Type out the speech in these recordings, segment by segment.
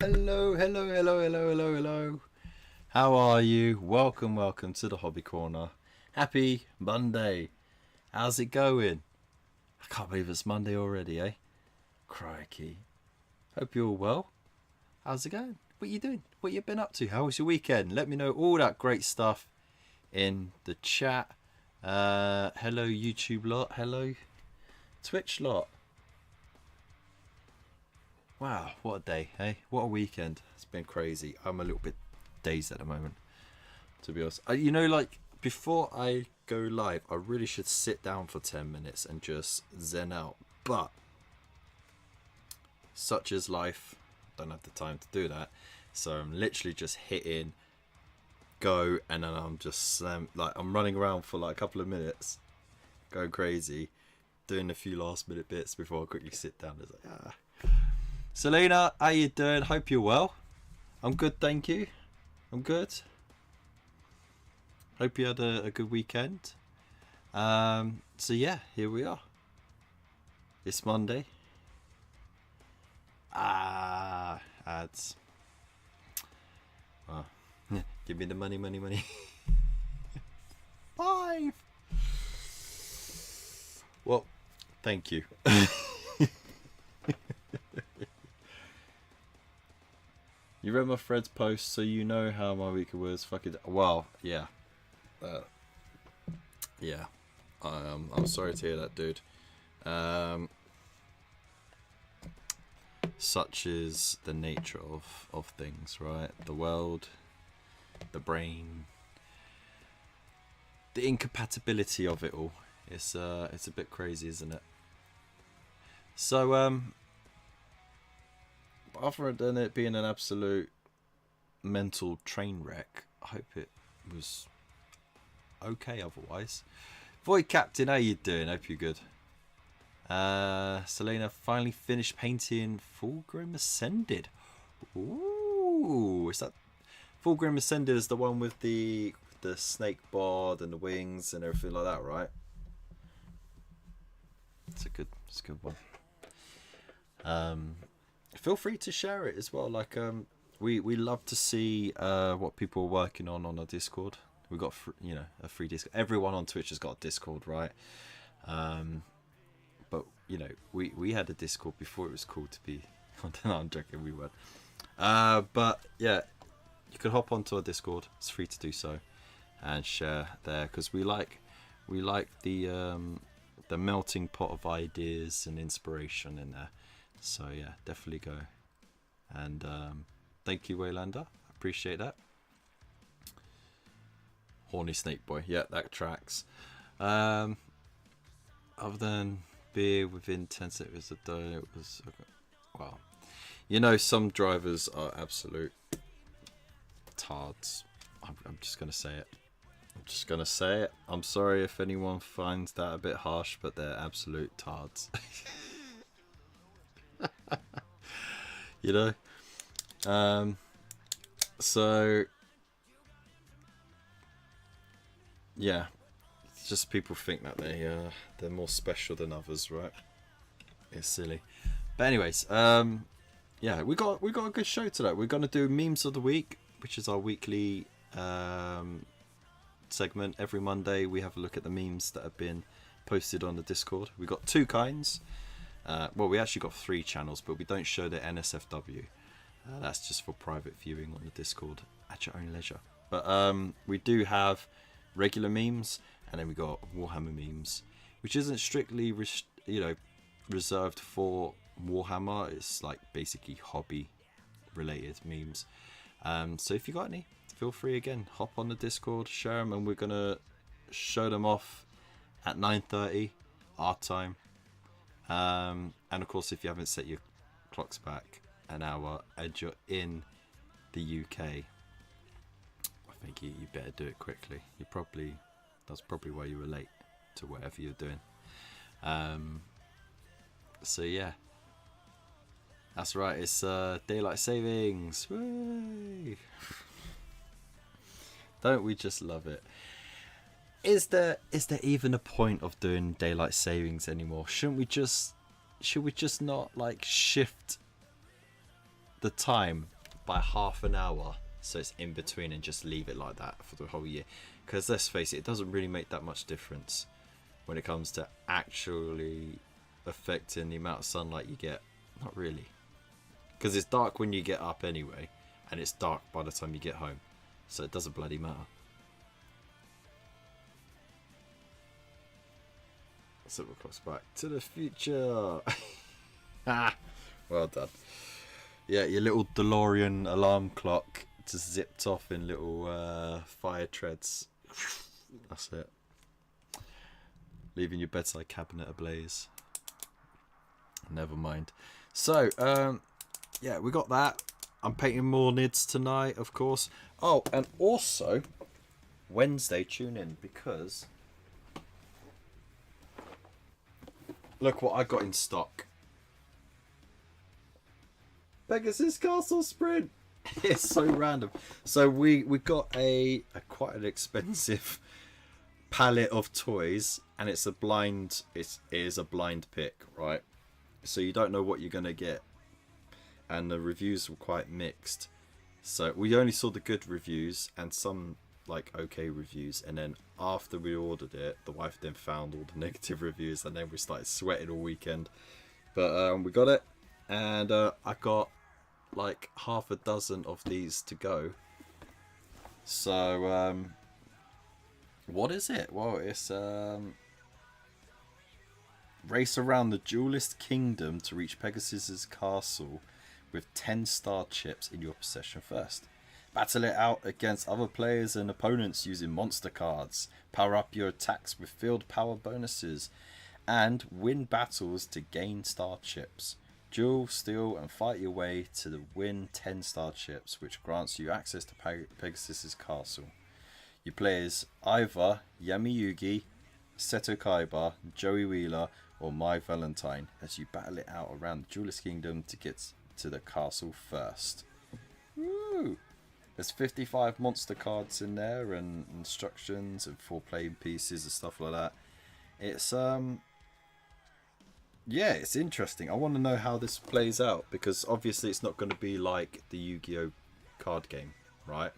Hello, hello, hello, hello, hello, hello. How are you? Welcome to the Hobby Corner. Happy Monday. How's it going? I can't believe it's Monday already, eh? Crikey. Hope you're all well. How's it going? What you doing? What you been up to? How was your weekend? Let me know all that great stuff in the chat. Hello YouTube lot. Hello Twitch lot. Wow, what a day, hey? What a weekend. It's been crazy. I'm a little bit dazed at the moment, to be honest. You know, like, before I go live, I really should sit down for 10 minutes and just zen out. But, such is life. Don't have the time to do that. So I'm literally just hitting go, and then I'm just, like, I'm running around for like a couple of minutes, going crazy, doing a few last minute bits before I quickly sit down. It's like, Selena, how you doing? Hope you're well. I'm good, thank you. I'm good. Hope you had a good weekend. So yeah, here we are. It's Monday. Ads. Oh, give me the money. 5. Well, thank you. You read my Fred's post, so you know how my week was. Fucking well, yeah, yeah. I'm sorry to hear that, dude. Such is the nature of things, right? The world, the brain, the incompatibility of it all. It's a bit crazy, isn't it? So other than it being an absolute mental train wreck, I hope it was okay otherwise. Void Captain, how you doing? Hope you're good. Selena finally finished painting Fulgrim Ascended. Ooh, is that Fulgrim Ascended? Is the one with the snake bod and the wings and everything like that, right? It's a good one. Feel free to share it as well. Like, we love to see what people are working on our Discord. We've got a free Discord. Everyone on Twitch has got a Discord, right? But you know, we had a Discord before it was cool to be. I don't know, I'm joking. We weren't. But yeah, you can hop onto our Discord. It's free to do so, and share there because we like the melting pot of ideas and inspiration in there. So yeah, definitely go. And thank you, Waylander. I appreciate that. Horny Snake Boy. Yeah, that tracks. Other than beer within 10 seconds a day, it was well. You know, some drivers are absolute tards. I'm just gonna say it. I'm sorry if anyone finds that a bit harsh, but they're absolute tards. You know, so yeah, it's just people think that they're more special than others, right? It's silly, but anyways, yeah, we got a good show today. We're gonna do memes of the week, which is our weekly segment. Every Monday we have a look at the memes that have been posted on the Discord. We got 2 kinds. Well, we actually got 3 channels, but we don't show the NSFW. That's just for private viewing on the Discord at your own leisure. But we do have regular memes, and then we got Warhammer memes, which isn't strictly reserved for Warhammer. It's like basically hobby related memes. So if you got any, feel free again, hop on the Discord, share them, and we're gonna show them off at 9:30 our time. And of course, if you haven't set your clocks back an hour and you're in the UK, I think you better do it quickly. That's probably why you were late to whatever you're doing. So yeah, that's right. It's daylight savings. Whee! Don't we just love it? Is there even a point of doing daylight savings anymore? Should we just not like shift the time by half an hour, so it's in between, and just leave it like that for the whole year. Because let's face it doesn't really make that much difference when it comes to actually affecting the amount of sunlight you get. Not really, because it's dark when you get up anyway, and it's dark by the time you get home, so it doesn't bloody matter. So we'll cross Back to the Future. Well done. Yeah, your little DeLorean alarm clock just zipped off in little fire treads. That's it. Leaving your bedside cabinet ablaze. Never mind. So, yeah, we got that. I'm painting more nids tonight, of course. Oh, and also, Wednesday, tune in, because look what I got in stock. Pegasus Castle Sprint. It's so random. So we got a quite an expensive palette of toys, and it's a blind. It is a blind pick, right? So you don't know what you're gonna get, and the reviews were quite mixed. So we only saw the good reviews and some like okay reviews, and then after we ordered it, the wife then found all the negative reviews, and then we started sweating all weekend. But we got it, and I got like half a dozen of these to go. So what is it? Well, it's race around the Duelist Kingdom to reach Pegasus's castle with 10 star chips in your possession first. Battle it out against other players and opponents using monster cards. Power up your attacks with field power bonuses, and win battles to gain star chips. Duel, steal, and fight your way to the win 10 star chips, which grants you access to Pegasus's castle. You play as either Yami Yugi, Seto Kaiba, Joey Wheeler, or Mai Valentine as you battle it out around the Duelist Kingdom to get to the castle first. Woo! There's 55 monster cards in there, and instructions, and 4 playing pieces and stuff like that. It's yeah, it's interesting. I want to know how this plays out, because obviously it's not going to be like the Yu-Gi-Oh card game, right?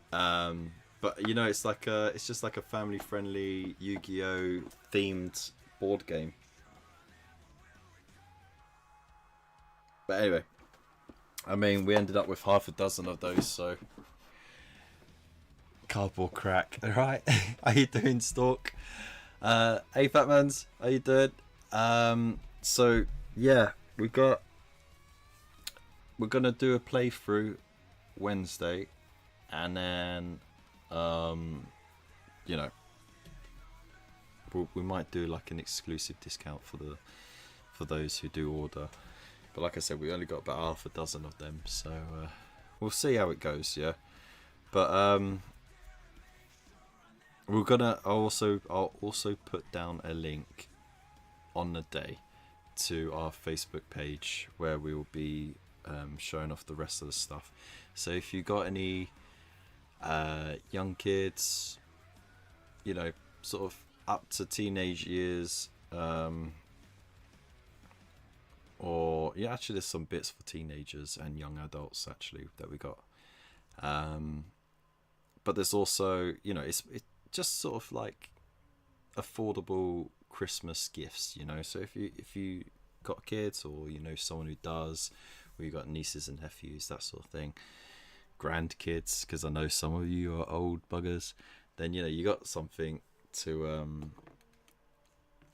But you know, it's like it's just like a family-friendly Yu-Gi-Oh themed board game. But anyway, I mean, we ended up with half a dozen of those, so cardboard crack. All right, how you doing, Stork? Hey, Fatmans, how you doing? So yeah, we're gonna do a playthrough Wednesday, and then you know, we might do like an exclusive discount for those who do order. But like I said, we only got about half a dozen of them, so we'll see how it goes. Yeah, but we're gonna I'll also put down a link on the day to our Facebook page where we will be showing off the rest of the stuff. So if you got any young kids, you know, sort of up to teenage years, or yeah, actually there's some bits for teenagers and young adults actually that we got, but there's also, you know, it's just sort of like affordable Christmas gifts, you know. So if you got kids, or you know someone who does, or you got nieces and nephews, that sort of thing, grandkids, because I know some of you are old buggers, then you know you got something to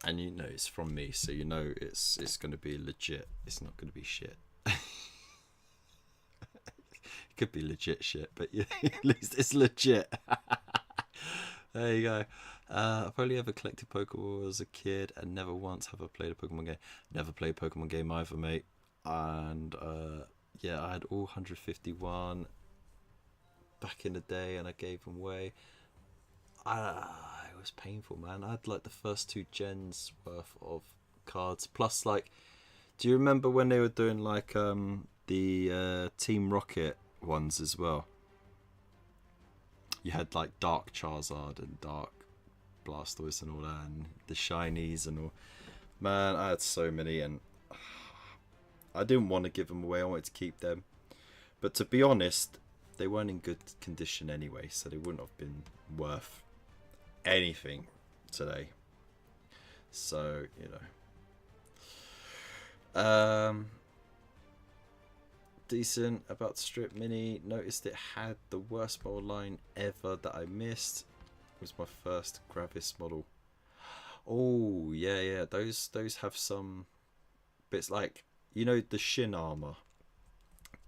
and you know it's from me, so you know it's going to be legit. It's not going to be shit. It could be legit shit, but yeah, at least it's legit. There you go. I've only ever collected Pokemon as a kid, and never once have I played a Pokemon game. Never played a Pokemon game either, mate. And yeah, I had all 151 back in the day, and I gave them away. It was painful, man. I had like the first 2 gens worth of cards, plus like, do you remember when they were doing like the Team Rocket ones as well? You had like Dark Charizard and Dark Blastoise and all that, and the shinies and all. Man, I had so many, and I didn't want to give them away. I wanted to keep them. But to be honest, they weren't in good condition anyway, so they wouldn't have been worth anything today. So, you know. Decent. About Strip Mini. Noticed it had the worst model line ever that I missed. It was my first Gravis model. Oh, yeah. Those have some bits like, you know, the shin armor.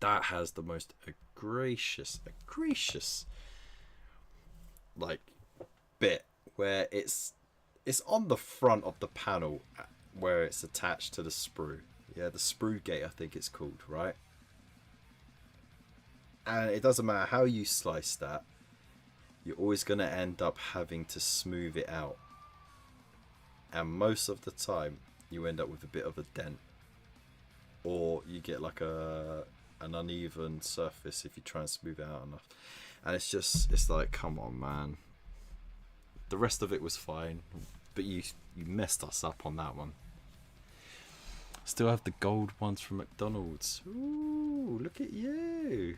That has the most egregious like bit where it's on the front of the panel where it's attached to the sprue. Yeah, the sprue gate I think it's called, right? And it doesn't matter how you slice that, you're always going to end up having to smooth it out. And most of the time, you end up with a bit of a dent. Or you get like an uneven surface if you try and smooth it out enough. And it's like, come on, man. The rest of it was fine. But you messed us up on that one. Still have the gold ones from McDonald's. Ooh, look at you.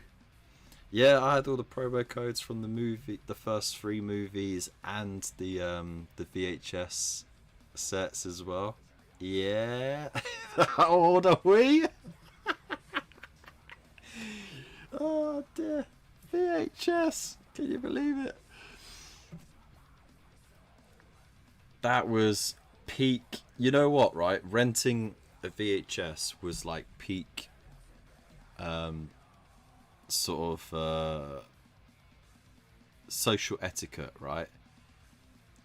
Yeah, I had all the promo codes from the first 3 movies, and the VHS sets as well. Yeah. How old are we? Oh dear. VHS. Can you believe it? That was peak. You know what, right? Renting a VHS was like peak sort of social etiquette, right?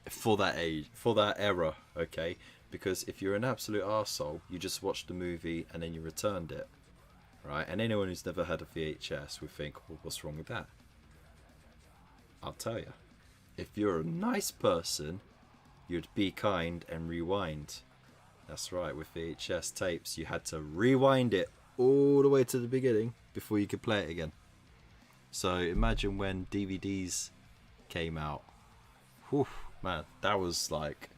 For that age, for that era, okay? Because if you're an absolute arsehole, you just watched the movie and then you returned it, right? And anyone who's never had a VHS would think, well, what's wrong with that? I'll tell you. If you're a nice person, you'd be kind and rewind. That's right, with VHS tapes, you had to rewind it all the way to the beginning before you could play it again. So imagine when DVDs came out. Whew, man, that was like,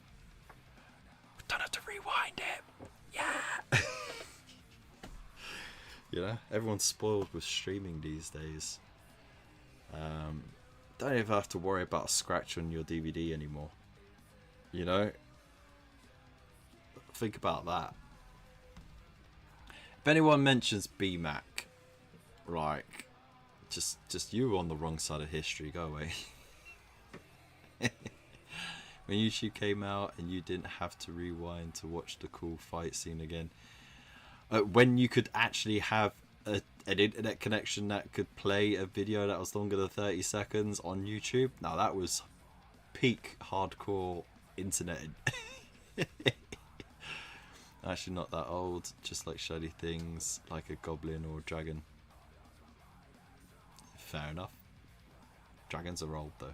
we don't have to rewind it. Yeah. You know, everyone's spoiled with streaming these days. Don't even have to worry about a scratch on your DVD anymore. You know? Think about that. If anyone mentions BMAC, like, just you were on the wrong side of history. Go away. When YouTube came out and you didn't have to rewind to watch the cool fight scene again. When you could actually have an internet connection that could play a video that was longer than 30 seconds on YouTube. Now that was peak hardcore internet. Actually not that old, just like shiny things like a goblin or a dragon. Fair enough. Dragons are old though.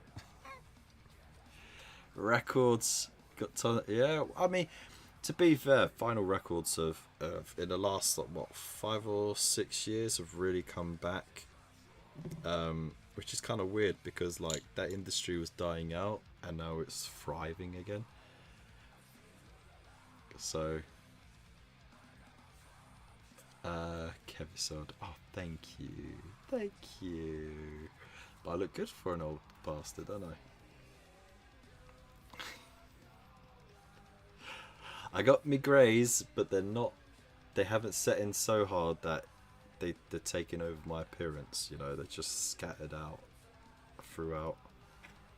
Records got ton. Yeah, I mean, to be fair, vinyl records have in the last what 5 or 6 years have really come back, which is kind of weird because like that industry was dying out and now it's thriving again. So, Kevisod, oh thank you. But I look good for an old bastard, don't I? I got me greys, but they're not. They haven't set in so hard that they're taking over my appearance. You know, they're just scattered out throughout.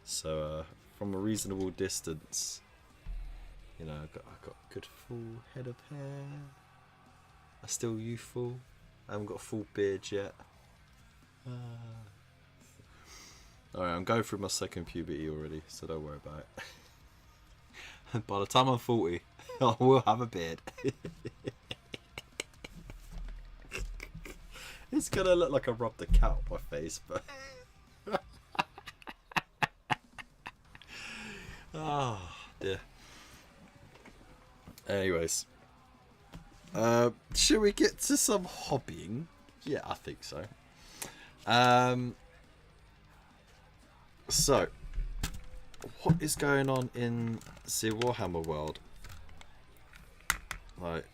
So from a reasonable distance, you know, I got a good full head of hair. I'm still youthful. I haven't got a full beard yet. Alright, I'm going through my second puberty already, so don't worry about it. By the time I'm 40, I will have a beard. It's gonna look like I rubbed a cat on my face, but... Oh, dear. Anyways. Should we get to some hobbying? Yeah, I think so. So, what is going on in the Warhammer world? Like,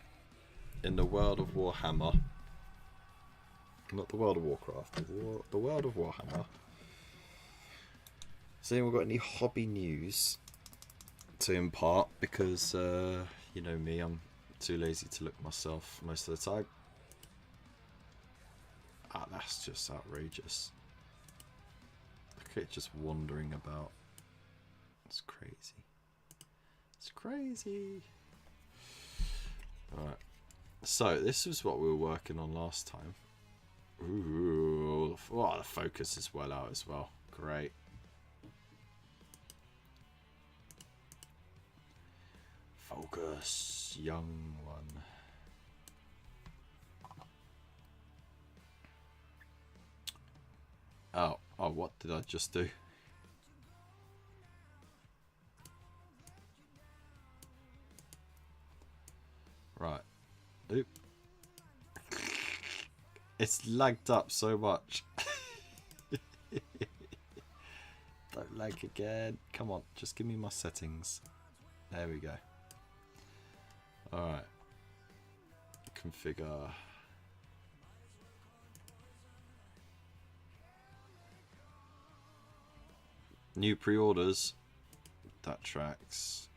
in the world of Warhammer, not the world of Warcraft, the world of Warhammer. Has anyone got any hobby news to impart? Because you know me, I'm too lazy to look myself most of the time. Ah, that's just outrageous. Look at it just wandering about. It's crazy. It's crazy. Alright. So, this is what we were working on last time. Ooh. Oh, the focus is well out as well. Great. Focus, young one. Oh, what did I just do? Right. Oop. It's lagged up so much. Don't lag again. Come on, just give me my settings. There we go. Alright. Configure. New pre-orders. That tracks.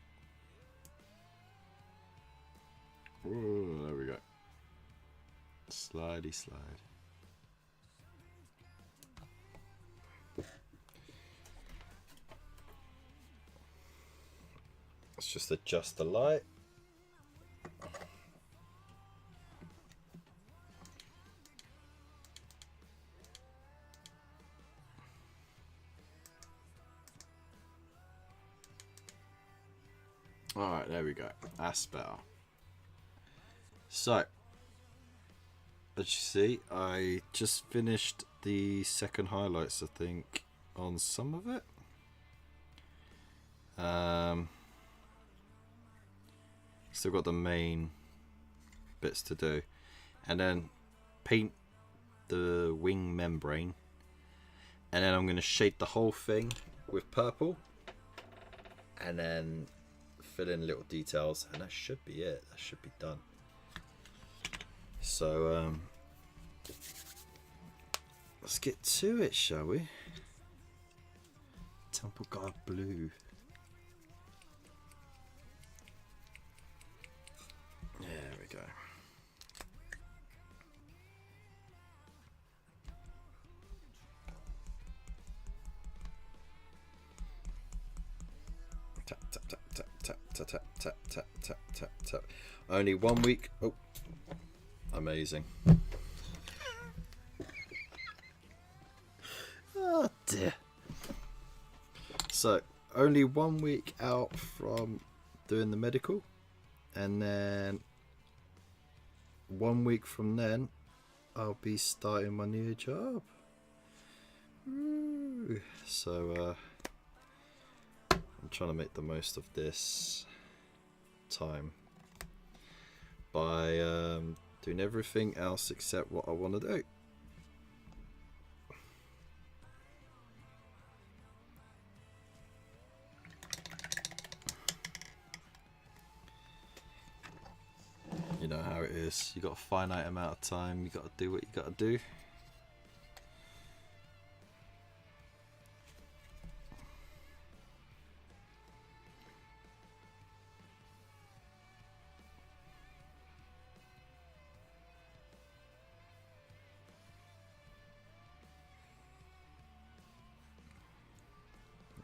Ooh, there we go. Slidey slide. Let's just adjust the light. Alright, there we go. That's better. So, as you see, I just finished the second highlights, I think, on some of it. Still got the main bits to do. And then paint the wing membrane. And then I'm going to shade the whole thing with purple. And then fill in little details. And that should be it. That should be done. So, let's get to it, shall we? Temple Guard Blue. There we go. Tap, tap, tap, tap, tap, tap, tap, tap, tap, tap, tap, tap. Only 1 week. Oh, amazing. Oh dear. So, only 1 week out from doing the medical, and then 1 week from then I'll be starting my new job. Woo. So I'm trying to make the most of this time by doing everything else except what I want to do. You know how it is. You got a finite amount of time. You got to do what you got to do.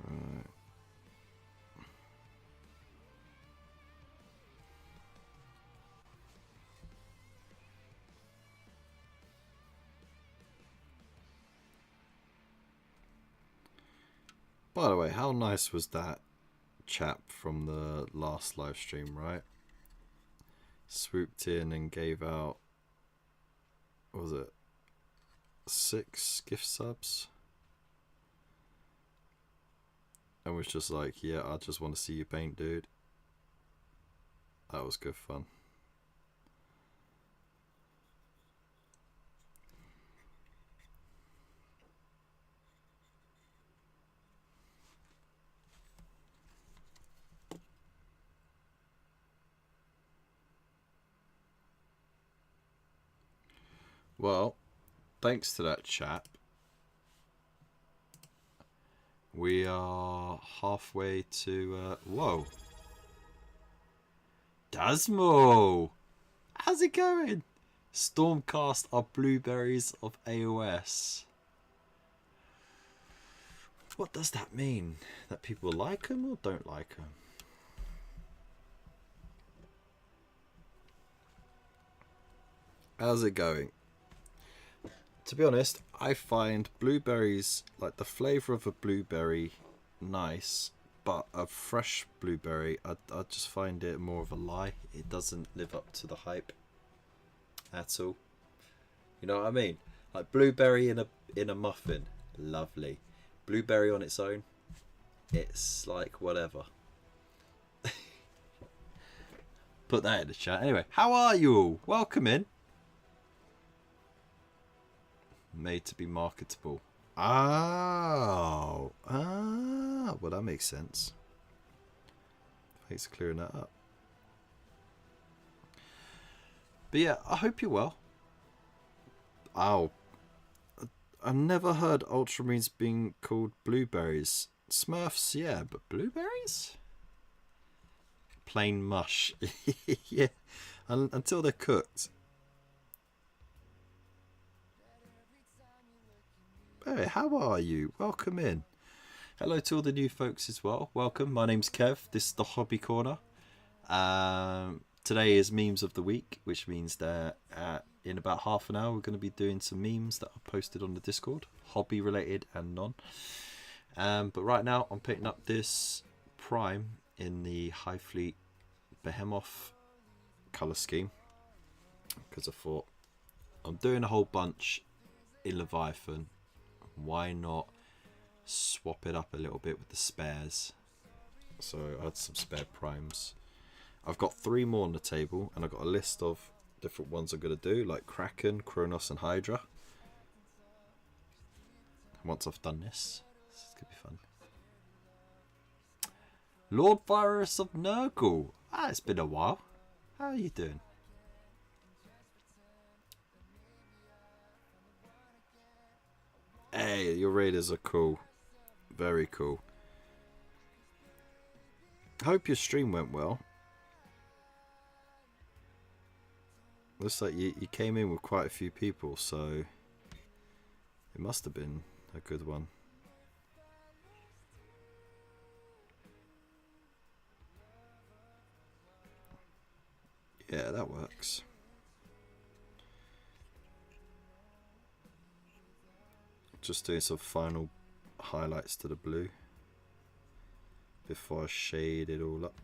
Right. By the way, how nice was that chap from the last live stream, right? Swooped in and gave out, what was it, 6 gift subs? And was just like, yeah, I just want to see you paint, dude. That was good fun. Well, thanks to that chap, we are halfway to... whoa. Dasmo! How's it going? Stormcast are blueberries of AOS. What does that mean? That people like them or don't like them? How's it going? To be honest, I find blueberries, like the flavour of a blueberry, nice, but a fresh blueberry, I just find it more of a lie. It doesn't live up to the hype at all. You know what I mean? Like blueberry in a muffin, lovely. Blueberry on its own, it's like whatever. Put that in the chat. Anyway, how are you all? Welcome in. Made to be marketable. Oh. Well, that makes sense. Thanks for clearing that up. But yeah, I hope you're well. Ow. I never heard ultramarines being called blueberries. Smurfs, yeah, but blueberries? Plain mush. Yeah, until they're cooked. Hey, how are you? Welcome in. Hello to all the new folks as well. Welcome. My name's Kev. This is the Hobby Corner. Today is Memes of the Week, which means that in about half an hour we're going to be doing some memes that are posted on the Discord, hobby related and non. But right now I'm picking up this Prime in the Hive Fleet Behemoth colour scheme because I thought I'm doing a whole bunch in Leviathan. Why not swap it up a little bit with the spares? So I had some spare primes. I've got 3 more on the table, and I've got a list of different ones I'm going to do, like Kraken, Kronos, and Hydra. Once I've done this is going to be fun. Lord Virus of Nurgle. It's been a while. How are you doing? Hey, your raiders are cool. Very cool. I hope your stream went well. Looks like you came in with quite a few people, so it must have been a good one. Yeah, that works. Just doing some final highlights to the blue before I shade it all up.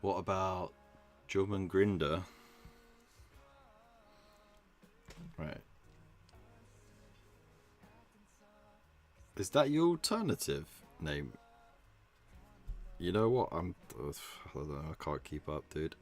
What about German Grinder? Right. Is that your alternative name? You know what? I don't know, I can't keep up, dude.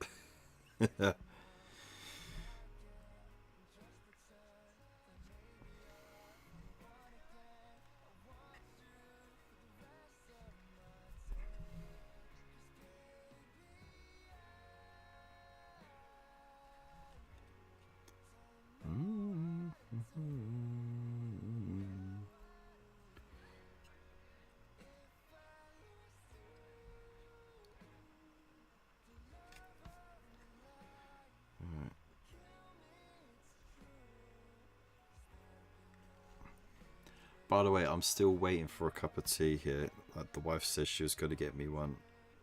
By the way, I'm still waiting for a cup of tea here. Like the wife said she was going to get me one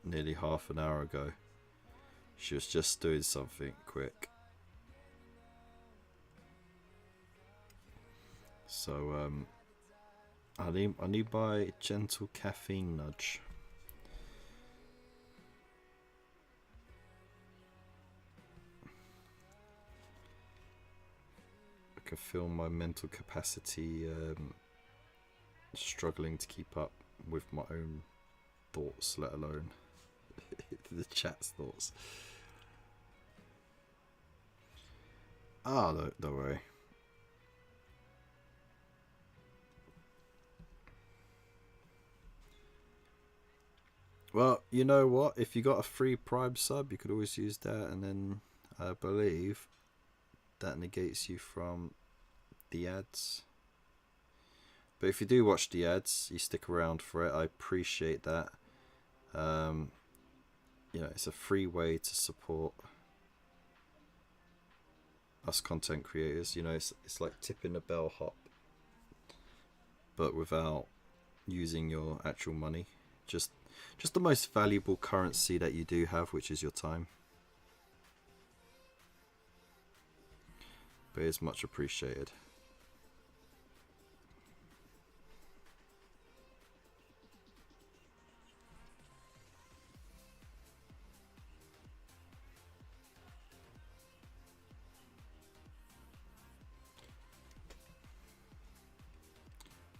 nearly half an hour ago. She was just doing something quick. So I need my gentle caffeine nudge. I can feel my mental capacity struggling to keep up with my own thoughts, let alone the chat's thoughts. Oh, don't worry. Well, you know what? If you got a free Prime sub, you could always use that, and then I believe that negates you from the ads. But if you do watch the ads, you stick around for it. I appreciate that. You know, it's a free way to support us content creators. You know, it's like tipping a bellhop, but without using your actual money. Just the most valuable currency that you do have, which is your time. But it's much appreciated.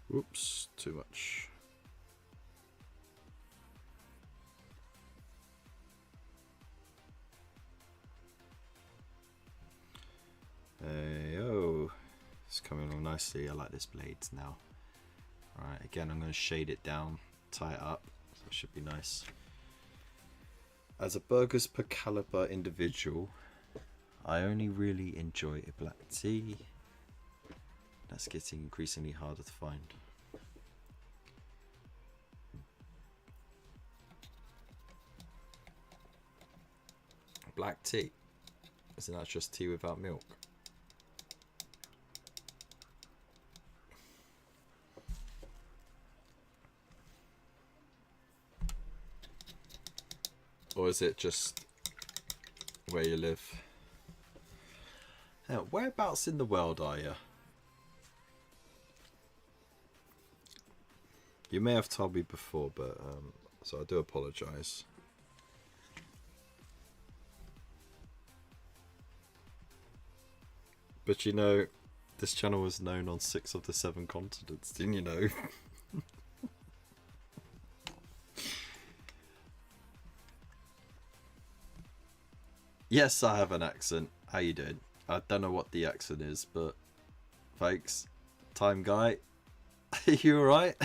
Whoops, too much. Hey, oh, it's coming along nicely. I like this blades now. Alright, again, I'm going to shade it down, tie it up, so it should be nice. As a burgers per caliber individual, I only really enjoy a black tea. That's getting increasingly harder to find. Black tea? Isn't that just tea without milk? Or is it just where you live? Now, whereabouts in the world are you? You may have told me before, but so I do apologise. But you know, this channel was known on 6 of the 7 continents, didn't you know? Yes, I have an accent. How you doing? I don't know what the accent is, but thanks. Time guy. Are you alright?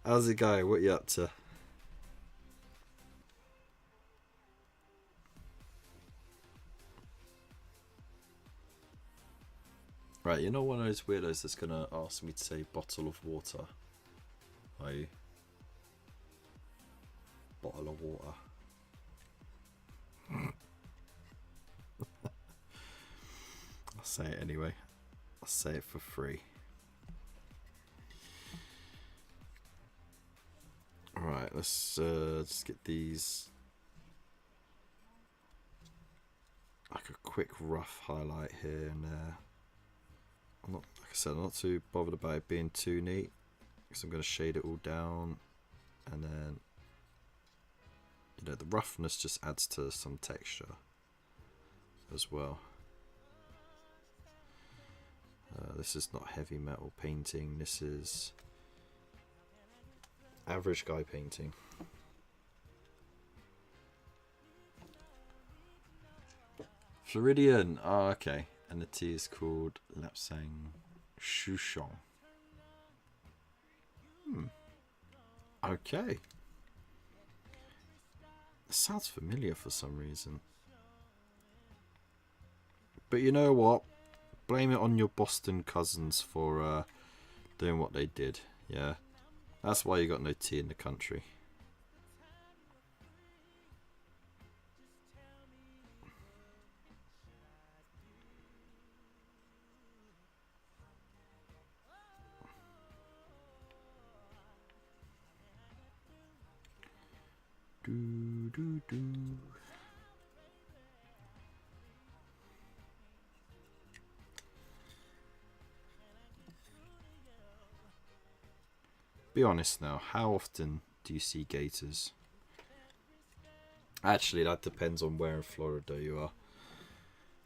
How's it going? What you up to? Right, you're not one of those weirdos that's gonna ask me to say bottle of water. Are you? Bottle of water. I'll say it anyway. I'll say it for free. Alright, let's just get these like a quick rough highlight here and there. I'm not, like I said, I'm not too bothered about it being too neat because I'm going to shade it all down, and then you know the roughness just adds to some texture as well. This is not heavy metal painting, this is average guy painting. Floridian, oh okay, and the tea is called Lapsang Souchong. Okay. It sounds familiar for some reason. But you know what? Blame it on your Boston cousins for doing what they did. Yeah. That's why you got no tea in the country. Do do do. Be honest now, how often do you see gators? Actually, that depends on where in Florida you are.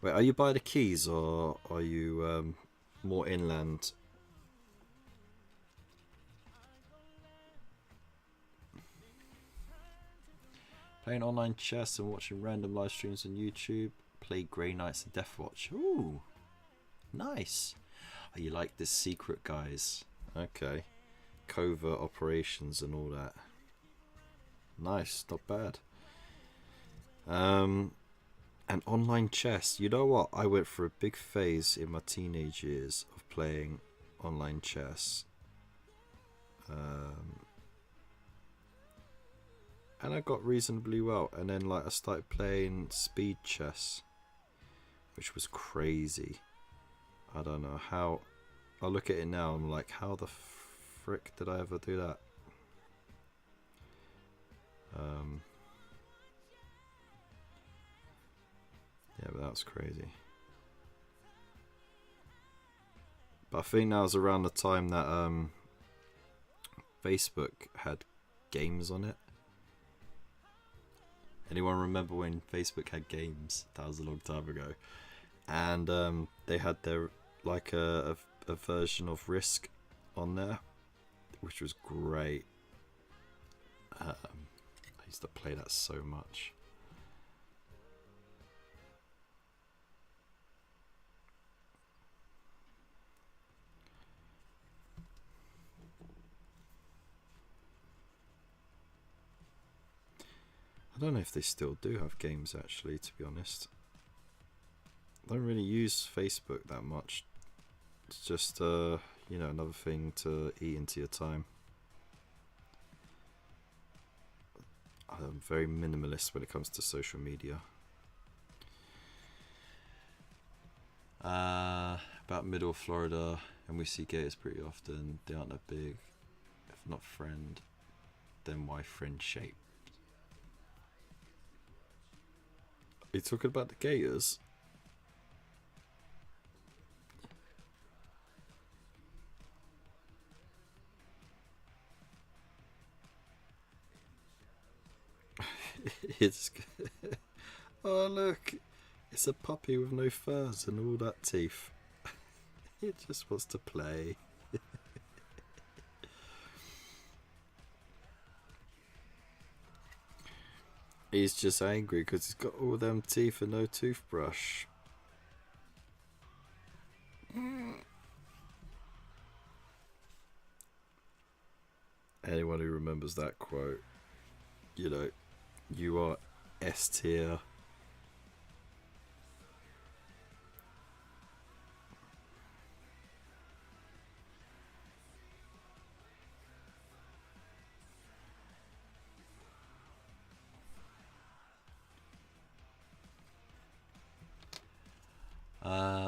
Wait, are you by the Keys or are you more inland? Playing online chess and watching random live streams on YouTube. Play Grey Knights and Death Watch. Ooh, nice. Oh, you like this secret, guys? Okay. Covert operations and all that. Nice, not bad. And online chess. You know what? I went for a big phase in my teenage years of playing online chess. And I got reasonably well. And then like I started playing speed chess, which was crazy. I don't know how. I look at it now, I'm like, how the frick did I ever do that? Yeah, but that was crazy. But I think that was around the time that Facebook had games on it. Anyone remember when Facebook had games? That was a long time ago. And they had their like a version of Risk on there, which was great. I used to play that so much. I don't know if they still do have games, actually, to be honest. I don't really use Facebook that much. It's just, you know, another thing to eat into your time. I'm very minimalist when it comes to social media. About middle Florida, and we see gators pretty often. They aren't that big. If not friend, then why friend shape? Are you talking about the gators? It's oh look, it's a puppy with no furs and all that teeth. It just wants to play. He's just angry because he's got all them teeth and no toothbrush. Anyone who remembers that quote, you know, you are S tier.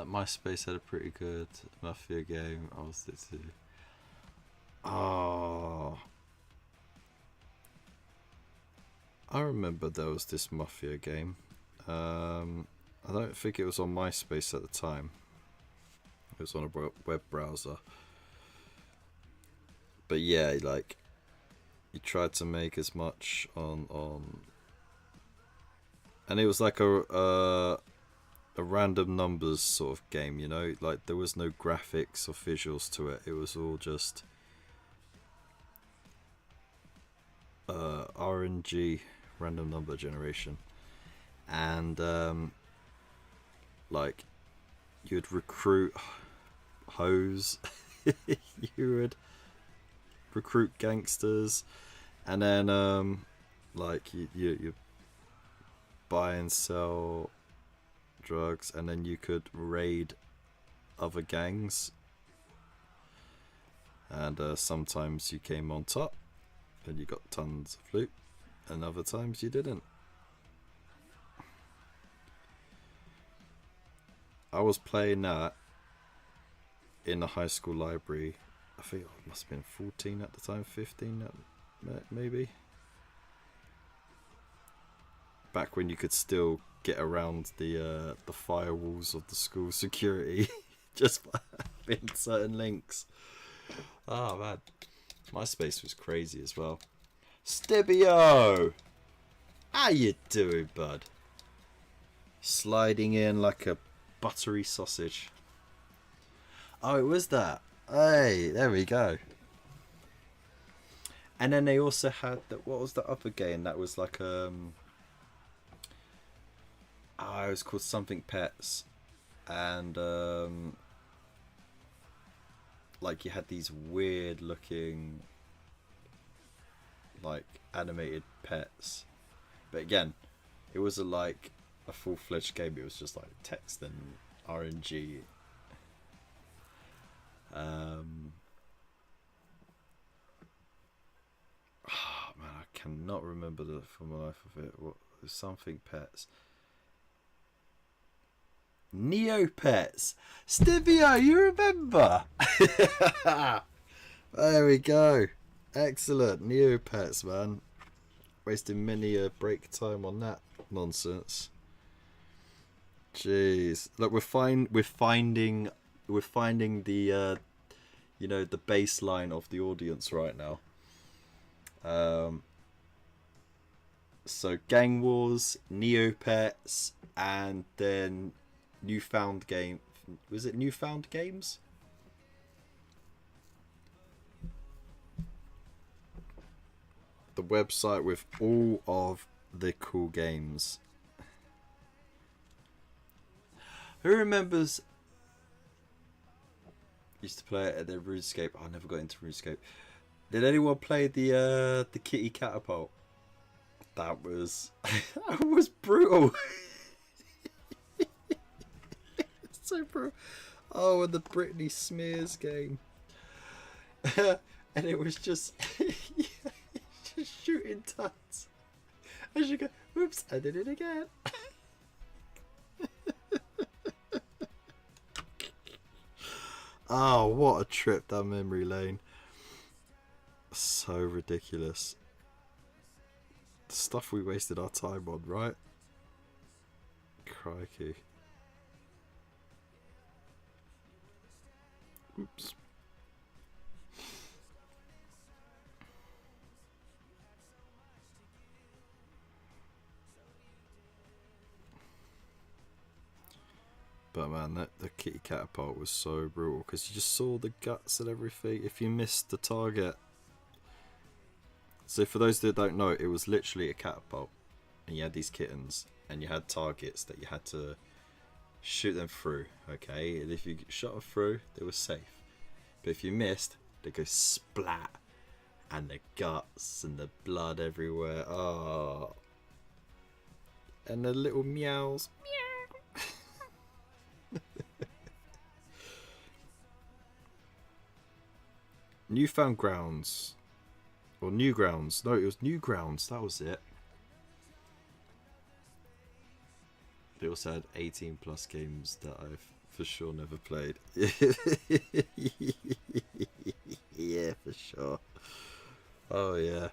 MySpace had a pretty good Mafia game. I was there too. Oh, I remember there was this Mafia game. I don't think it was on MySpace at the time. It was on a web browser. But yeah, like, you tried to make as much on and it was like a random numbers sort of game, you know, like there was no graphics or visuals to it. It was all just RNG, random number generation, and like you'd recruit hoes, you would recruit gangsters, and then like you buy and sell drugs, and then you could raid other gangs, and sometimes you came on top and you got tons of loot, and other times you didn't. I was playing that in the high school library. I think I must have been 14 at the time, 15 maybe. Back when you could still get around the firewalls of the school security just by having certain links. Oh man, MySpace was crazy as well. Stibio, how you doing, bud? Sliding in like a buttery sausage. Oh, it was that. Hey, there we go. And then they also had that. What was the other game that was like it was called something Pets, and like you had these weird looking like animated pets, but again, it wasn't like a full-fledged game. It was just like text and RNG. Oh, man, I cannot remember for my life of it. What something Pets? Neopets. Stivio, you remember? There we go. Excellent. Neopets, man. Wasting many a break time on that nonsense. Jeez. Look, we're finding the you know, the baseline of the audience right now. So Gang Wars, Neopets, and then Newfound Game. Was it Newfound Games? The website with all of the cool games. Who remembers? Used to play it at the RuneScape. I never got into RuneScape. Did anyone play the Kitty Catapult? That was that was brutal. So brutal. Oh, and the Britney Smears game. And it was just just shooting tuts. As you go, whoops, I did it again. Oh, what a trip down memory lane. So ridiculous. The stuff we wasted our time on, right? Crikey. Oops. But man, the Kitty Catapult was so brutal because you just saw the guts and everything if you missed the target. So for those that don't know, it was literally a catapult, and you had these kittens, and you had targets that you had to shoot them through, okay? And if you shot them through, they were safe. But if you missed, they go splat, and the guts and the blood everywhere. Oh, and the little meows. Newfound Grounds. Or Newgrounds. No, it was Newgrounds. That was it. They also had 18 plus games that I've for sure never played. Yeah, for sure. Oh, yeah.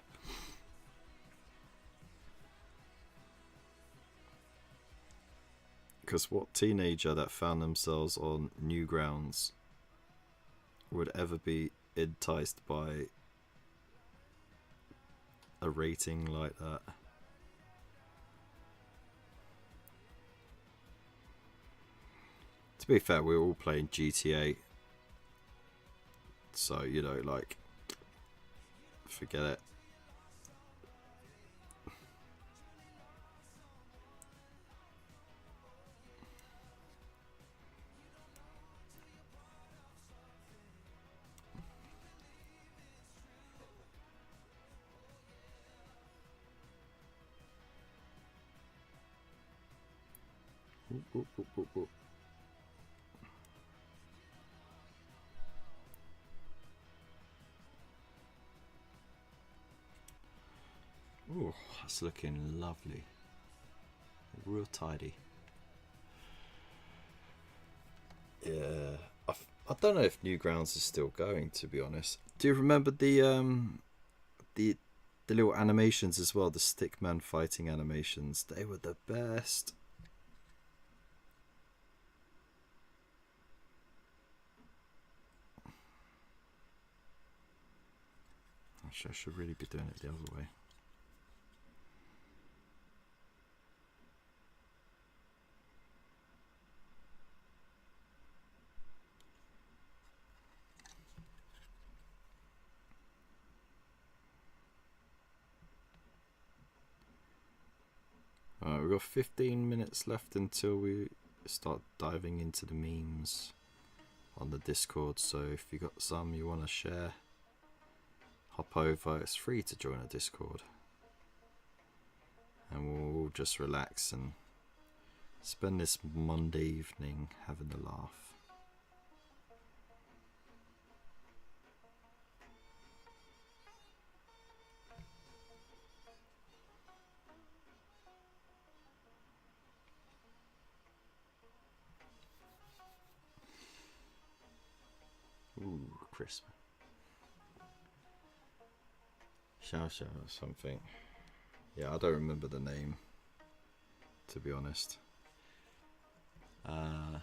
Because what teenager that found themselves on Newgrounds would ever be enticed by a rating like that? To be fair, we were all playing GTA, so you know, like, forget it. Whoop, whoop, whoop, whoop. Oh, that's looking lovely. Real tidy. Yeah, I don't know if Newgrounds is still going, to be honest. Do you remember the little animations as well, the Stickman fighting animations? They were the best. Actually, I should really be doing it the other way. we've got 15 minutes left until we start diving into the memes on the Discord. So if you got some you want to share, hop over. It's free to join a Discord, and we'll all just relax and spend this Monday evening having a laugh. Ooh, crisp. Xiao Xiao or something. Yeah, I don't remember the name, to be honest. Oh,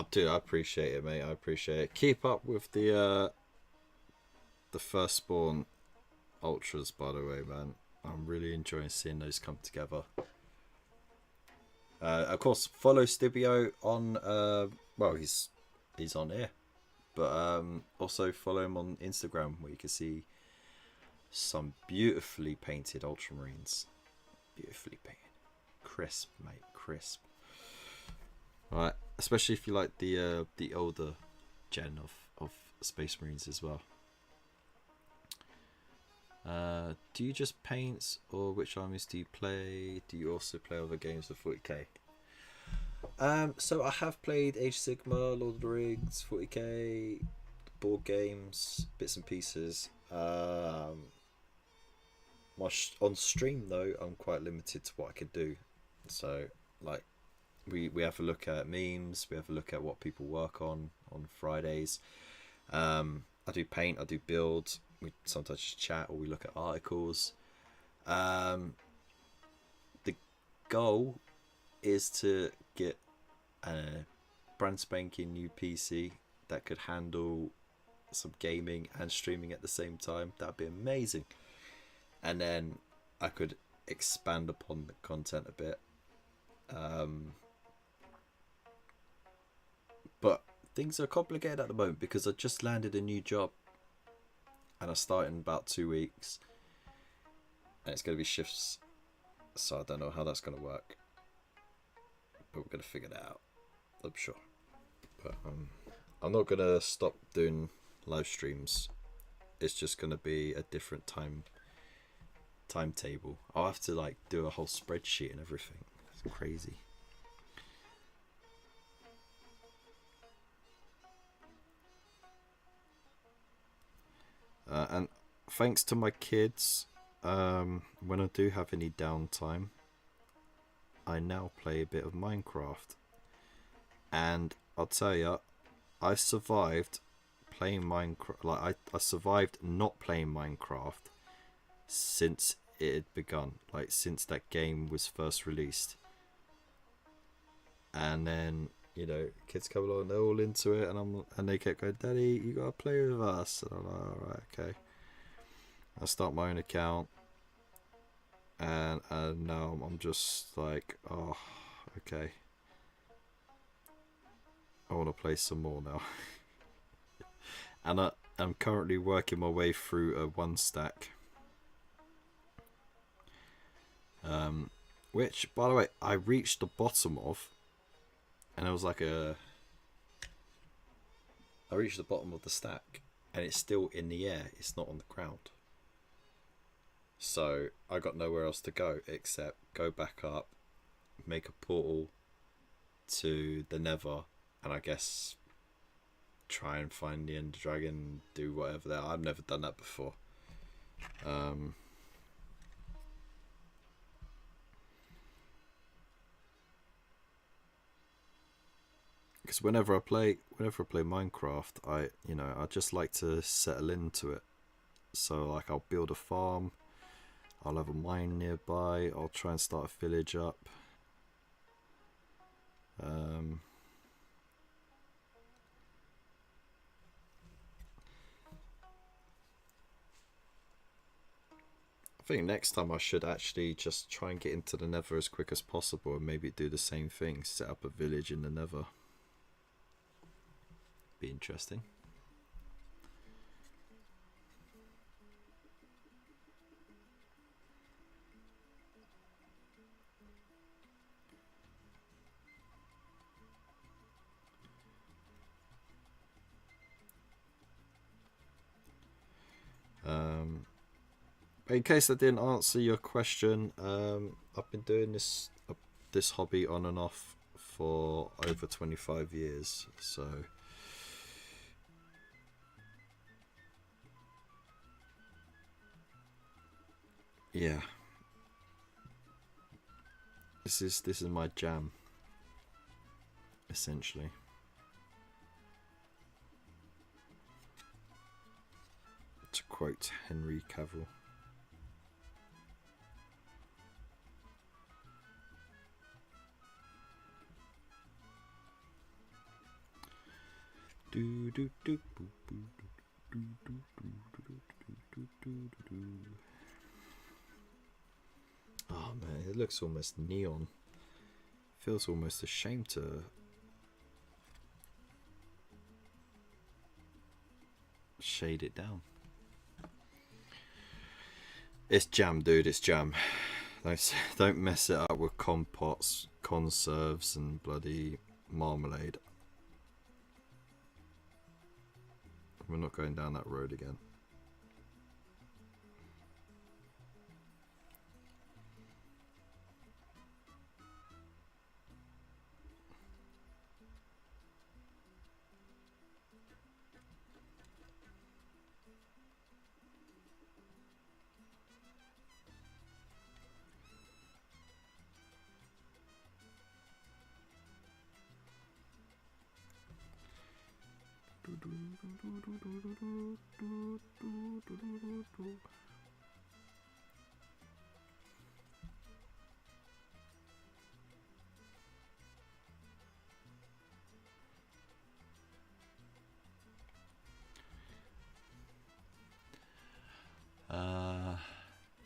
dude, I appreciate it, mate. I appreciate it. Keep up with the first spawn ultras, by the way, man. I'm really enjoying seeing those come together. Of course, follow Stibio on. Well, he's on here, but also follow him on Instagram, where you can see some beautifully painted ultramarines. Beautifully painted, crisp, mate, crisp. Right, especially if you like the older gen of Space Marines as well. Do you just paint, or which armies do you play? Do you also play other games with 40k? So I have played Age of Sigma, Lord of the Rings, 40k, board games, bits and pieces. On stream though, I'm quite limited to what I can do. So like, we have a look at memes, we have a look at what people work on Fridays. I do paint, I do build. We sometimes just chat, or we look at articles. The goal is to get a brand spanking new PC that could handle some gaming and streaming at the same time. That'd be amazing. And then I could expand upon the content a bit. But things are complicated at the moment because I just landed a new job, and I start in about 2 weeks, and it's going to be shifts, so I don't know how that's going to work, but we're going to figure that out, I'm sure. But I'm not going to stop doing live streams. It's just going to be a different timetable. I'll have to like do a whole spreadsheet and everything. It's crazy. And thanks to my kids, when I do have any downtime, I now play a bit of Minecraft. And I'll tell you, I survived playing Minecraft. Like I survived not playing Minecraft since it had begun. Like since that game was first released. And then, you know, kids come along, they're all into it, and they kept going, "Daddy, you gotta play with us." And I'm like, "Alright, okay." I start my own account, and now I'm just like, "Oh, okay. I want to play some more now." And I'm currently working my way through a 1-stack. Which, by the way, I reached the bottom of, and it was like I reached the bottom of the stack, and it's still in the air. It's not on the ground. So I got nowhere else to go except go back up, make a portal to the Nether, and I guess try and find the Ender Dragon, do whatever there. I've never done that before. Because whenever I play Minecraft, I just like to settle into it. So like I'll build a farm, I'll have a mine nearby, I'll try and start a village up. I think next time I should actually just try and get into the Nether as quick as possible, and maybe do the same thing, set up a village in the Nether. Be interesting. In case I didn't answer your question, I've been doing this hobby on and off for over 25 years. So yeah, this is my jam, essentially. To quote Henry Cavill. Oh man, it looks almost neon. Feels almost ashamed to shade it down. It's jam, dude. It's jam. Don't mess it up with compots, conserves, and bloody marmalade. We're not going down that road again.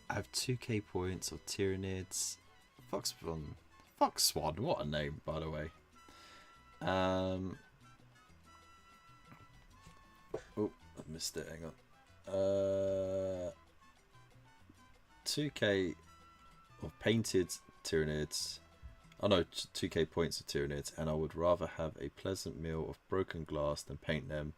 I have 2k points of Tyranids. Foxswan, what a name, by the way. Oh, I missed it, hang on. 2k of painted Tyranids. Oh no, 2k points of Tyranids, and I would rather have a pleasant meal of broken glass than paint them.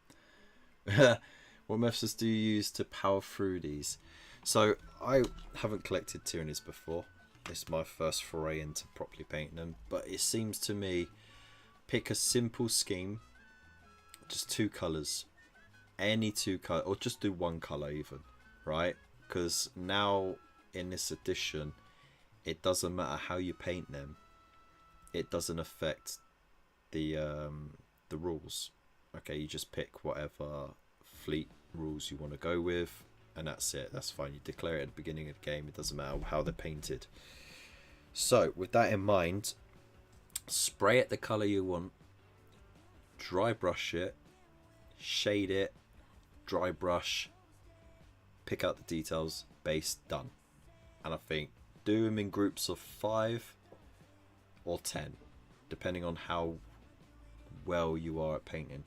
What methods do you use to power through these? So, I haven't collected Tyranids before. It's my first foray into properly painting them, but it seems to me, pick a simple scheme, just 2 colours, any 2 colours, or just do 1 colour even, right? Because now in this edition, it doesn't matter how you paint them, it doesn't affect the rules. Okay, you just pick whatever fleet rules you want to go with, and that's it. That's fine. You declare it at the beginning of the game. It doesn't matter how they're painted. So with that in mind, spray it the color you want, dry brush it, shade it, dry brush, pick out the details, base, done. And I think do them in groups of 5 or 10, depending on how well you are at painting,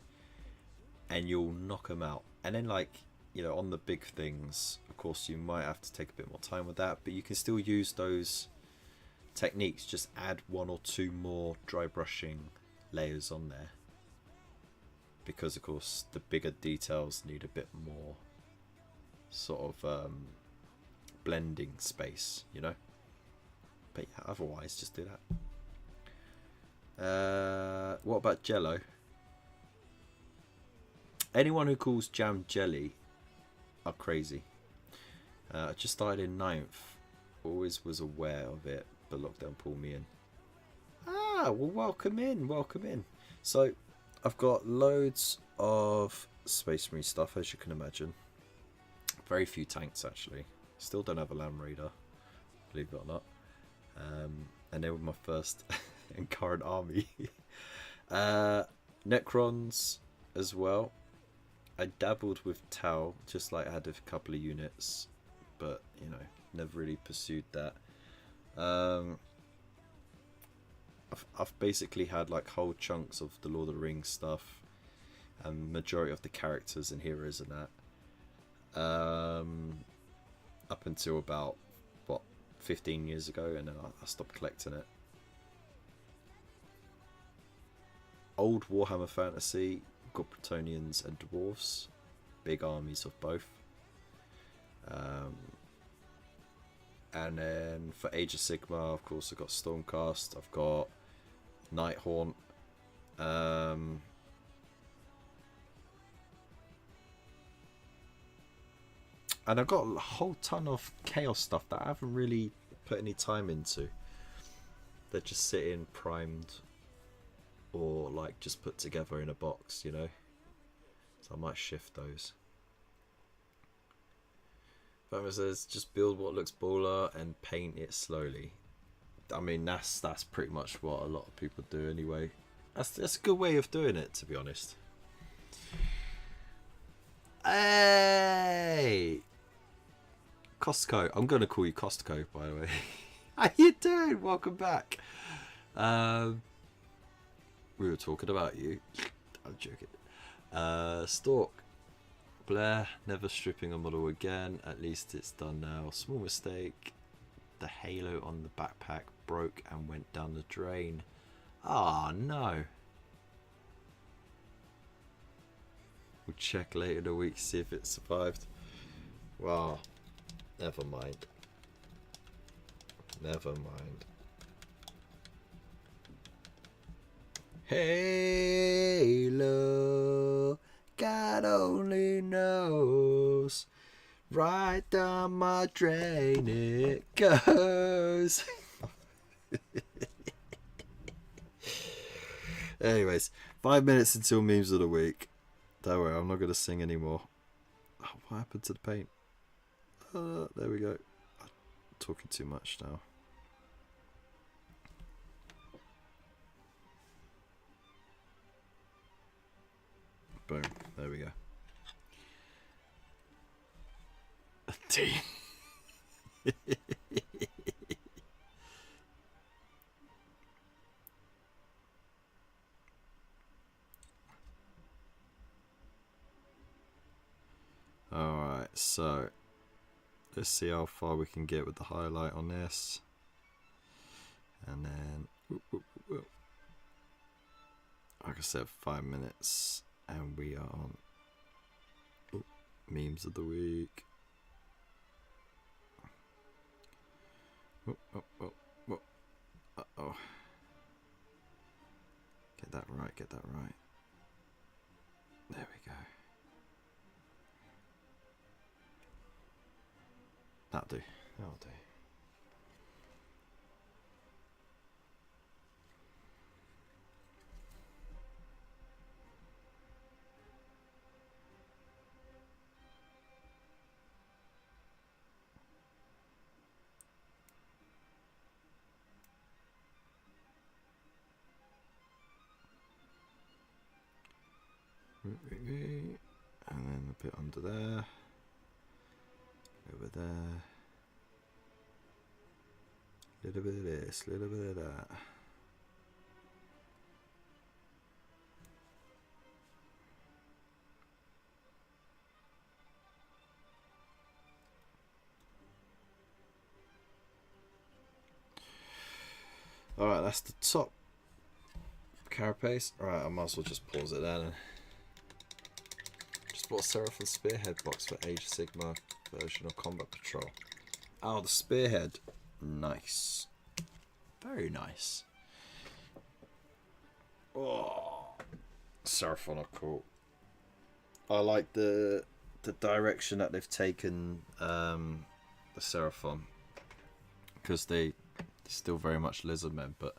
and you'll knock them out. And then, like, you know, on the big things, of course, you might have to take a bit more time with that, but you can still use those techniques. Just add 1 or 2 more dry brushing layers on there, because of course the bigger details need a bit more sort of blending space, you know. But yeah, otherwise just do that. What about Jello? Anyone who calls jam jelly are crazy. I just started in 9th. Always was aware of it, but lockdown pulled me in. Ah, well, welcome in, welcome in. So, I've got loads of Space Marine stuff, as you can imagine. Very few tanks, actually. Still don't have a Land Raider, believe it or not. And they were my first and current army. Necrons as well. I dabbled with Tau, just like I had a couple of units, but you know, never really pursued that. I've basically had like whole chunks of the Lord of the Rings stuff, and majority of the characters and heroes and that. Up until about 15 years ago, and then I stopped collecting it. Old Warhammer Fantasy, got Bretonnians and Dwarves, big armies of both. And then for Age of Sigma, of course, I've got Stormcast. I've got Nighthaunt. And I've got a whole ton of Chaos stuff that I haven't really put any time into. They're just sitting primed or like just put together in a box, you know. So I might shift those. But says just build what looks baller and paint it slowly. I mean that's pretty much what a lot of people do anyway. That's a good way of doing it, to be honest. Hey, Costco. I'm gonna call you Costco, by the way. How you doing? Welcome back. We were talking about you. I'm joking. Stalk. Blair, never stripping a model again. At least it's done now. Small mistake. The halo on the backpack broke and went down the drain. Ah, oh, no. We'll check later in the week, see if it survived. Wow. Never mind. Never mind. Halo, God only knows. Right down my drain it goes. Anyways, 5 minutes until memes of the week. Don't worry, I'm not going to sing anymore. Oh, what happened to the paint? There we go. I'm talking too much now. Boom. There we go. T. Alright, so let's see how far we can get with the highlight on this. And then, like I said, 5 minutes. And we are on memes of the week. Uh-oh. Get that right, get that right. There we go. That'll do, that'll do. And then a bit under there, over there, a little bit of this, a little bit of that. Alright, that's the top carapace. Alright, I might as well just pause it there then. Bought a Seraphim Spearhead box for Age of Sigma version of Combat Patrol. Oh, the Spearhead. Nice. Very nice. Oh, Seraphim are cool. I like the direction that they've taken the Seraphim. Because they're still very much Lizardmen, but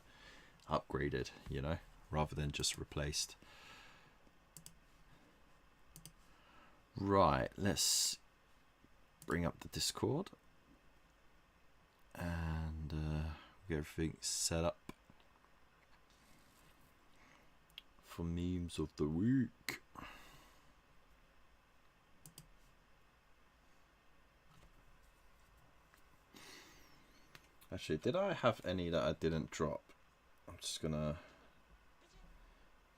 upgraded, you know, rather than just replaced. Right, let's bring up the Discord and get everything set up for memes of the week. Actually, did I have any that I didn't drop? I'm just gonna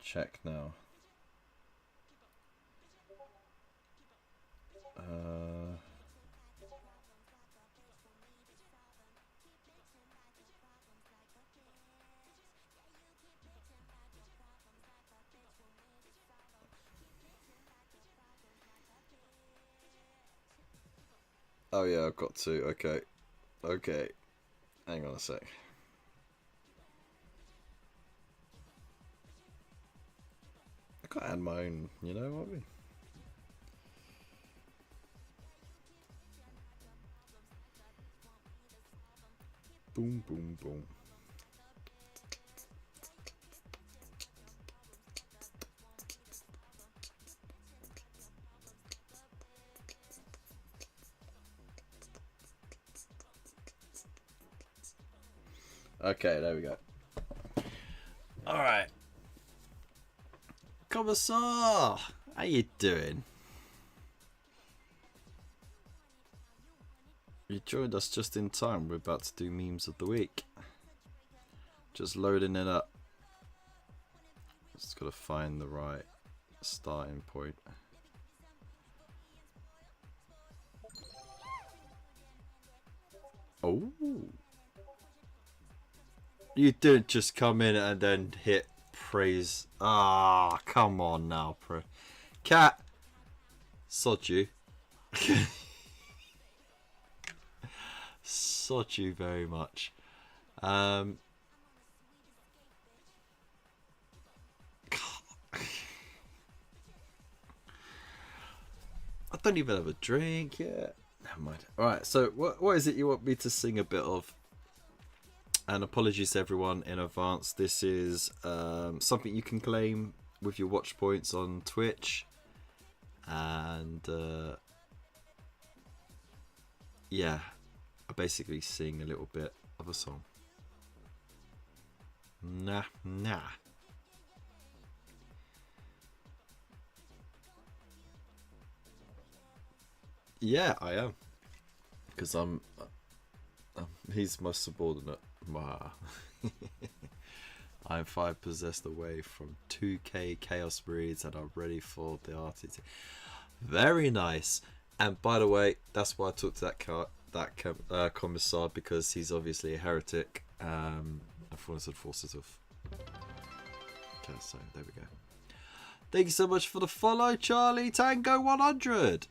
check now. Oh yeah, I've got two. Okay, Okay, hang on a sec. I can't add my own, you know what I mean? Boom, boom, boom. Okay, there we go. Alright. Commissar! How you doing? You joined us just in time. We're about to do memes of the week. Just loading it up. Just gotta find the right starting point. Oh. You didn't just come in and then hit praise. Ah, come on now, Cat. Sod you. Sod you very much. I don't even have a drink yet. Never mind. Alright, so what is it you want me to sing a bit of? And apologies to everyone in advance. This is something you can claim with your watch points on Twitch. And yeah, I basically sing a little bit of a song. Nah. Yeah, I am. Because he's my subordinate. I'm 5 possessed away from 2k chaos breeds that are ready for the RTT. Very nice. And by the way, that's why I took to that commissar, because he's obviously a heretic. And forces of. Okay, so there we go. Thank you so much for the follow, Charlie Tango 100.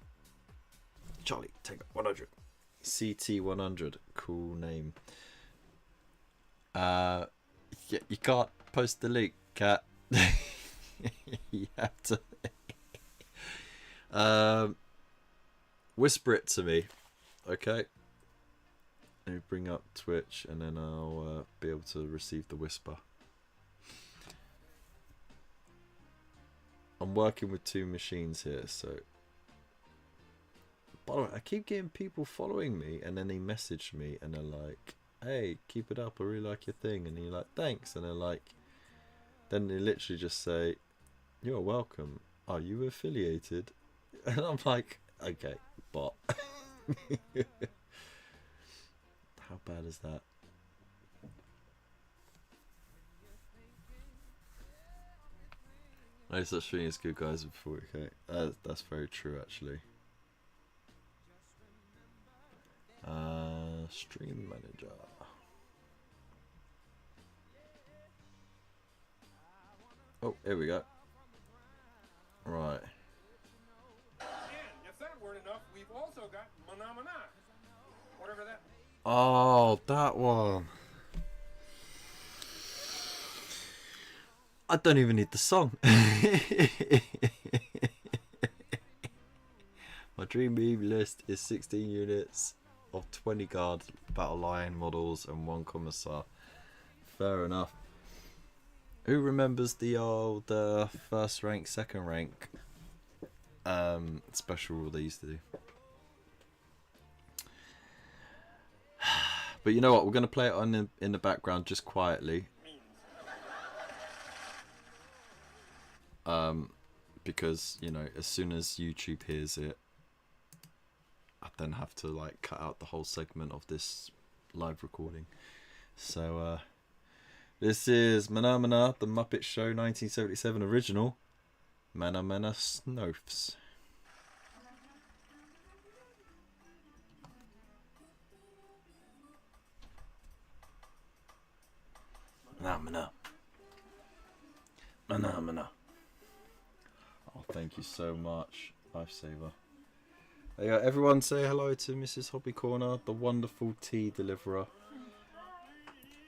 Charlie Tango 100. CT 100. Cool name. Yeah, you can't post the link, Cat. You have to whisper it to me, okay? Let me bring up Twitch and then I'll be able to receive the whisper. I'm working with 2 machines here, so. By the way, I keep getting people following me and then they message me and they're like, hey, keep it up, I really like your thing. And you're like, thanks. And they're like, then they literally just say, you're welcome. Are you affiliated? And I'm like, okay, bot. How bad is that? No such thing as good guys before, okay? That's very true, actually. Stream manager. Oh, here we go. Right. And if that weren't enough, we've also got Mana Mana. Whatever that. Oh, that one. I don't even need the song. My dream meme list is 16 units of 20 guard battle lion models and 1 commissar. Fair enough. Who remembers the old first rank, second rank special rule they used to do? But you know what? We're going to play it on in the background just quietly. Because, you know, as soon as YouTube hears it, I then have to like cut out the whole segment of this live recording. So this is Mana Mana, the Muppet Show 1977 original. Mana Mana Snofs. Mana Mana. Mana Mana. Oh, thank you so much, Lifesaver. There you go. Everyone say hello to Mrs. Hobby Corner, the wonderful tea deliverer.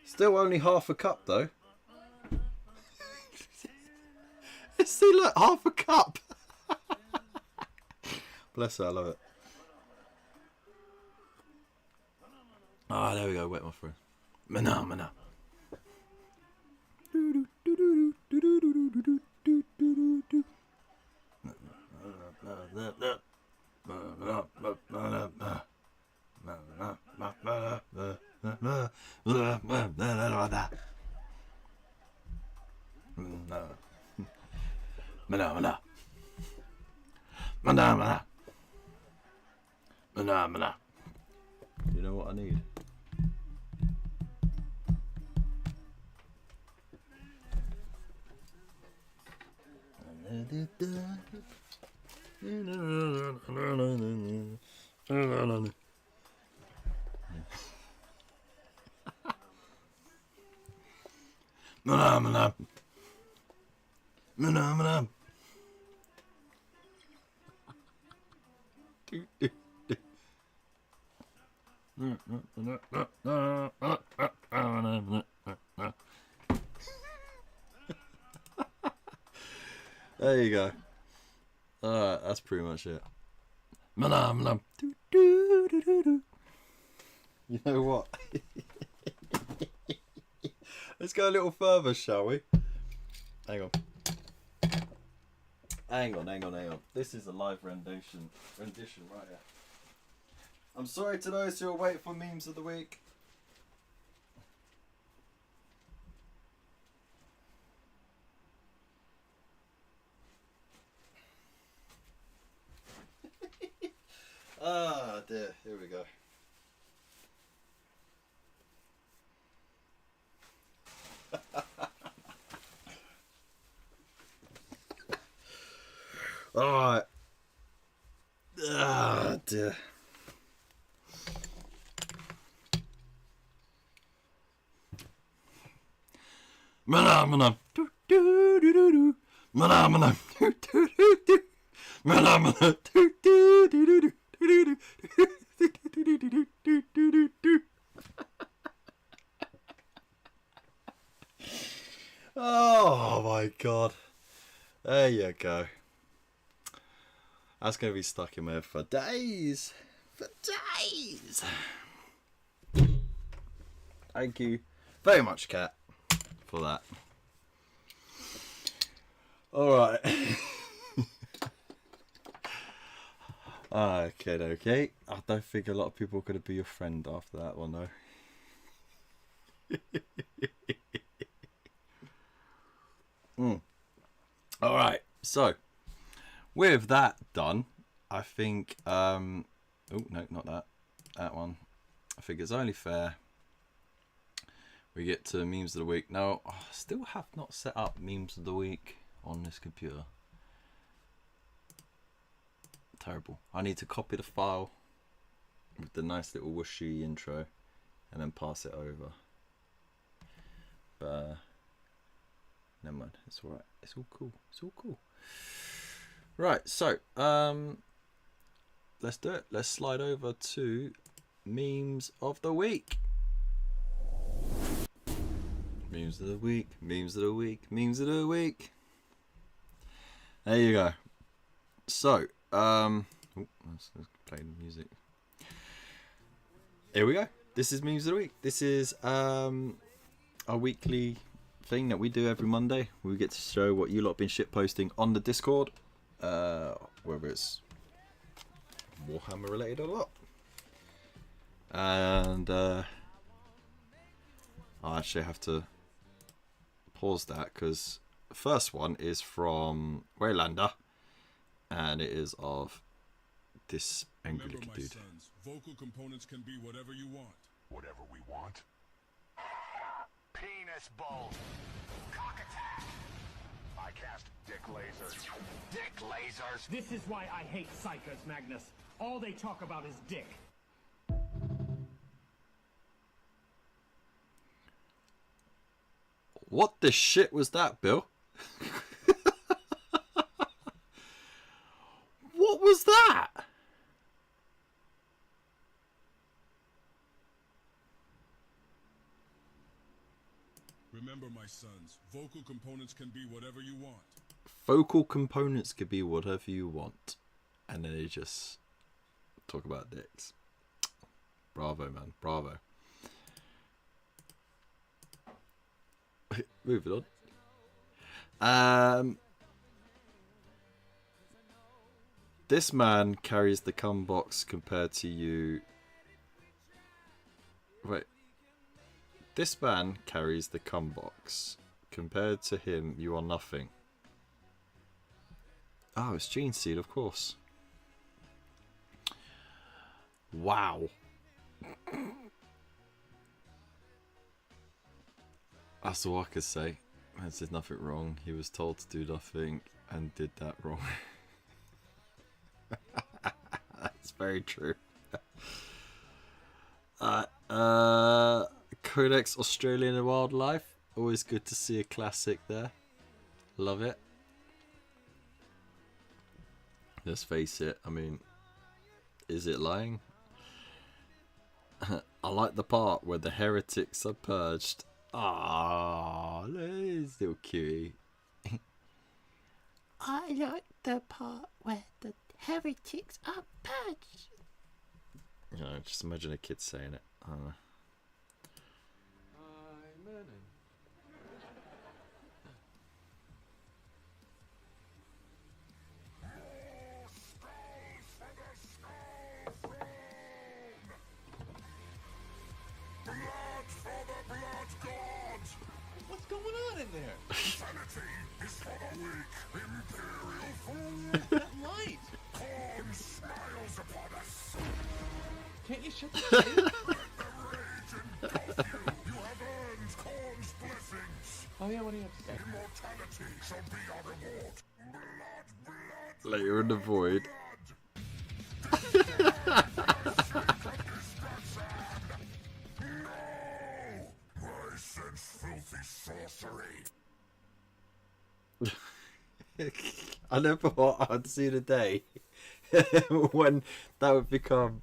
Still only half a cup though. See, look, half a cup. Bless her, I love it. Ah, there we go, wet my friend. Mana, mana. Mana, mana. Mana, mana. Mana, mana. You know what I need? Mana, mana. Mana, mana. There you go. Alright, that's pretty much it. You know what? Let's go a little further, shall we? Hang on. Hang on. This is a live rendition right here. I'm sorry to those who are waiting for memes of the week. Ah, dear. Here we go. Alright. Ah, dear. Mana, mana. Do, do, do, do, do. Mana, mana. Do, do, do, do. Mana, mana. Do, do, do, do, do. Oh my god. There you go. That's going to be stuck in my head for days. For days. Thank you very much, Kat, for that. Alright. Okay. I don't think a lot of people are going to be your friend after that one, though. Alright, so with that done, I think oh no, not that one. I think it's only fair we get to memes of the week. Now, I still have not set up memes of the week on this computer. Terrible. I need to copy the file with the nice little whooshy intro and then pass it over. But never mind, it's alright. It's all cool. Right, so let's do it. Let's slide over to memes of the week. Memes of the week. There you go. So, let's play the music. Here we go. This is memes of the week. This is our weekly thing that we do every Monday. We get to show what you lot have been shit posting on the Discord, whether it's Warhammer related or not. And I actually have to pause that because the first one is from Waylander, and it is of this angry looking dude. Sons, vocal components can be whatever you want. Whatever we want. Penis bolt. Cock attack. I cast dick lasers. Dick lasers. This is why I hate psychers, Magnus. All they talk about is dick. What the shit was that, Bill? What was that? Remember, my sons, vocal components can be whatever you want. Focal components could be whatever you want. And then they just talk about dicks. Bravo, man. Bravo. Moving on. This man carries the cum box compared to you. Wait. This man carries the cum box. Compared to him, you are nothing. Oh, it's Gene Seed, of course. Wow. That's all I could say. I did nothing wrong. He was told to do nothing and did that wrong. That's very true. Codex Australian Wildlife. Always good to see a classic there. Love it. Let's face it, I mean, is it lying? I like the part where the heretics are purged. Ah, little cutie. I like the part where the heretics are purged. You know, just imagine a kid saying it. I don't know. What's going on in there? Sanity is for the weak. Imperial food. What's that light? Corn smiles upon us. Can't you shut the shit? Let the rage engulf you. You have earned Corn's blessings. Oh yeah, what do you have to say? Immortality shall be our reward. Blood. Later in the void. I sense filthy sorcery. I never thought I'd see the day when that would become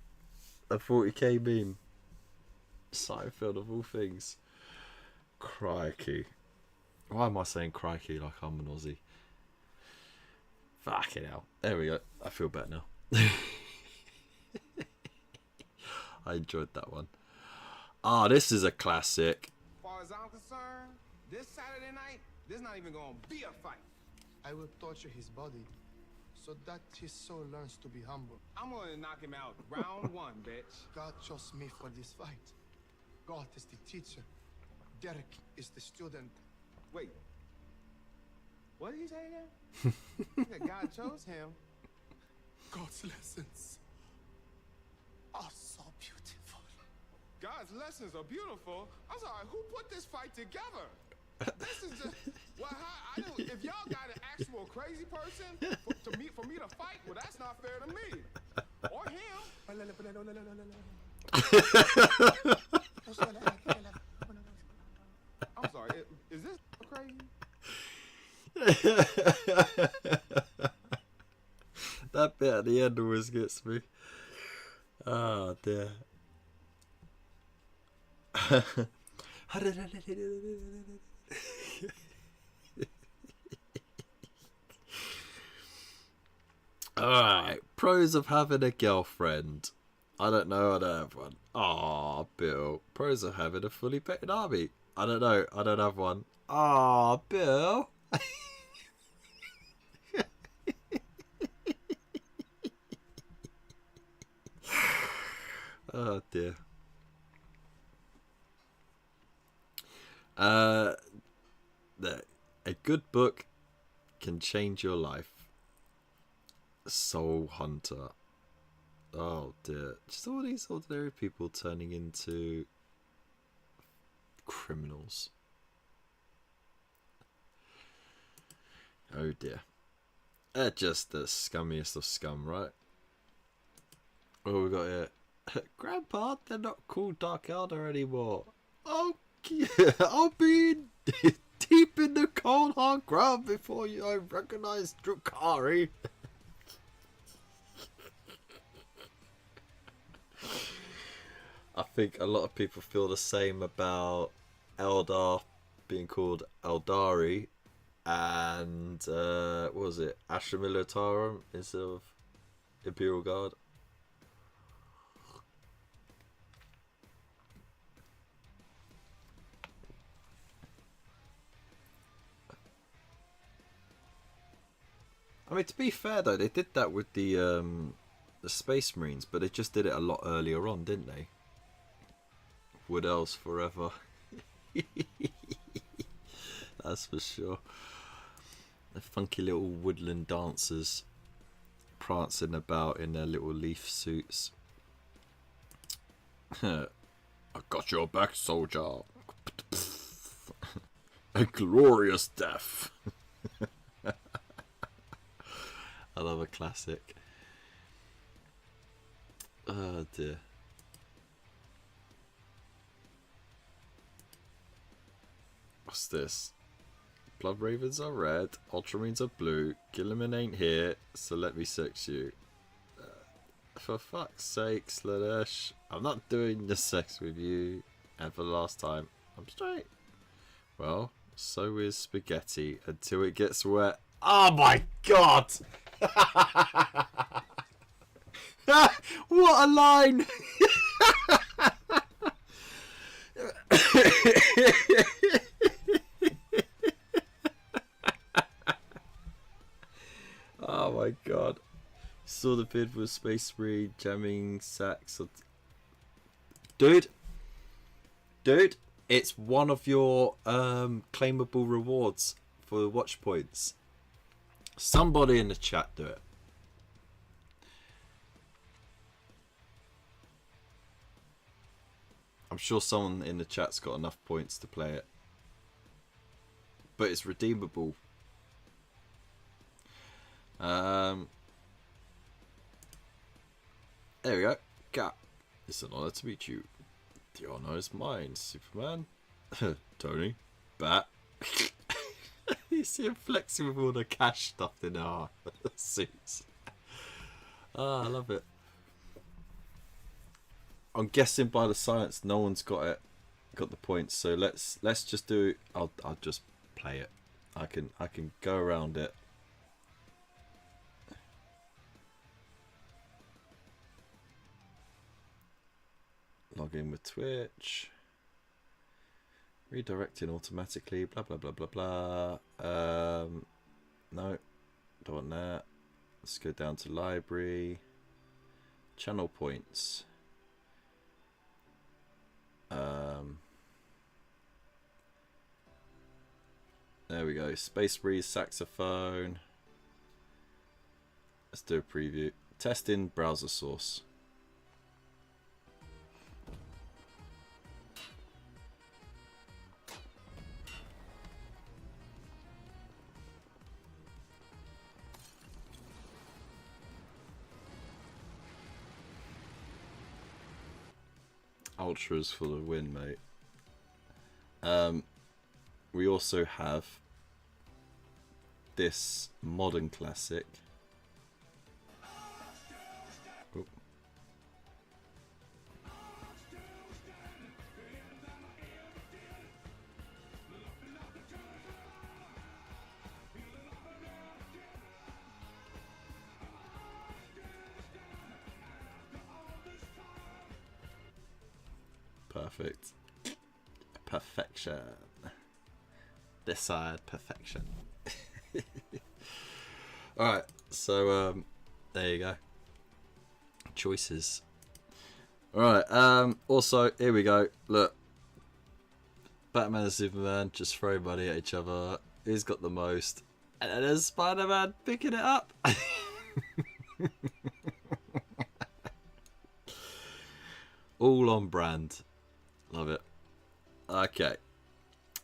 a 40k meme. Seinfeld of all things. Crikey. Why am I saying crikey like I'm an Aussie? Fucking hell. There we go. I feel better now. I enjoyed that one. Ah, this is a classic. As far as I'm concerned, this Saturday night, there's not even gonna be a fight. I will torture his body so that his soul learns to be humble. I'm gonna knock him out round one, bitch. God chose me for this fight. God is the teacher. Derek is the student. Wait. What did he say again? That God chose him. God's lessons are so beautiful. God's lessons are beautiful. I'm sorry, who put this fight together? This is just I don't. If y'all got an actual crazy person for me to fight, well, that's not fair to me or him. I'm sorry. Is this crazy? That bit at the end always gets me. Oh dear. Alright, pros of having a girlfriend. I don't know, I don't have one. Aw, Bill. Pros of having a fully petted army. I don't know, I don't have one. Aw, Bill. Oh dear. A good book can change your life. Soul Hunter. Oh dear. Just all these ordinary people turning into criminals. Oh dear. They're just the scummiest of scum, right? Oh, we got here. Grandpa, they're not called Dark Elder anymore. Oh, I'll be deep in the cold hard ground before I recognize Drukari. I think a lot of people feel the same about Eldar being called Eldari and what was it? Astra Militarum instead of Imperial Guard. I mean, to be fair though, they did that with the Space Marines, but they just did it a lot earlier on, didn't they? Wood Elves forever. That's for sure. The funky little woodland dancers prancing about in their little leaf suits. I got your back, soldier. A glorious death. I love a classic. Oh dear. What's this? Blood Ravens are red, Ultramarines are blue, Gilliman ain't here, so let me sex you. For fuck's sake, Slanesh, I'm not doing the sex with you. And for the last time, I'm straight. Well, so is spaghetti until it gets wet. Oh my god! What a line! Oh my god. Saw the bid with Space Marine jamming sax. Dude, it's one of your claimable rewards for watch points. Somebody in the chat do it. I'm sure someone in the chat's got enough points to play it. But it's redeemable. There we go. Cat. It's an honor to meet you. The honor is mine, Superman. Tony. Bat. You see him flexing with all the cash stuffed in our suits. Ah, I love it. I'm guessing by the science, no one's got the points. So let's just do. I'll just play it. I can go around it. Log in with Twitch. Redirecting automatically. Blah blah blah blah blah. No, don't want that. Let's go down to library. Channel points. There we go. Space Breeze saxophone. Let's do a preview. Testing browser source. Ultras for the win, mate. We also have this modern classic. Oop. Perfect. Perfection. This side, perfection. Alright, so there you go. Choices. Alright, also, here we go. Look. Batman and Superman just throw money at each other. Who's got the most? And then there's Spider-Man picking it up. All on brand. Love it. Okay.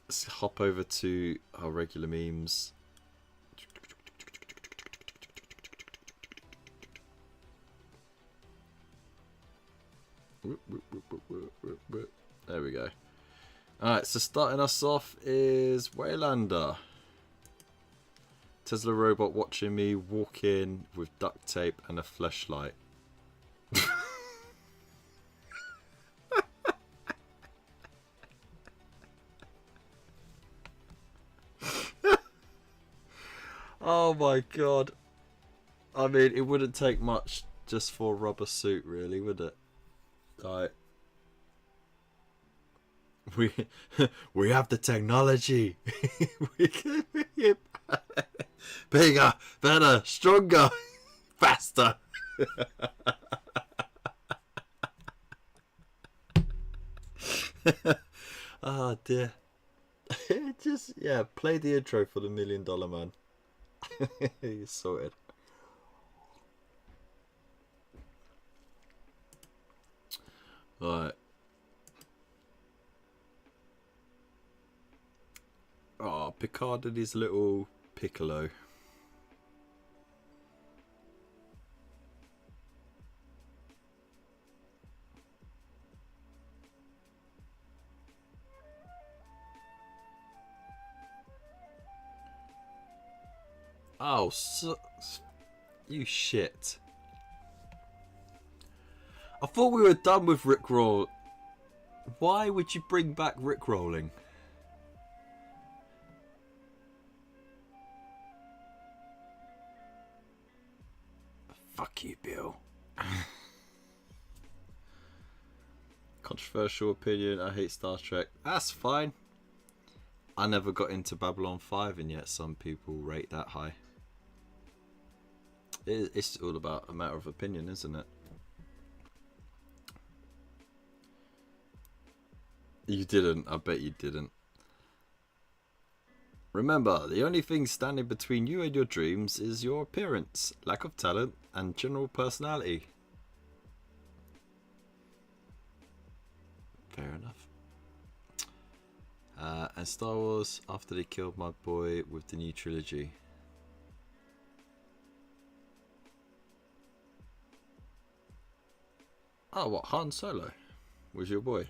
Let's hop over to our regular memes. There we go. Alright, so starting us off is Waylander. Tesla robot watching me walk in with duct tape and a fleshlight. Oh my god. I mean, it wouldn't take much just for a rubber suit, really, would it? Like, we we have the technology. We can make it bigger, better, stronger, faster. Oh dear. Just, yeah, play the intro for the $1 Million Man. He's sorted. Right. Oh, Picard and his little piccolo. Oh, you shit. I thought we were done with Rickroll. Why would you bring back Rickrolling? Fuck you, Bill. Controversial opinion, I hate Star Trek. That's fine. I never got into Babylon 5 and yet some people rate that high. It's all about a matter of opinion, isn't it? You didn't. I bet you didn't. Remember, the only thing standing between you and your dreams is your appearance, lack of talent, and general personality. Fair enough. And Star Wars, after they killed my boy with the new trilogy. Oh, what? Han Solo was your boy?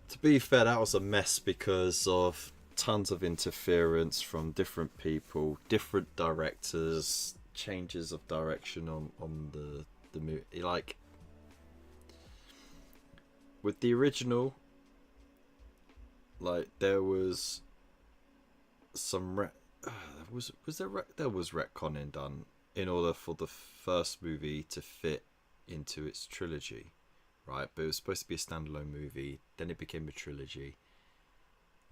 To be fair, that was a mess because of tons of interference from different people, different directors, changes of direction on the movie. Like, with the original, like, there was some there was retconning done in order for the first movie to fit into its trilogy. Right, but it was supposed to be a standalone movie. Then it became a trilogy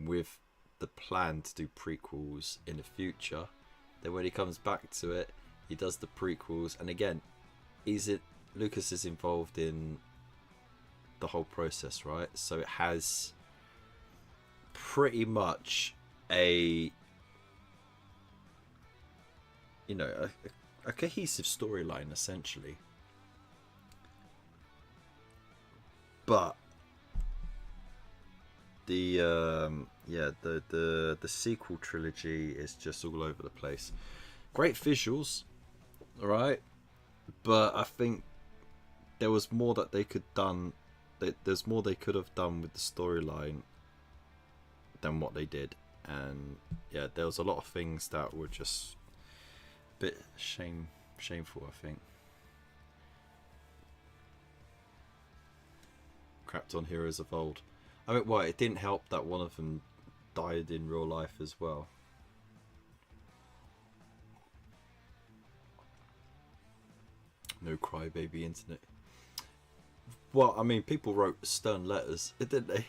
with the plan to do prequels in the future. Then when he comes back to it, he does the prequels, and again, Lucas is involved in the whole process, right? So it has pretty much a cohesive storyline essentially. But the sequel trilogy is just all over the place. Great visuals, all right, but I think there was more that they could done. There's more they could have done with the storyline than what they did, and yeah, there was a lot of things that were just a bit shameful, I think. Crapped on heroes of old. I mean, it didn't help that one of them died in real life as well. No crybaby internet. Well, I mean, people wrote stern letters, didn't they?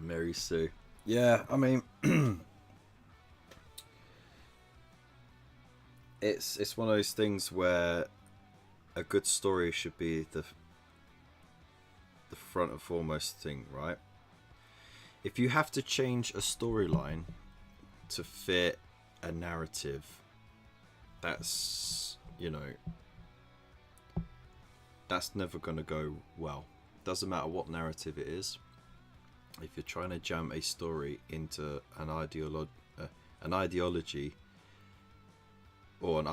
Mary Sue. Yeah, I mean, it's one of those things where a good story should be the front and foremost thing, right? If you have to change a storyline to fit a narrative, that's that's never going to go well. Doesn't matter what narrative it is. If you're trying to jam a story into an ideology or an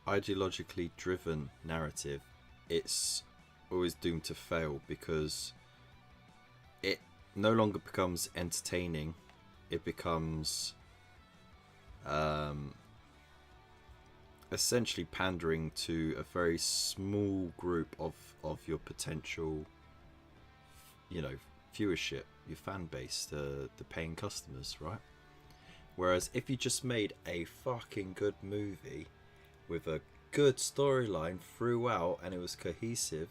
ideologically driven narrative, it's always doomed to fail because it no longer becomes entertaining. It becomes essentially pandering to a very small group of your potential you know, viewership, your fan base, the paying customers, right? Whereas if you just made a fucking good movie with a good storyline throughout and it was cohesive,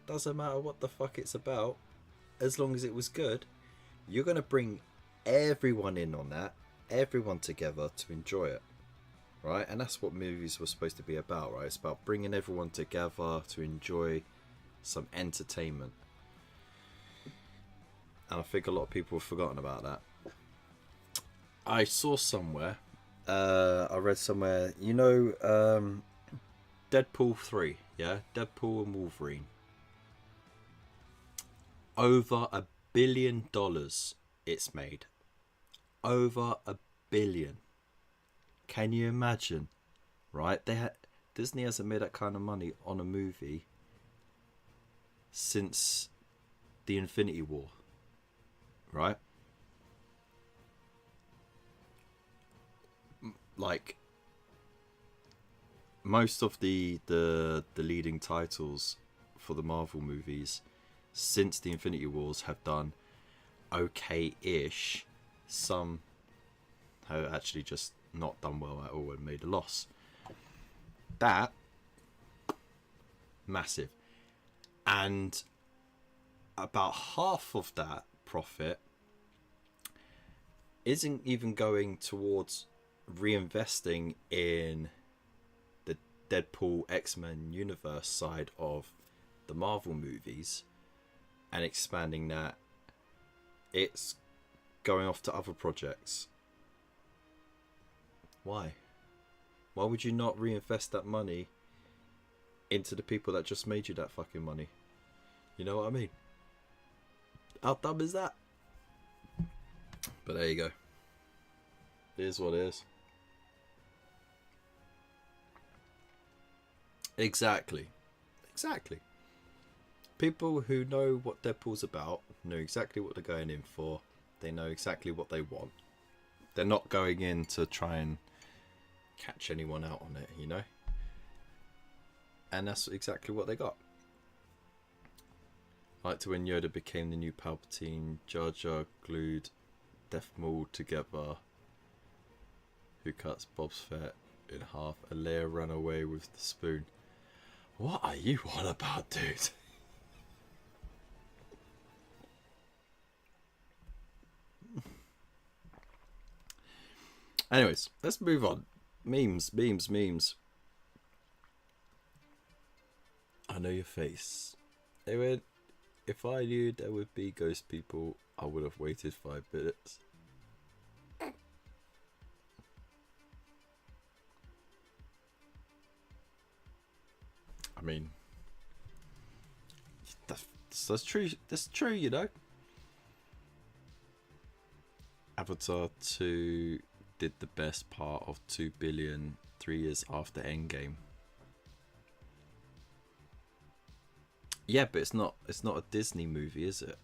doesn't matter what the fuck it's about, as long as it was good, you're going to bring everyone in on that, everyone together to enjoy it, right? And that's what movies were supposed to be about, right? It's about bringing everyone together to enjoy some entertainment. And I think a lot of people have forgotten about that. I saw somewhere, I read somewhere, you know, Deadpool 3, yeah? Deadpool and Wolverine. Over $1 billion it's made. Over $1 billion. Can you imagine? Right? Disney hasn't made that kind of money on a movie since the Infinity War. Right? Like, most of the leading titles for the Marvel movies since the Infinity Wars have done okay-ish. Some have actually just not done well at all and made a loss. That, massive. And about half of that profit isn't even going towards reinvesting in the Deadpool X-Men universe side of the Marvel movies and expanding that. It's going off to other projects. Why would you not reinvest that money into the people that just made you that fucking money? You know what I mean? How dumb is that? But there you go. It is what it is. Exactly. People who know what Deadpool's about know exactly what they're going in for. They know exactly what they want. They're not going in to try and catch anyone out on it, you know? And that's exactly what they got. Like to when Yoda became the new Palpatine, Jar Jar glued Death Maul together, who cuts Bob's Fett in half, and Leia ran away with the spoon. What are you on about, dude? Anyways, let's move on. Memes. I know your face. Anyway, if I knew there would be ghost people, I would have waited 5 minutes. I mean, that's true. That's true, you know. Avatar 2 did the best part of 2 billion 3 years after Endgame. Yeah, but it's not a Disney movie, is it?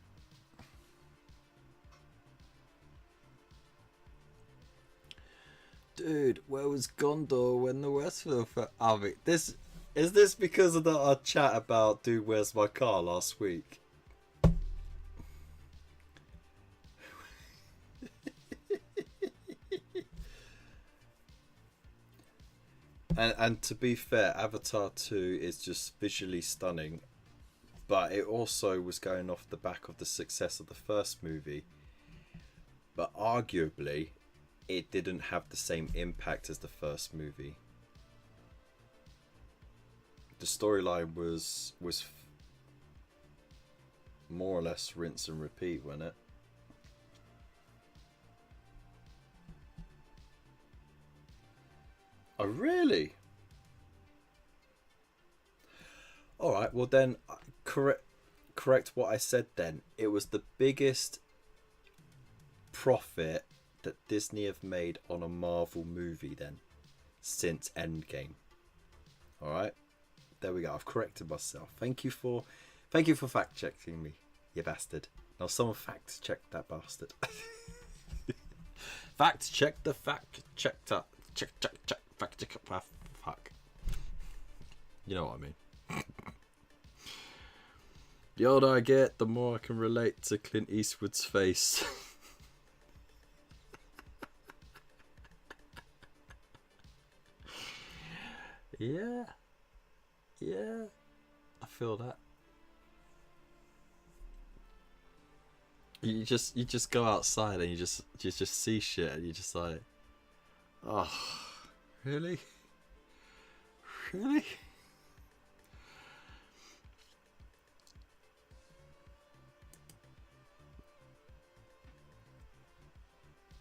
Dude, where was Gondor when the Westfield Army? Is this because of our chat about Dude, Where's My Car last week? And to be fair, Avatar 2 is just visually stunning, but it also was going off the back of the success of the first movie. But arguably, it didn't have the same impact as the first movie. The storyline was more or less rinse and repeat, wasn't it? Oh, really? Alright, well then, correct what I said then. It was the biggest profit that Disney have made on a Marvel movie then, since Endgame. Alright? There we go, I've corrected myself. Thank you for fact checking me, you bastard. Now someone fact check that bastard. Fact check the fact checker. Check fact check. Fuck. You know what I mean. The older I get, the more I can relate to Clint Eastwood's face. Yeah. Yeah. I feel that. You just go outside and you just see shit and you're just like, oh, really? Really?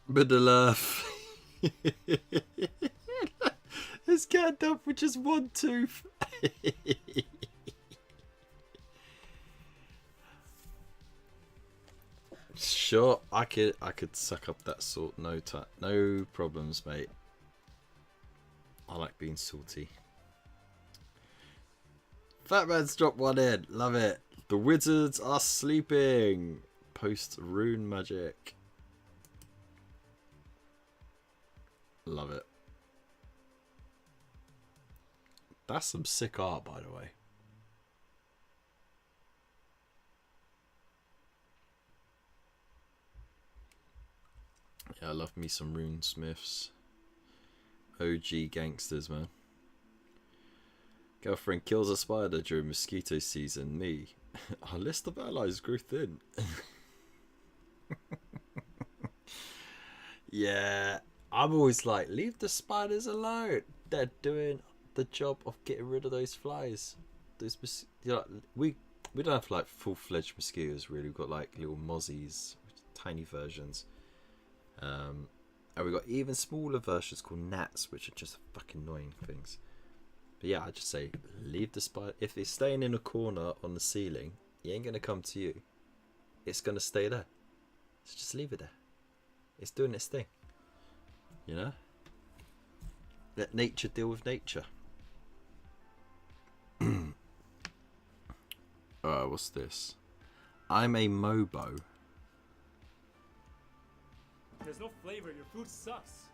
Middle Earth. It's getting up with just one tooth. Sure, I could suck up that salt, no problems, mate. I like being salty. Fat Man's dropped one in, love it. The wizards are sleeping. Post rune magic. Love it. That's some sick art, by the way. Yeah, I love me some runesmiths. OG gangsters, man. Girlfriend kills a spider during mosquito season. Me. Our list of allies grew thin. Yeah, I'm always like, leave the spiders alone. They're doing the job of getting rid of those flies. Those, you know, we don't have like full-fledged mosquitoes really. We've got like little mozzies, tiny versions. And we've got even smaller versions called gnats, which are just fucking annoying things. But yeah, I just say leave the spider. If they're staying in a corner on the ceiling, it ain't gonna come to you. It's gonna stay there. So just leave it there. It's doing its thing. You know? Let nature deal with nature. What's this? I'm a Mobo. There's no flavor. Your food sucks.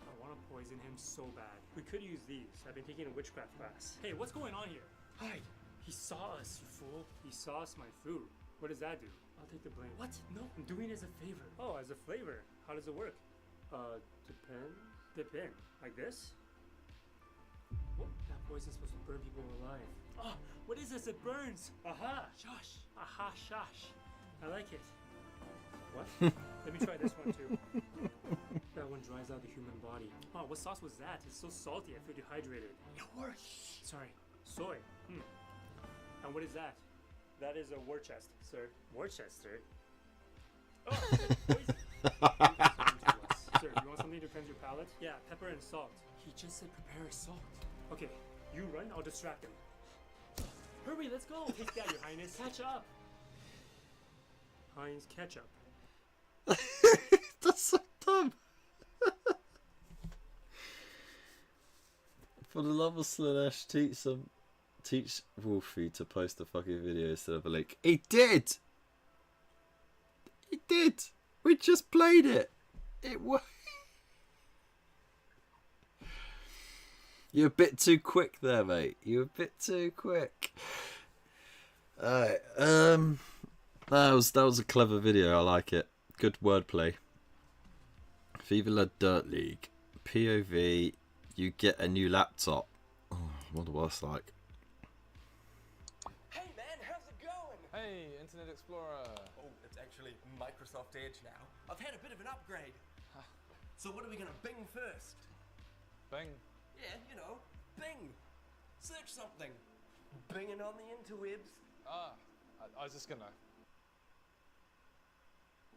I want to poison him so bad. We could use these. I've been taking a witchcraft class. Hey, what's going on here? Hide. He saw us, you fool. He saw us my food. What does that do? I'll take the blame. What? No, I'm doing it as a favor. Oh, as a flavor. How does it work? Depends. Dip in. Like this? What? That poison's supposed to burn people alive. Oh, what is this? It burns. Aha. Shush. Aha, shush. I like it. What? Let me try this one too. That one dries out the human body. Oh, what sauce was that? It's so salty. I feel dehydrated. It works. Sorry. Soy. And what is that? That is a war chest, sir. War chest, sir? Oh, poison. Sir, you want something to cleanse your palate? Yeah, pepper and salt. He just said prepare salt. Okay, you run, I'll distract him. Hurry, let's go! Take that, your highness. Catch up! Heinz ketchup. That's so dumb. For the love of Slanesh, teach Wolfie to post a fucking video instead of a link. He did! He did! We just played it! It was. You're a bit too quick there, mate. You're a bit too quick. Alright, that was a clever video. I like it. Good wordplay. Viva la Dirt League. POV. You get a new laptop. Oh, I wonder what it's like. Hey man, how's it going? Hey, Internet Explorer. Oh, it's actually Microsoft Edge now. I've had a bit of an upgrade. So what are we gonna Bing first? Bing. Yeah, you know, Bing. Search something. Binging on the interwebs. I was just gonna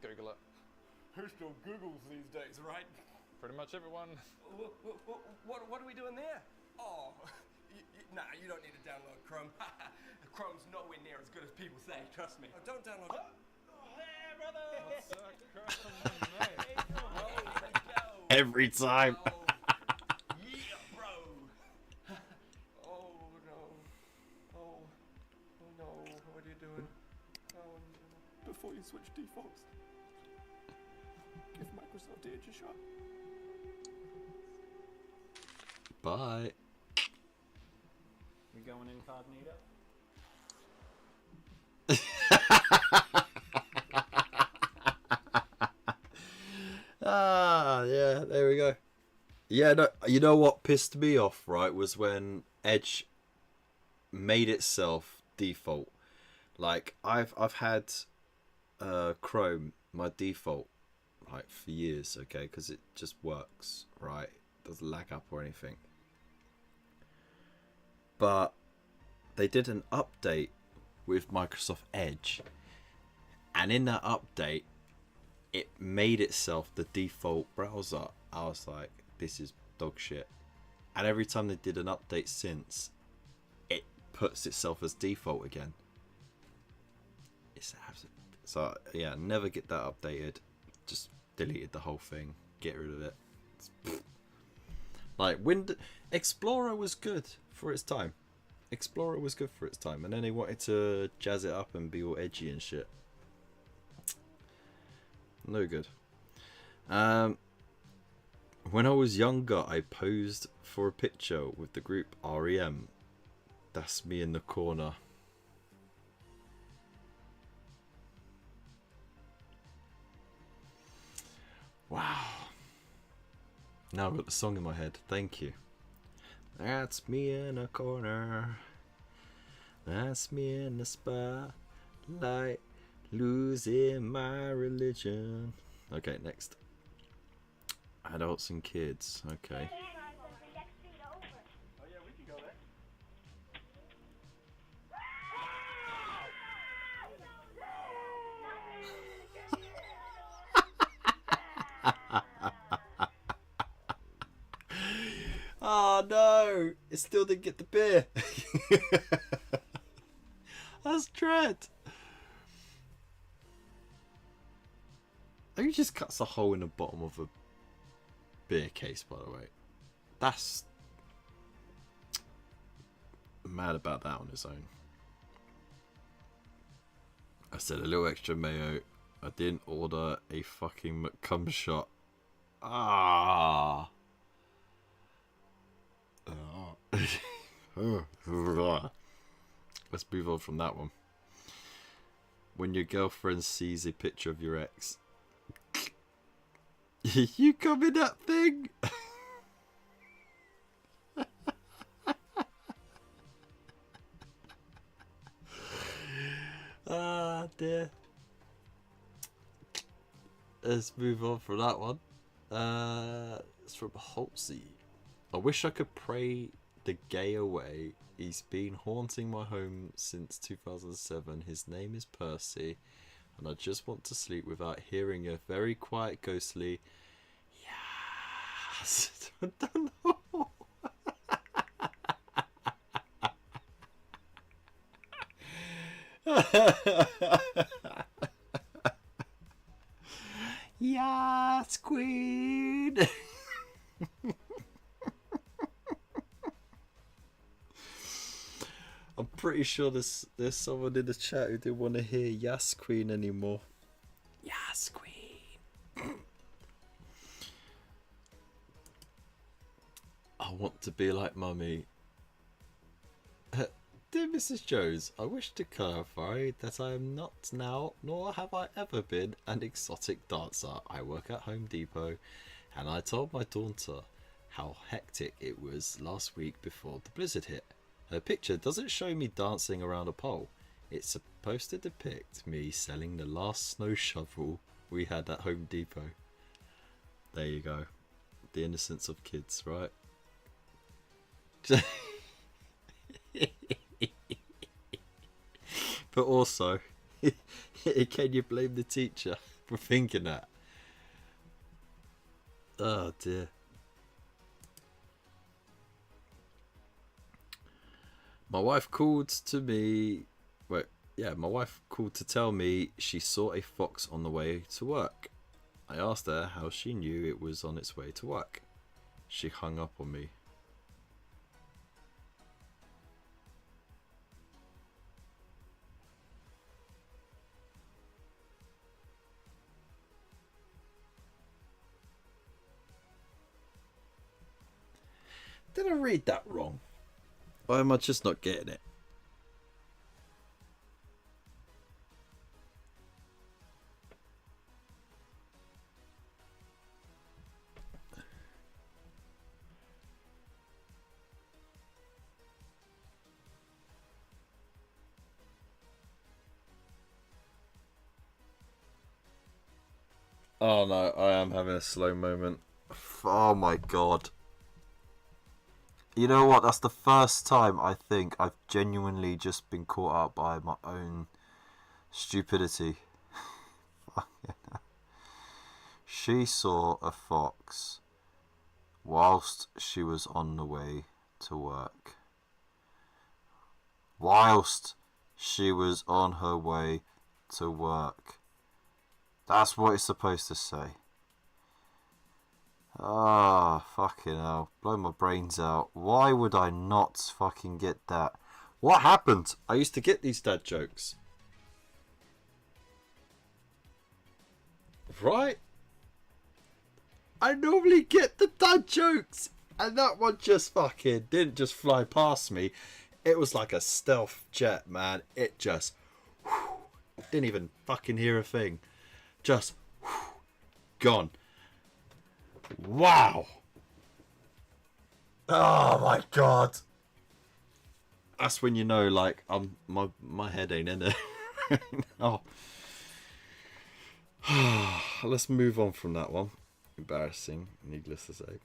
Google it. Who still Googles these days, right? Pretty much everyone. What are we doing there? Oh, nah, you don't need to download Chrome. Chrome's nowhere near as good as people say, trust me. Oh, don't download it. Hey, brother! Every time. Yeah, bro! Oh, no. Oh, no. What are you doing? Before you switch defaults, give Microsoft Edge a shot. Bye. We going incognito? Ah, yeah, there we go. Yeah, no, you know what pissed me off, right, was when Edge made itself default. Like I've had Chrome my default like for years, okay, because it just works, right? Doesn't lag up or anything. But they did an update with Microsoft Edge, and in that update it made itself the default browser. I was like, this is dog shit. And every time they did an update since, it puts itself as default again. It's absolute. So yeah, never get that updated. Just deleted the whole thing. Get rid of it. Like Explorer was good for its time. Explorer was good for its time, and then they wanted to jazz it up and be all edgy and shit. No good. When I was younger, I posed for a picture with the group REM. That's me in the corner. Wow. Now I've got the song in my head. Thank you. That's me in a corner. That's me in the spotlight. Losing my religion. Okay, next. Adults and kids. Okay. Oh no! It still didn't get the beer. That's dread. Who just cuts a hole in the bottom of a beer case, by the way? That's mad about that on its own. I said a little extra mayo. I didn't order a fucking McCum shot. Ah. Let's move on from that one. When your girlfriend sees a picture of your ex. You come in that thing? Ah, dear. Let's move on from that one. It's from Halsey. I wish I could pray the gay away. He's been haunting my home since 2007. His name is Percy, and I just want to sleep without hearing a very quiet, ghostly yes. I don't know. Yes, queen. I'm pretty sure there's someone in the chat who didn't want to hear Yas Queen anymore. Yas Queen. I want to be like Mummy. Dear Mrs. Jones, I wish to clarify that I am not now, nor have I ever been, an exotic dancer. I work at Home Depot, and I told my daughter how hectic it was last week before the blizzard hit. Her picture doesn't show me dancing around a pole. It's supposed to depict me selling the last snow shovel we had at Home Depot. There you go. The innocence of kids, right? But also, can you blame the teacher for thinking that? Oh dear. My wife called to me. My wife called to tell me she saw a fox on the way to work. I asked her how she knew it was on its way to work. She hung up on me. Did I read that wrong? Or am I just not getting it? Oh no, I am having a slow moment. Oh my god. You know what? That's the first time I think I've genuinely just been caught out by my own stupidity. She saw a fox whilst she was on the way to work. Whilst she was on her way to work. That's what it's supposed to say. Ah, fucking hell. Blow my brains out. Why would I not fucking get that? What happened? I used to get these dad jokes. Right? I normally get the dad jokes. And that one just fucking didn't just fly past me. It was like a stealth jet, man. It just... didn't even fucking hear a thing. Just... gone. Wow. Oh my god. That's when you know, like, my head ain't in it. Oh. Let's move on from that one. Embarrassing, needless to say.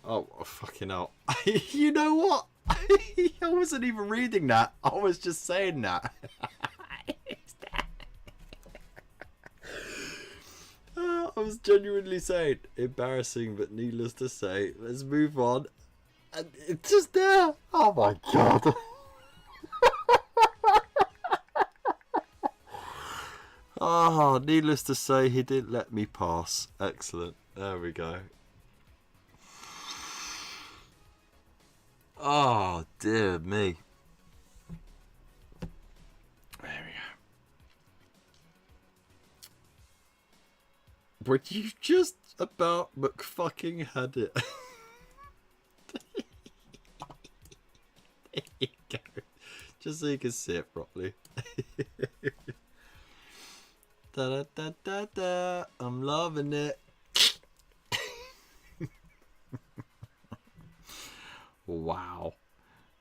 Oh, fucking hell. You know what? I wasn't even reading that. I was just saying that. I was genuinely saying embarrassing, but needless to say. Let's move on. And it's just there. Oh my god. Oh, needless to say, he didn't let me pass. Excellent. There we go. Oh, dear me. There we go. But you just about McFucking had it. There you go. Just so you can see it properly. Da da da da da. I'm loving it. Wow.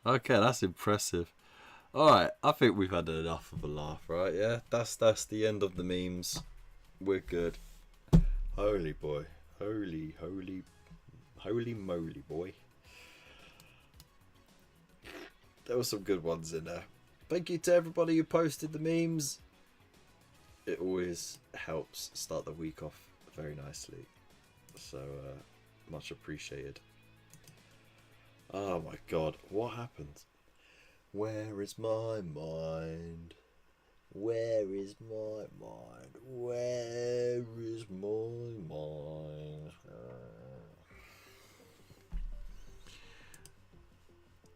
Okay, that's impressive. Alright, I think we've had enough of a laugh, right? Yeah, that's the end of the memes. We're good. Holy boy. Holy moly, boy. There were some good ones in there. Thank you to everybody who posted the memes. It always helps start the week off very nicely. So, much appreciated. Oh my god, what happened? Where is my mind? Where is my mind? Where is my mind?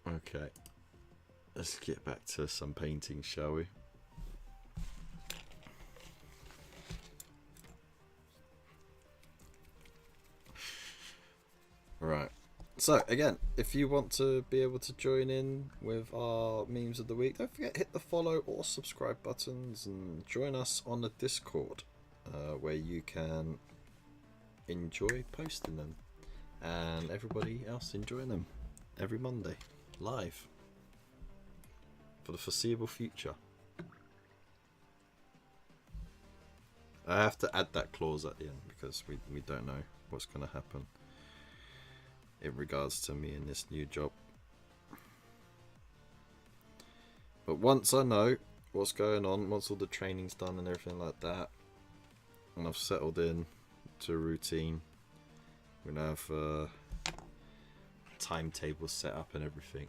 Okay, let's get back to some painting, shall we? Right. So, again, if you want to be able to join in with our memes of the week, don't forget hit the follow or subscribe buttons and join us on the Discord, where you can enjoy posting them and everybody else enjoying them every Monday, live, for the foreseeable future. I have to add that clause at the end because we don't know what's going to happen in regards to me in this new job. But once I know what's going on, once all the training's done and everything like that, and I've settled in to a routine, we're going to have a timetable set up and everything.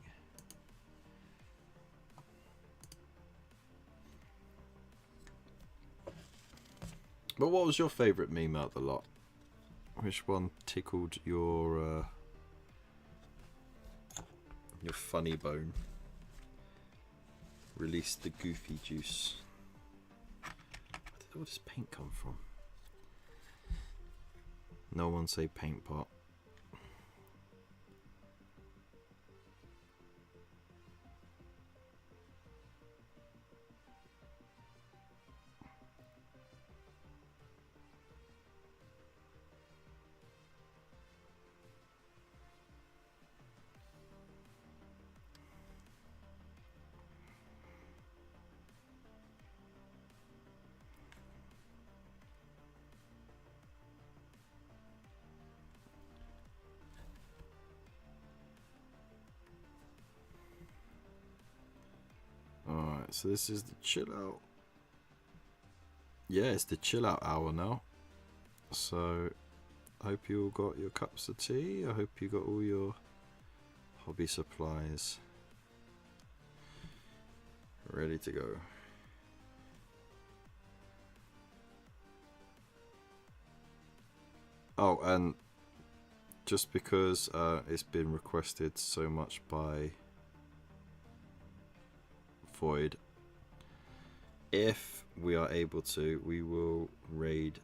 But what was your favourite meme out of the lot? Which one tickled your funny bone? Release the goofy juice. Where does paint come from? No one say paint pot. Alright, so this is the chill out. Yeah, it's the chill out hour now. So I hope you all got your cups of tea. I hope you got all your hobby supplies ready to go. Oh, and just because it's been requested so much by Void, if we are able to, we will raid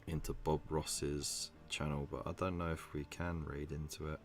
into Bob Ross's channel, but I don't know if we can raid into it.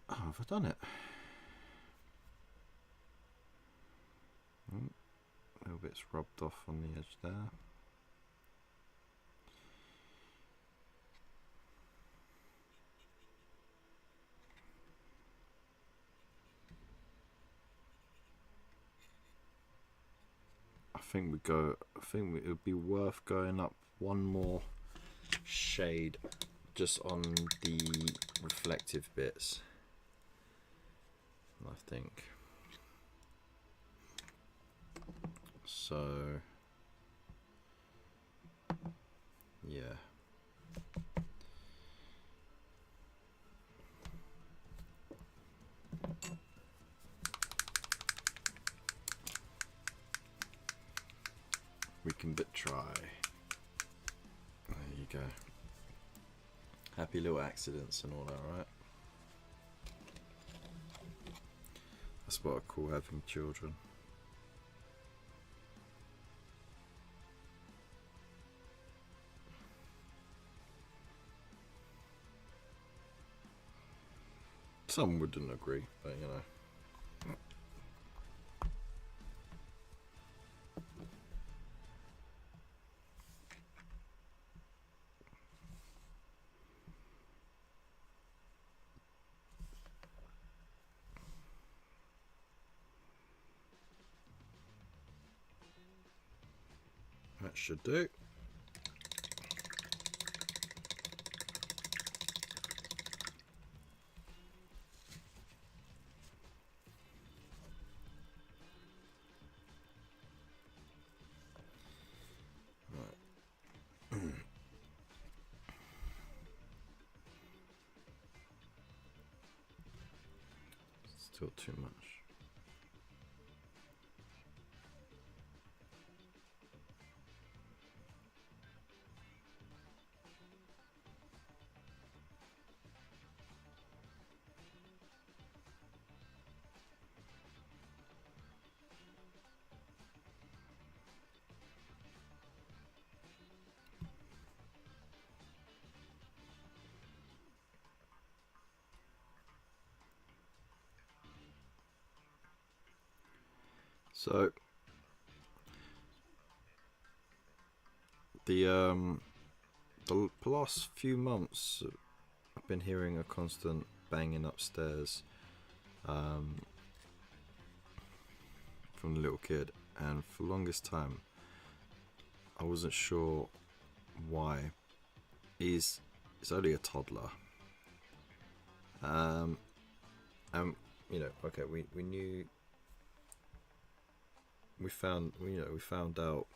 Oh, have I done it? A little bit's rubbed off on the edge there. I think it would be worth going up one more shade just on the reflective bits, I think. So yeah. We can but try. There you go. Happy little accidents and all that, right? That's what I call having children. Some wouldn't agree, but you know. That should do. Still too much. So the last few months I've been hearing a constant banging upstairs from the little kid, and for the longest time I wasn't sure why. He's only a toddler, and you know, okay, we knew, we found out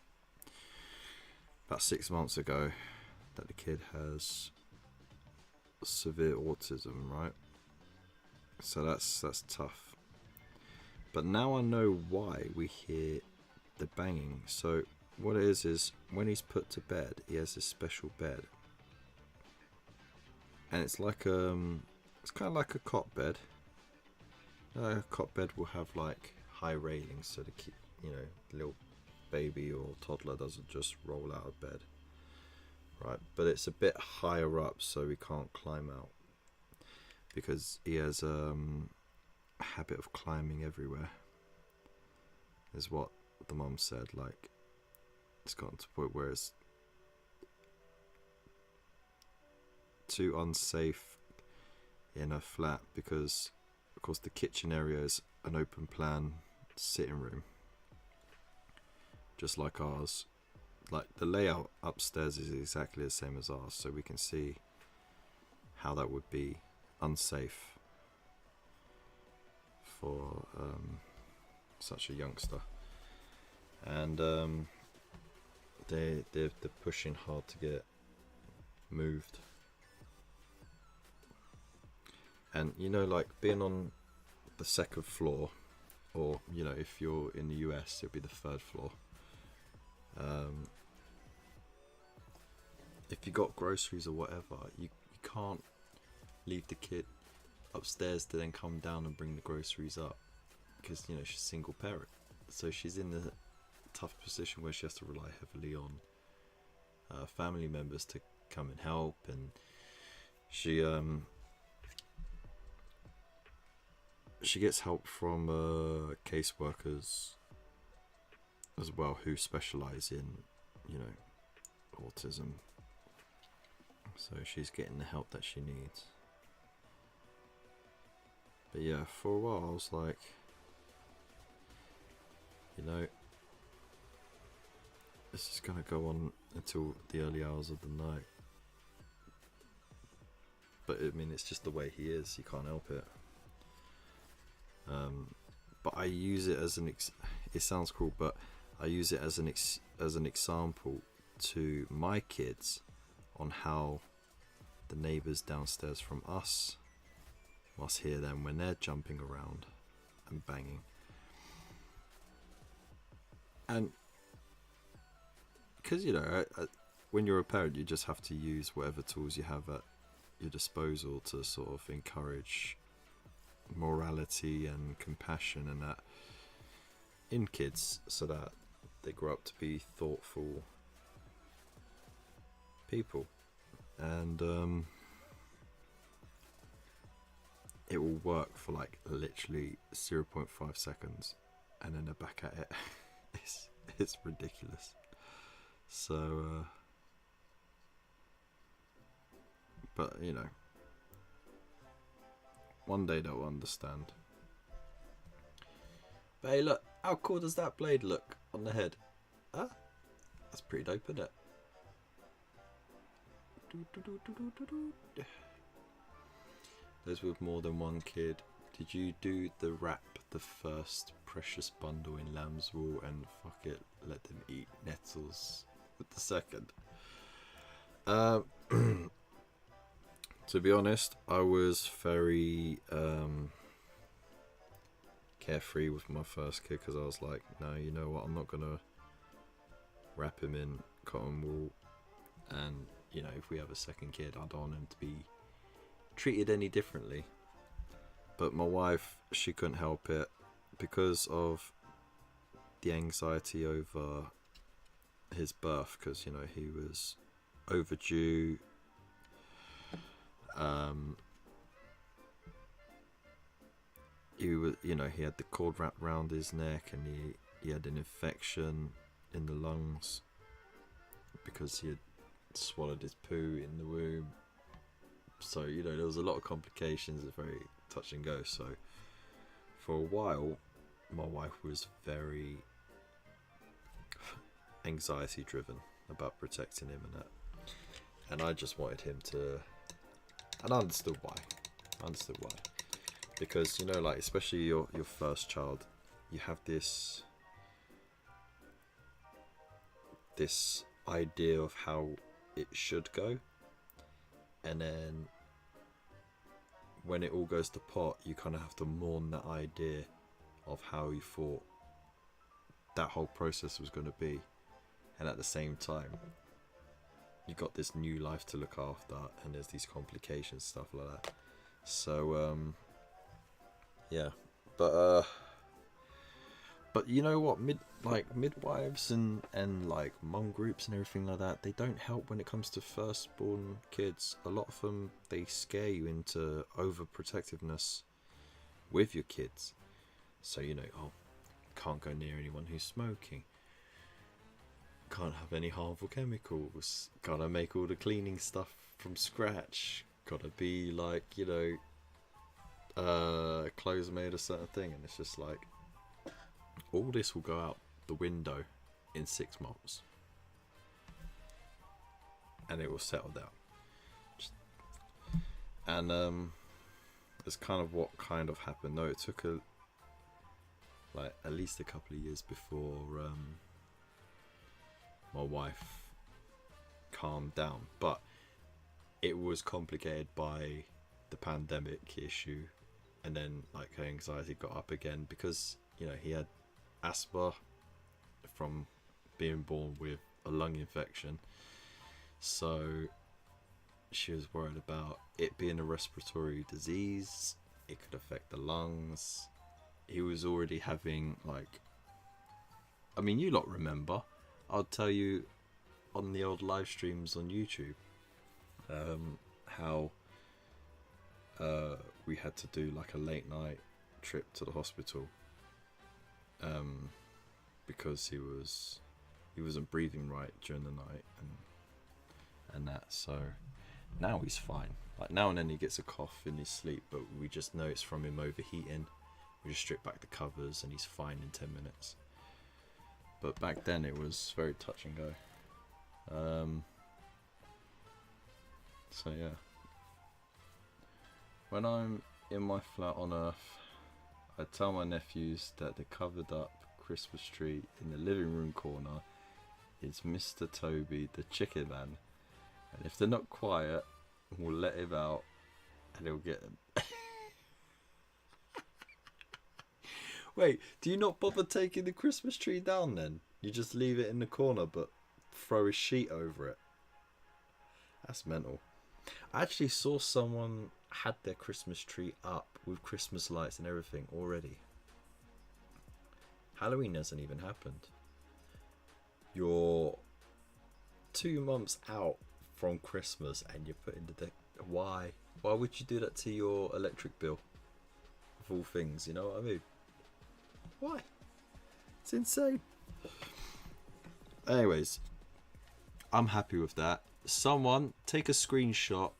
about 6 months ago that the kid has severe autism, right? So that's tough. But now I know why we hear the banging. So what it is when he's put to bed, he has this special bed, and it's like it's kind of like a cot bed. A cot bed will have like high railings, so the kid, you know, little baby or toddler doesn't just roll out of bed, right? But it's a bit higher up, so he can't climb out, because he has a habit of climbing everywhere, is what the mum said. Like, it's gotten to the point where it's too unsafe in a flat, because of course the kitchen area is an open plan sitting room, just like ours. Like, the layout upstairs is exactly the same as ours, so we can see how that would be unsafe for such a youngster. And they're pushing hard to get moved. And you know, like being on the second floor, or you know, if you're in the US, it'd be the third floor. If you got groceries or whatever, you can't leave the kid upstairs to then come down and bring the groceries up, because you know, she's a single parent, so she's in the tough position where she has to rely heavily on family members to come and help. And she gets help from caseworkers as well, who specialize in, you know, autism. So she's getting the help that she needs. But yeah, for a while I was like, you know, this is gonna go on until the early hours of the night. But I mean, it's just the way he is. You can't help it. But I use it as it sounds cruel, but I use it as an example to my kids on how the neighbours downstairs from us must hear them when they're jumping around and banging. And because, you know, when you're a parent, you just have to use whatever tools you have at your disposal to sort of encourage morality and compassion and that in kids, so that they grow up to be thoughtful people. And it will work for like literally 0.5 seconds, and then they're back at it. It's ridiculous. So but you know, one day they'll understand. But hey, look, how cool does that blade look on the head? Huh? That's pretty dope, isn't it? Those with more than one kid, did you do the wrap the first precious bundle in lamb's wool and fuck it, let them eat nettles with the second? To be honest, I was very carefree with my first kid, because I was like, no, you know what, I'm not gonna wrap him in cotton wool, and you know, if we have a second kid, I don't want him to be treated any differently. But my wife, she couldn't help it, because of the anxiety over his birth, because you know, he was overdue. He was, you know, he had the cord wrapped around his neck, and he had an infection in the lungs because he had swallowed his poo in the womb. So, you know, there was a lot of complications, very touch and go. So for a while, my wife was very anxiety driven about protecting him and that. And I just wanted him to, and I understood why. Because, you know, like, especially your first child, you have this idea of how it should go, and then when it all goes to pot, you kind of have to mourn that idea of how you thought that whole process was going to be, and at the same time you got this new life to look after, and there's these complications, stuff like that. So yeah, but you know what, midwives and like mum groups and everything like that, they don't help when it comes to firstborn kids. A lot of them, they scare you into overprotectiveness with your kids. So, you know, oh, can't go near anyone who's smoking, can't have any harmful chemicals, gotta make all the cleaning stuff from scratch, gotta be like, you know, clothes made a certain thing. And it's just like, all this will go out the window in 6 months, and it will settle down. And it's kind of what kind of happened. No, it took at least a couple of years before my wife calmed down, but it was complicated by the pandemic issue, and then like her anxiety got up again because, you know, he had asthma from being born with a lung infection, so she was worried about it being a respiratory disease. It could affect the lungs. He was already having, like, I mean, you lot remember, I'll tell you on the old live streams on YouTube, how we had to do like a late night trip to the hospital, because he wasn't breathing right during the night and that. So now he's fine. Like, now and then he gets a cough in his sleep, but we just know it's from him overheating. We just strip back the covers and he's fine in 10 minutes. But back then it was very touch and go. So yeah, when I'm in my flat on Earth, I tell my nephews that the covered up Christmas tree in the living room corner is Mr. Toby the Chicken Man, and if they're not quiet, we'll let him out and he'll get them. Wait, do you not bother taking the Christmas tree down then? You just leave it in the corner but throw a sheet over it? That's mental. I actually saw someone had their Christmas tree up with Christmas lights and everything already. Halloween hasn't even happened. You're 2 months out from Christmas and you're putting the deck. Why? Why would you do that to your electric bill? Of all things, you know what I mean? Why? It's insane. Anyways, I'm happy with that. Someone take a screenshot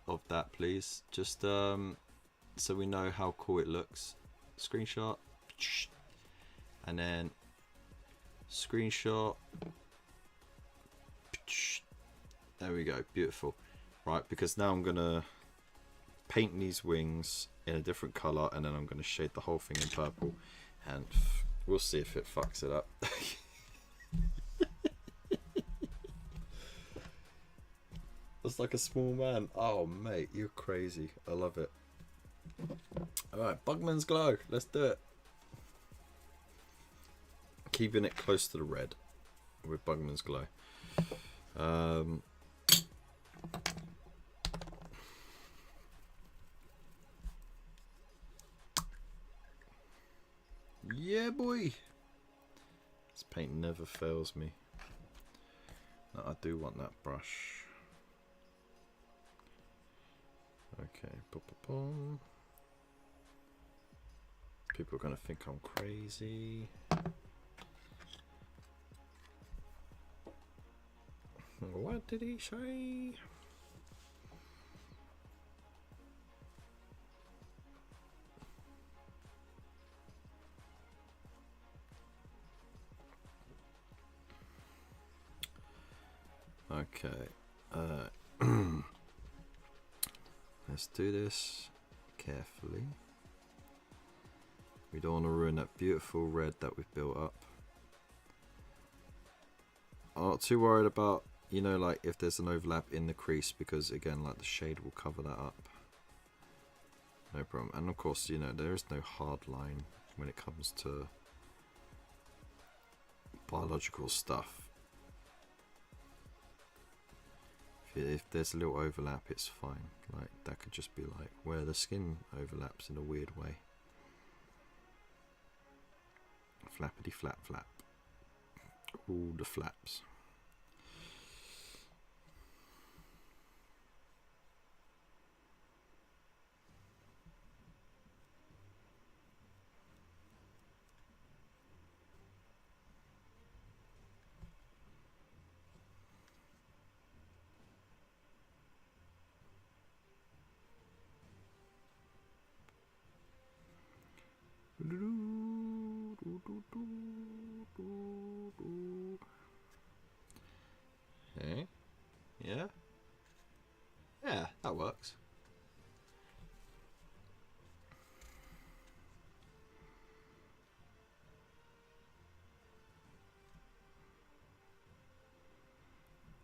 of that, please. Just so we know how cool it looks. Screenshot. And then screenshot. There we go. Beautiful. Right, because now I'm gonna paint these wings in a different color, and then I'm gonna shade the whole thing in purple, and we'll see if it fucks it up. It's like a small man. Oh mate, you're crazy. I love it. Alright, Bugman's Glow. Let's do it. Keeping it close to the red with Bugman's Glow. Yeah, boy. This paint never fails me. No, I do want that brush. Okay. Boom. People are gonna think I'm crazy. What did he say? Okay. Let's do this carefully. We don't want to ruin that beautiful red that we've built up. I'm not too worried about, you know, like if there's an overlap in the crease, because again, like the shade will cover that up. No problem. And of course, you know, there is no hard line when it comes to biological stuff. If there's a little overlap, it's fine. Like that could just be like where the skin overlaps in a weird way. Flappity flap flap. All the flaps. Okay. Yeah. Yeah, that works.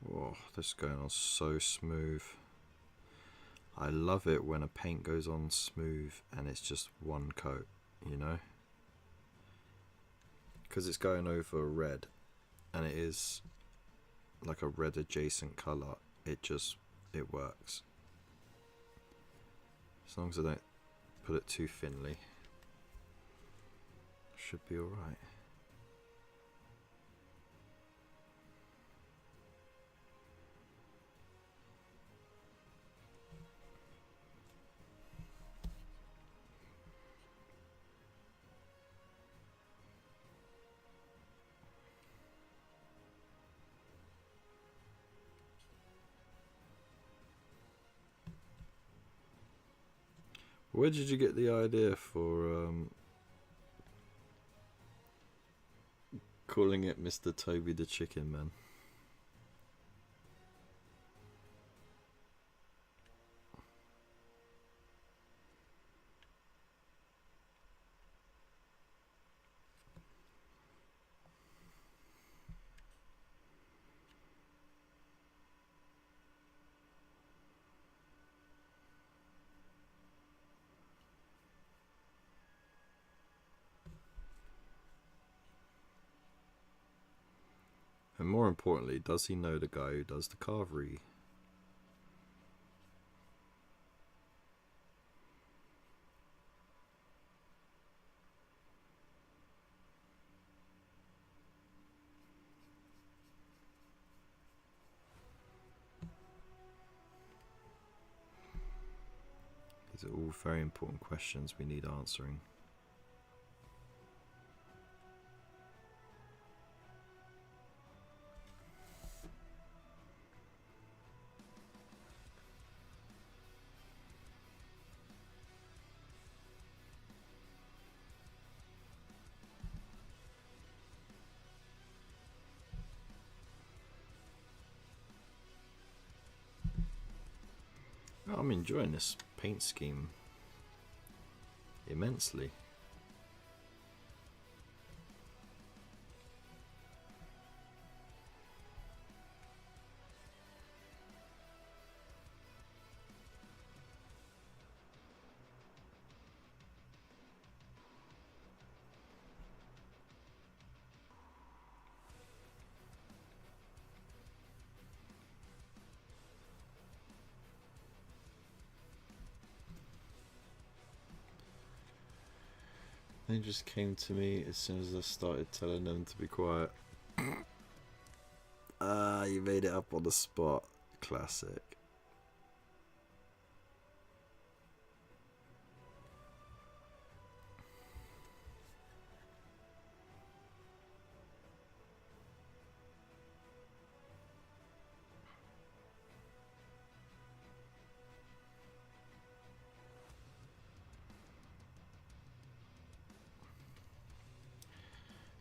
Whoa, this is going on so smooth. I love it when a paint goes on smooth and it's just one coat, you know? Because it's going over red and it is like a red adjacent colour, it works. As long as I don't put it too thinly, should be alright. Where did you get the idea for calling it Mr. Toby the Chicken Man? And more importantly, does he know the guy who does the carvery? These are all very important questions we need answering. I'm enjoying this paint scheme immensely. They just came to me as soon as I started telling them to be quiet. Ah, you made it up on the spot. Classic.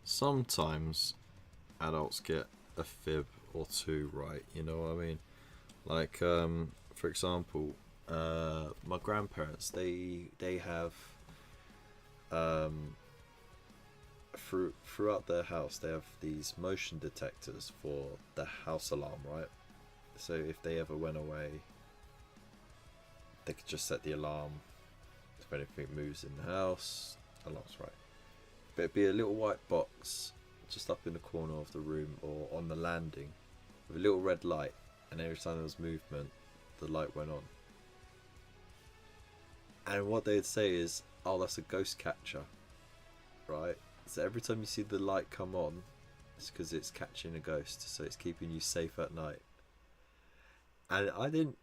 Sometimes adults get a fib or two right, you know what I mean? Like, for example, my grandparents, they have throughout their house they have these motion detectors for the house alarm, right? So if they ever went away, they could just set the alarm. If anything moves in the house, alarm's right. But it'd be a little white box just up in the corner of the room or on the landing with a little red light, and every time there was movement, the light went on. And what they'd say is, oh, that's a ghost catcher, right? So every time you see the light come on, it's because it's catching a ghost, so it's keeping you safe at night. And I didn't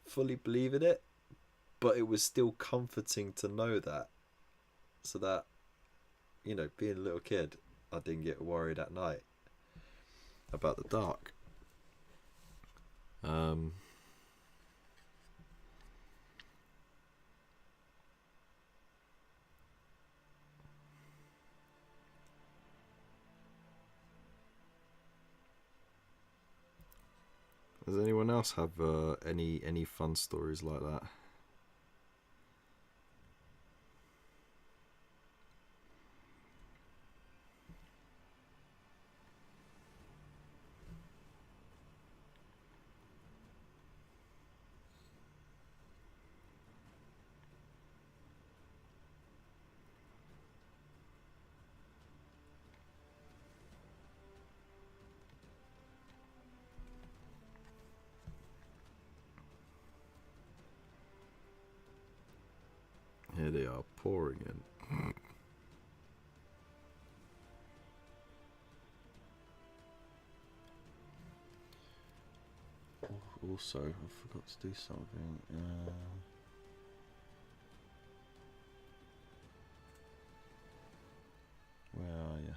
fully believe in it, but it was still comforting to know that, so that, you know, being a little kid, I didn't get worried at night about the dark. Does anyone else have any fun stories like that? Here they are pouring in. Also, I forgot to do something. Where are you?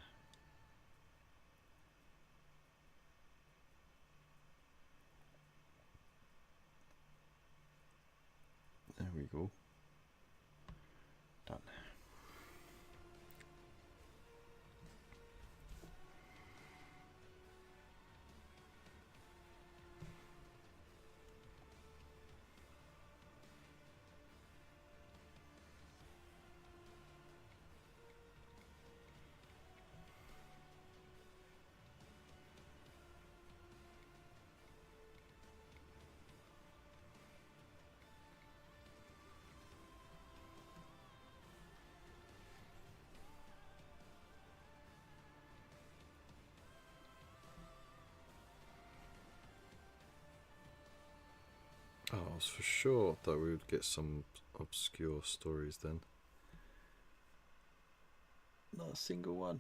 There we go. Done. Oh, I was for sure that we would get some obscure stories then. Not a single one.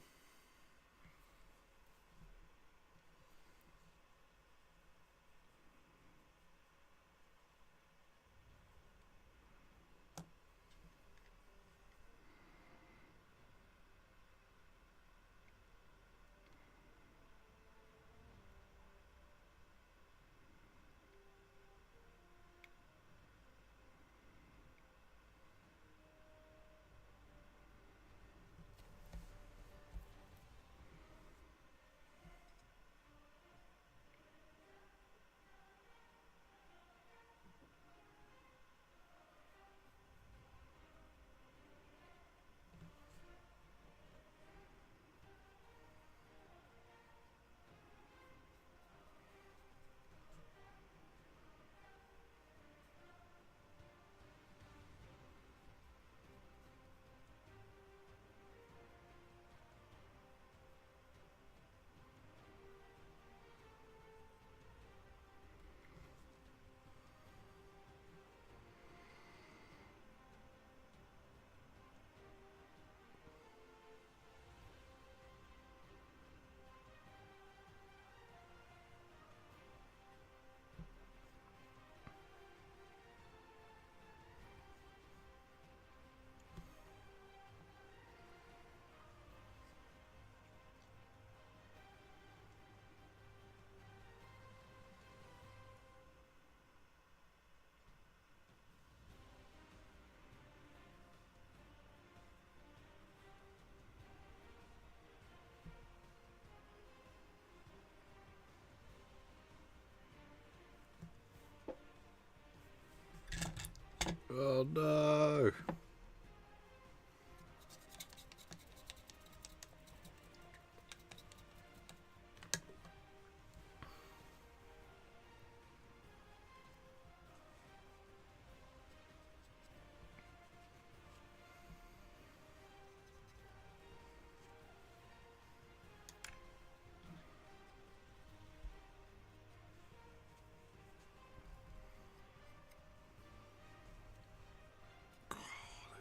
Oh no!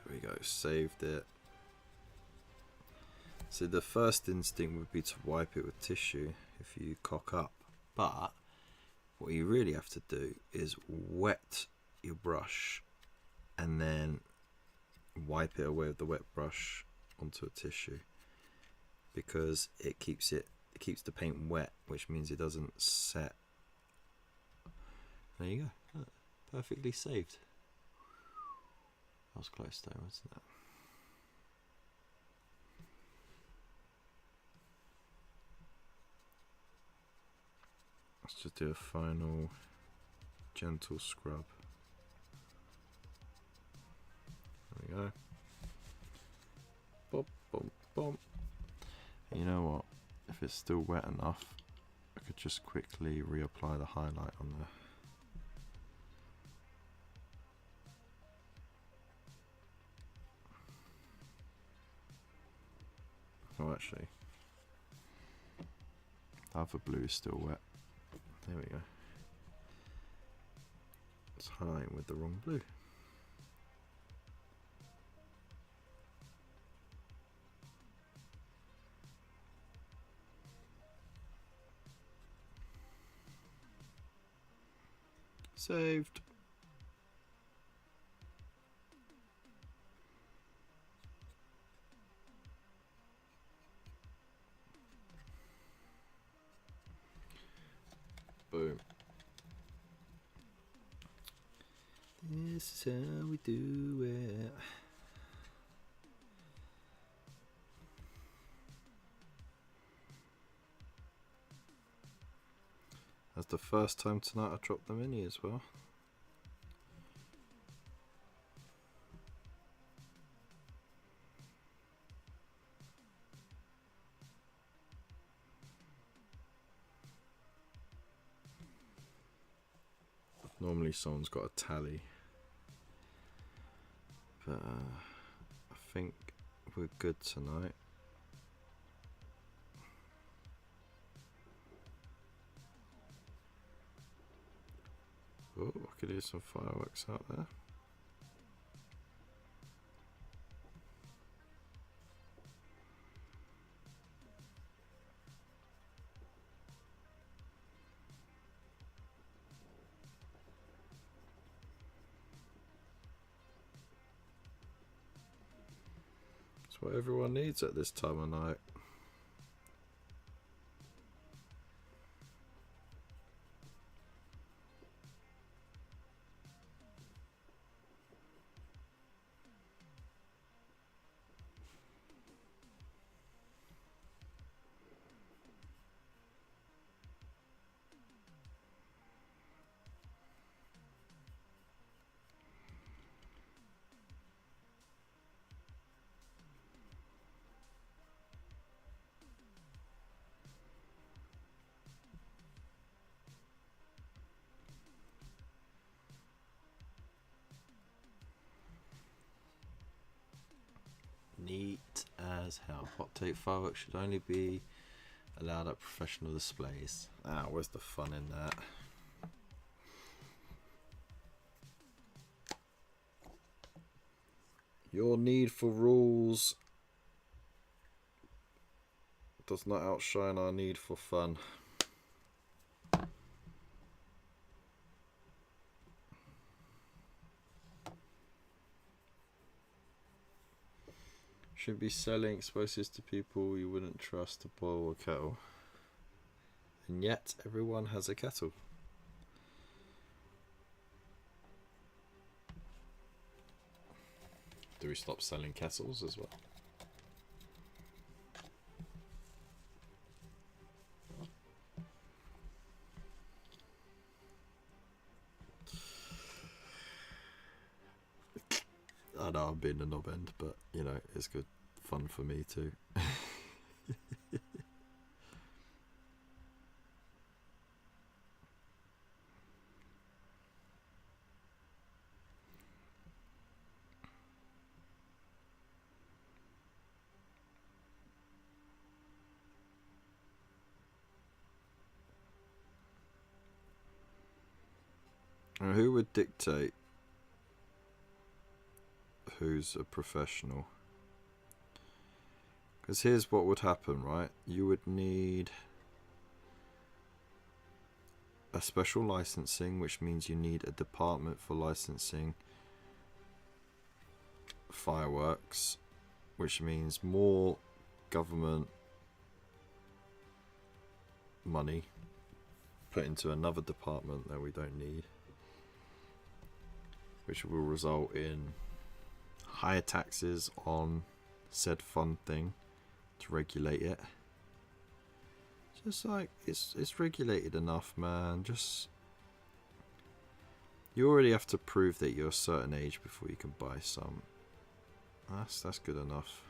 There we go, saved it. So the first instinct would be to wipe it with tissue if you cock up, but what you really have to do is wet your brush and then wipe it away with the wet brush onto a tissue, because it keeps the paint wet, which means it doesn't set. There you go, perfectly saved. That was close though, wasn't it? Let's just do a final gentle scrub. There we go. Bop, bop, bop. And you know what? If it's still wet enough, I could just quickly reapply the highlight on there. Oh, actually, the other blue is still wet. There we go. It's highlighting with the wrong blue. Saved. Boom. This is how we do it. That's the first time tonight I dropped the mini as well. Normally someone's got a tally, but I think we're good tonight. Oh, I could hear some fireworks out there. It's what everyone needs at this time of night. Neat as hell. Hot take fireworks should only be allowed at professional displays. Ah, where's the fun in that? Your need for rules does not outshine our need for fun. Should be selling explosives to people you wouldn't trust to boil a kettle. And yet, everyone has a kettle. Do we stop selling kettles as well? I know I'm being a knob end, but you know, it's good fun for me too. Now, who would dictate who's a professional? Because here's what would happen, right? You would need a special licensing, which means you need a department for licensing fireworks, which means more government money put into another department that we don't need, which will result in higher taxes on said fun thing to regulate it. Just like it's regulated enough, man. Just you already have to prove that you're a certain age before you can buy some. That's good enough.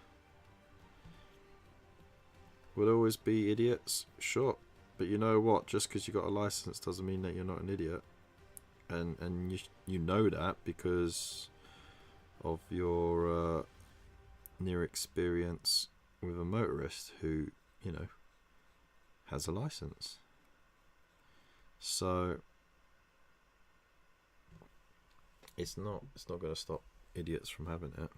Will always be idiots, sure, but you know what? Just because you got a license doesn't mean that you're not an idiot, and you know that because of your near experience with a motorist who, you know, has a license. So it's not going to stop idiots from having it.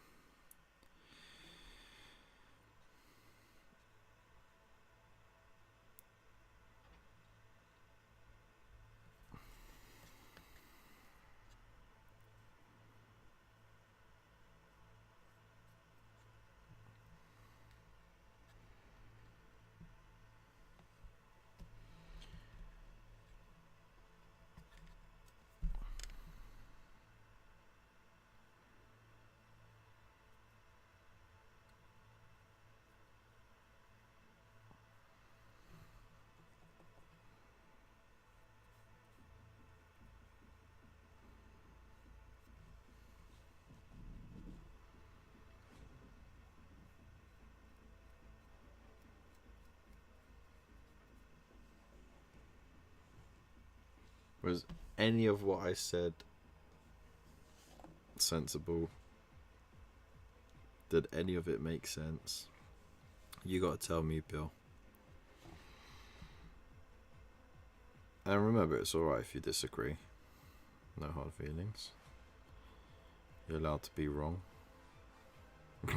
Was any of what I said sensible? Did any of it make sense? You gotta tell me, Bill. And remember, it's alright if you disagree. No hard feelings. You're allowed to be wrong. Need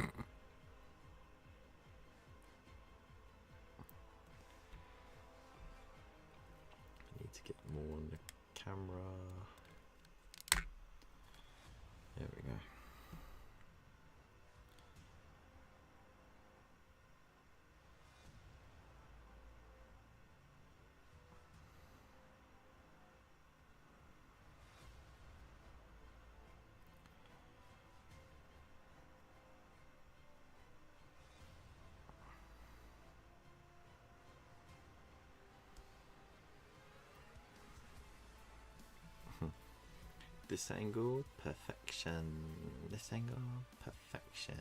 to get more on the camera. There we go. This angle, perfection. This angle, perfection.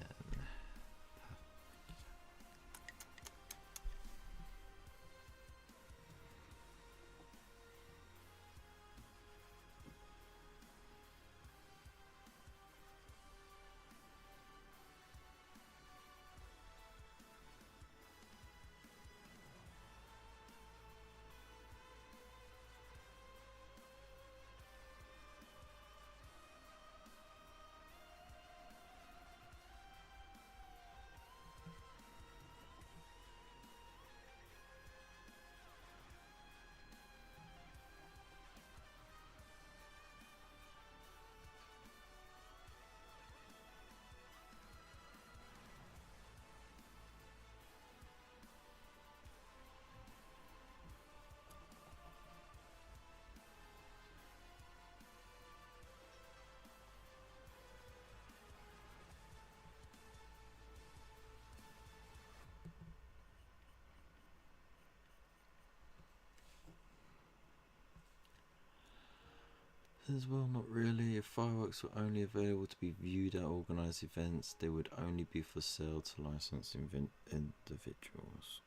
As well, not really. If fireworks were only available to be viewed at organised events, they would only be for sale to licensed individuals.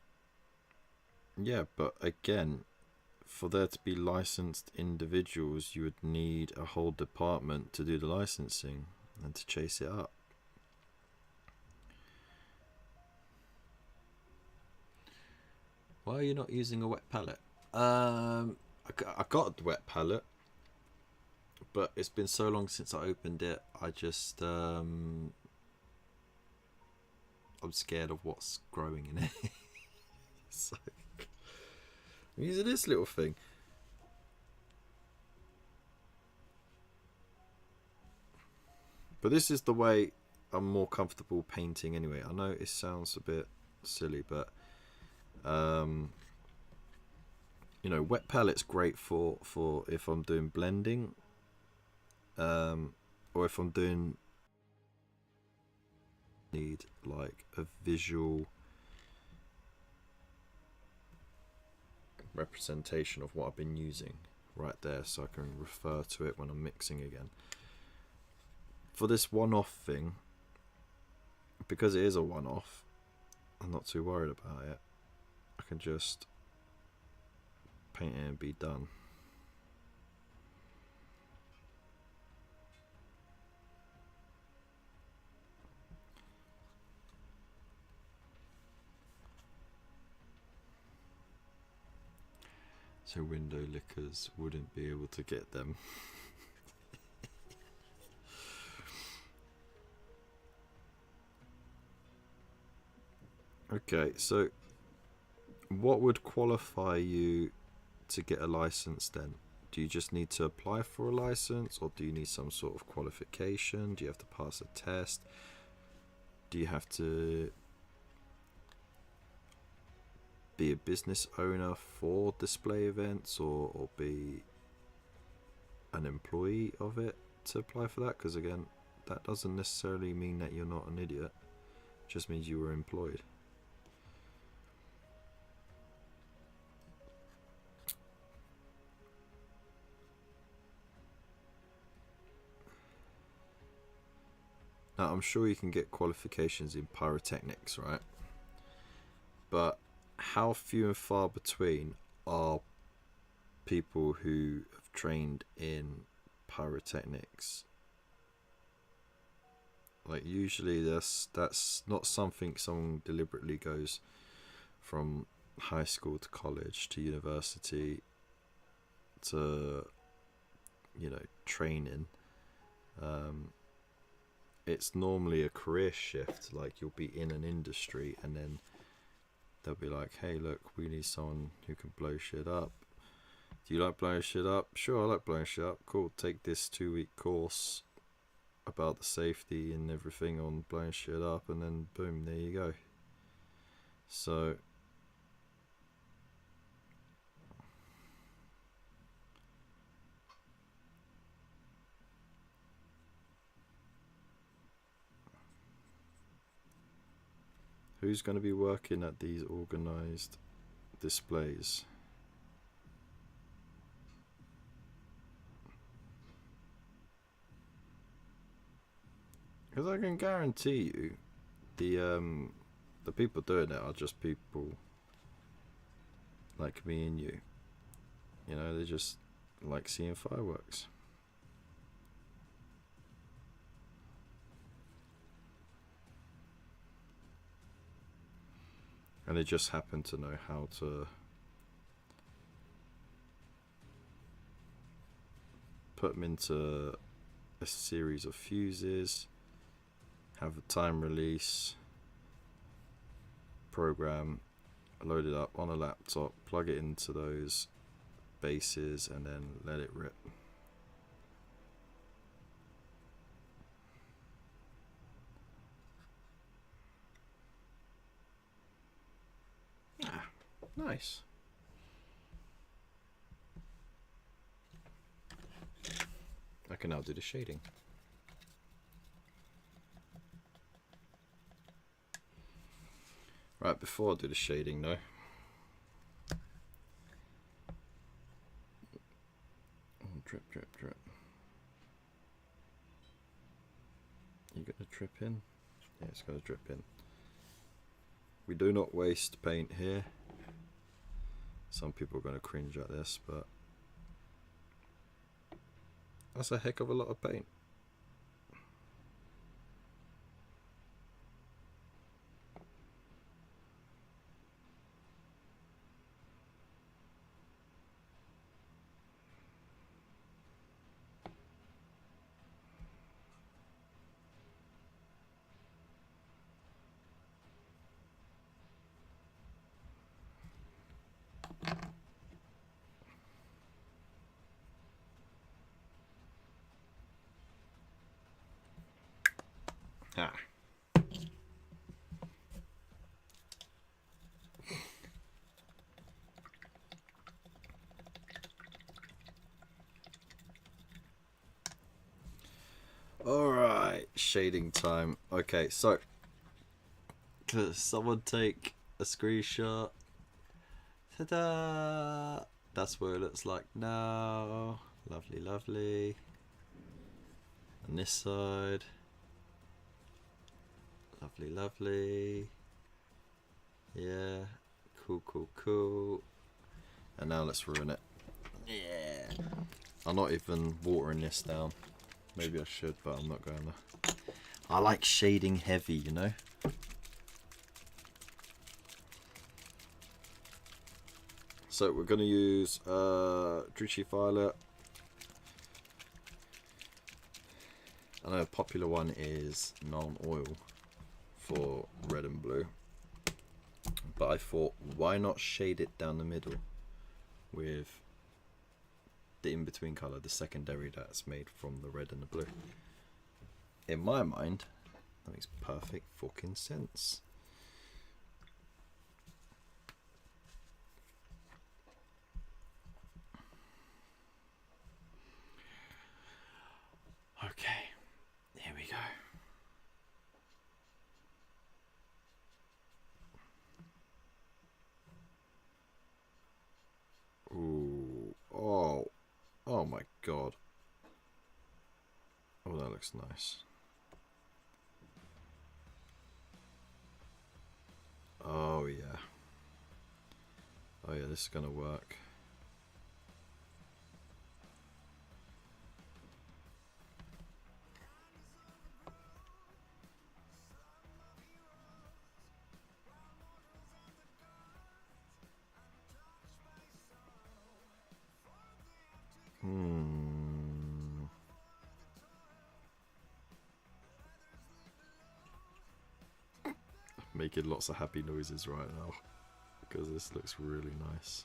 Yeah, but again, for there to be licensed individuals, you would need a whole department to do the licensing and to chase it up. Why are you not using a wet palette? I got a wet palette, but it's been so long since I opened it. I just I'm scared of what's growing in it. So I'm using this little thing. But this is the way I'm more comfortable painting anyway. I know it sounds a bit silly, but you know, wet palette's great for if I'm doing blending, or if I'm doing need like a visual representation of what I've been using right there, so I can refer to it when I'm mixing again. For this one-off thing, because it is a one-off, I'm not too worried about it. I can just paint it and be done. So window lickers wouldn't be able to get them. Okay, so what would qualify you to get a license then? Do you just need to apply for a license, or do you need some sort of qualification? Do you have to pass a test? Do you have to be a business owner for display events, or be an employee of it to apply for that? Because again, that doesn't necessarily mean that you're not an idiot. It just means you were employed. Now, I'm sure you can get qualifications in pyrotechnics, right? But how few and far between are people who have trained in pyrotechnics? Like, usually that's not something someone deliberately goes from high school to college to university to, you know, training. It's normally a career shift. Like, you'll be in an industry and then they'll be like, hey, look, we need someone who can blow shit up. Do you like blowing shit up? Sure, I like blowing shit up. Cool, take this 2-week course about the safety and everything on blowing shit up, and then boom, there you go. So who's going to be working at these organized displays? Because I can guarantee you, the people doing it are just people like me and you. You know, they just like seeing fireworks. And they just happen to know how to put them into a series of fuses, have a time release program, load it up on a laptop, plug it into those bases, and then let it rip. Ah, nice. I can now do the shading. Right, before I do the shading though, drip, drip, drip. drip in? Yeah, it's going to drip in. We do not waste paint here. Some people are going to cringe at this, but that's a heck of a lot of paint. Ah. Alright, shading time. Okay, so could someone take a screenshot? Ta-da! That's what it looks like now. Lovely, lovely. And this side. Lovely, lovely. Yeah. Cool, cool, cool. And now let's ruin it. Yeah. I'm not even watering this down. Maybe I should, but I'm not going to. I like shading heavy, you know? So we're going to use Drucci Violet. I know a popular one is non-oil for red and blue. But I thought, why not shade it down the middle with the in-between colour, the secondary that's made from the red and the blue. In my mind, that makes perfect fucking sense. Okay, here we go. Ooh, oh my god. Oh, that looks nice. Oh yeah. Oh yeah, this is gonna work. Making lots of happy noises right now because this looks really nice.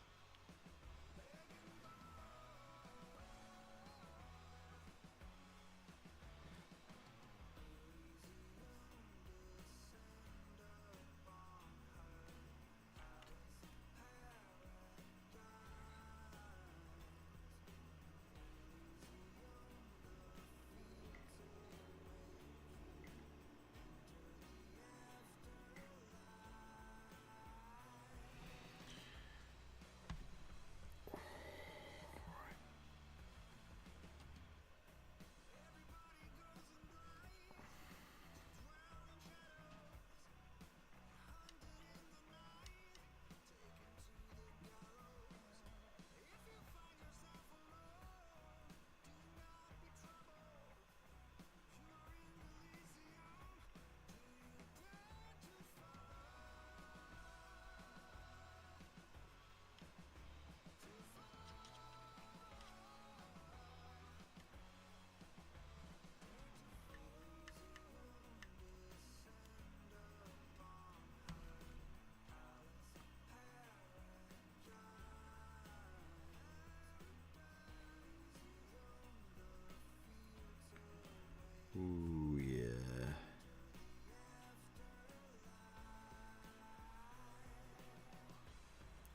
Ooh, yeah.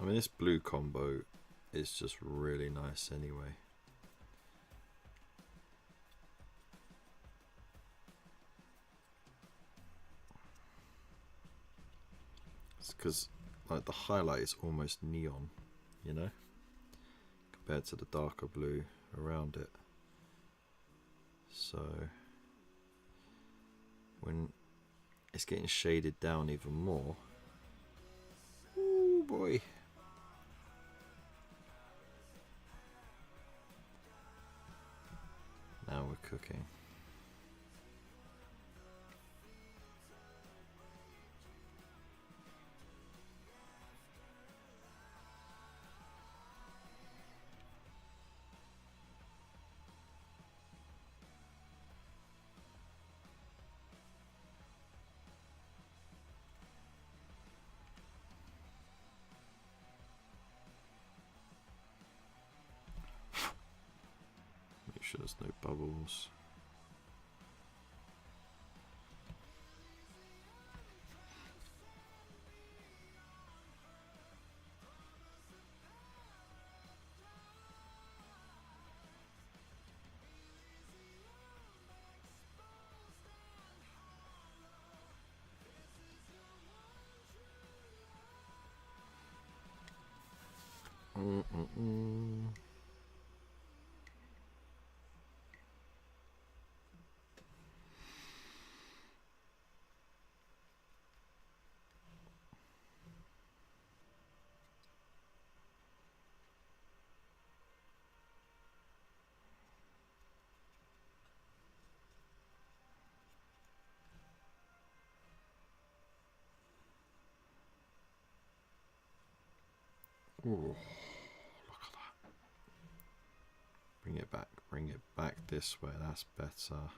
I mean, this blue combo is just really nice anyway. It's because like the highlight is almost neon, you know, compared to the darker blue around it. So when it's getting shaded down even more. Oh boy. Now we're cooking. Make sure there's no bubbles. Ooh, look at that. Bring it back this way, that's better.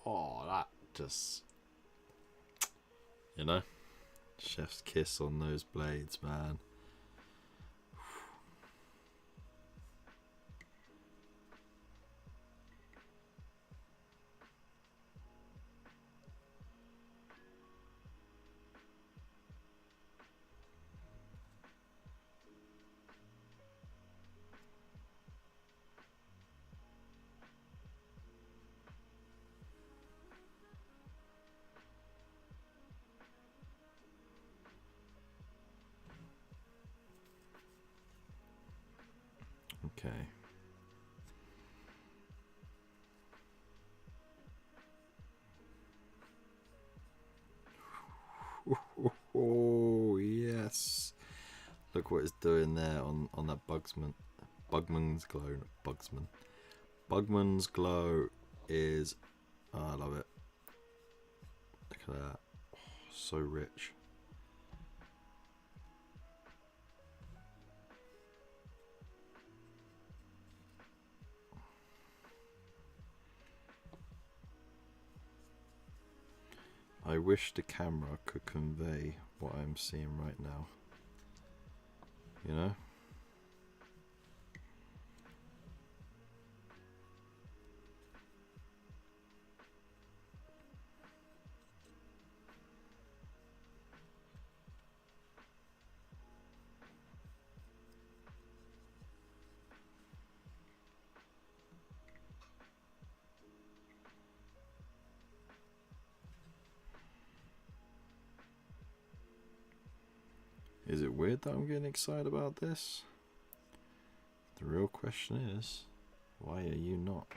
Oh, that just, you know, chef's kiss on those blades, man. Okay. Oh yes! Look what it's doing there on that Bugman's glow, not Bugsman. Bugman's glow is, oh, I love it. Look at that, oh, so rich. I wish the camera could convey what I'm seeing right now. You know? it weird that I'm getting excited about this? The real question is, why are you not?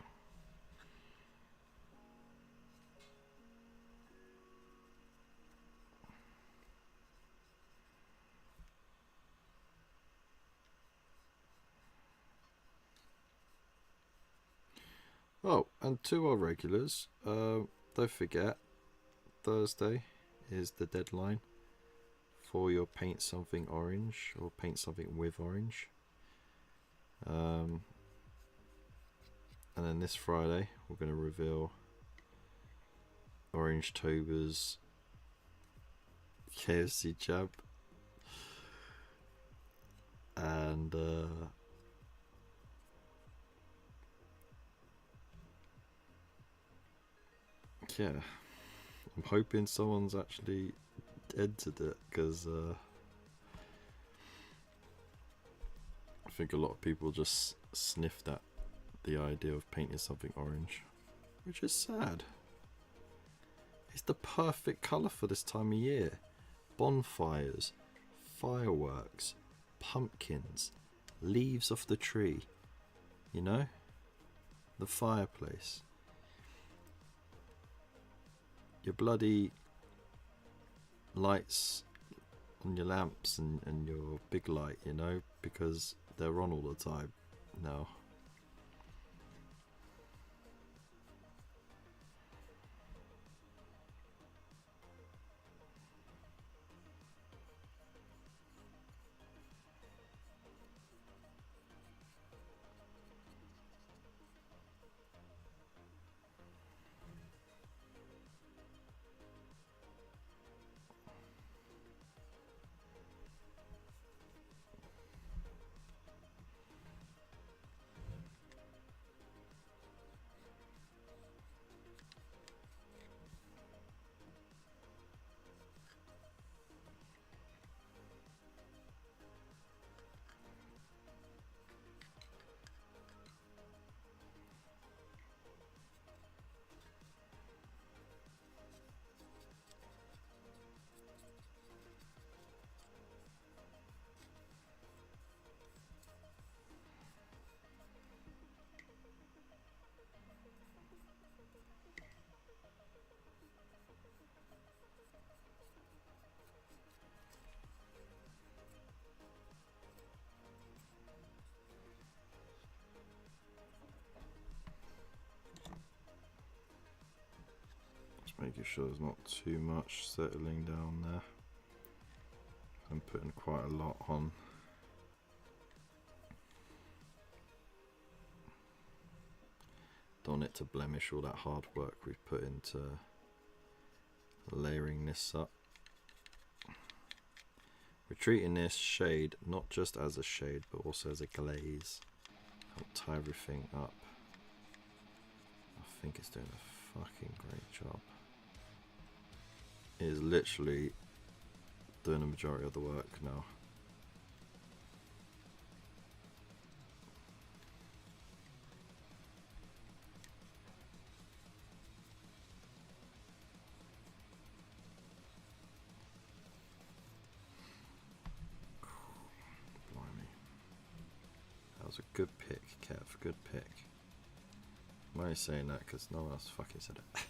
Oh, and to our regulars, don't forget, Thursday is the deadline for your paint something orange or paint something with orange. And then this Friday we're going to reveal Orange Tober's KFC jab, and yeah, I'm hoping someone's actually entered it, because I think a lot of people just sniffed at the idea of painting something orange, which is sad. It's the perfect colour for this time of year. Bonfires, fireworks, pumpkins, leaves off the tree, you know, the fireplace, your bloody lights on your lamps and your big light, you know, because they're on all the time now. Making sure there's not too much settling down there. I'm putting quite a lot on. Don't want it to blemish all that hard work we've put into layering this up. We're treating this shade not just as a shade but also as a glaze. I'll tie everything up. I think it's doing a fucking great job. It is literally doing the majority of the work now. Blimey. That was a good pick, Kev. Good pick. I'm only saying that because no one else fucking said it.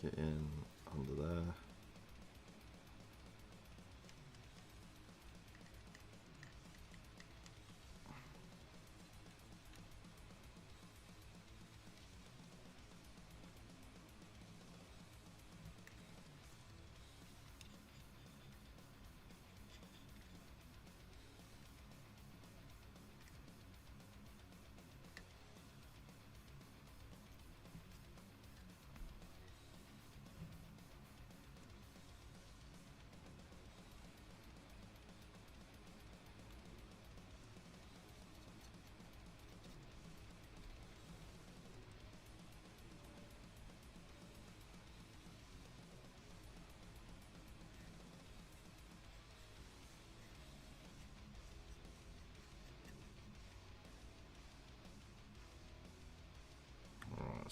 Get in under there.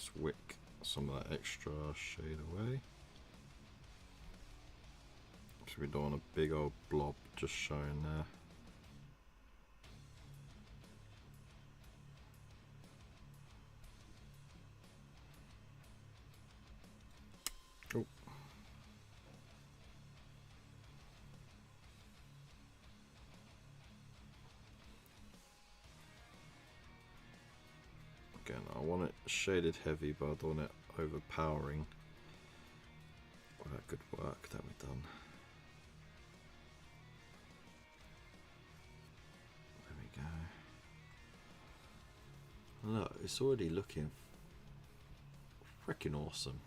Let's wick some of that extra shade away. So we don't want a big old blob just showing there. Oh. Again, I want it shaded heavy, but I don't want it overpowering. All that good work that we've done. There we go. Look, it's already looking freaking awesome.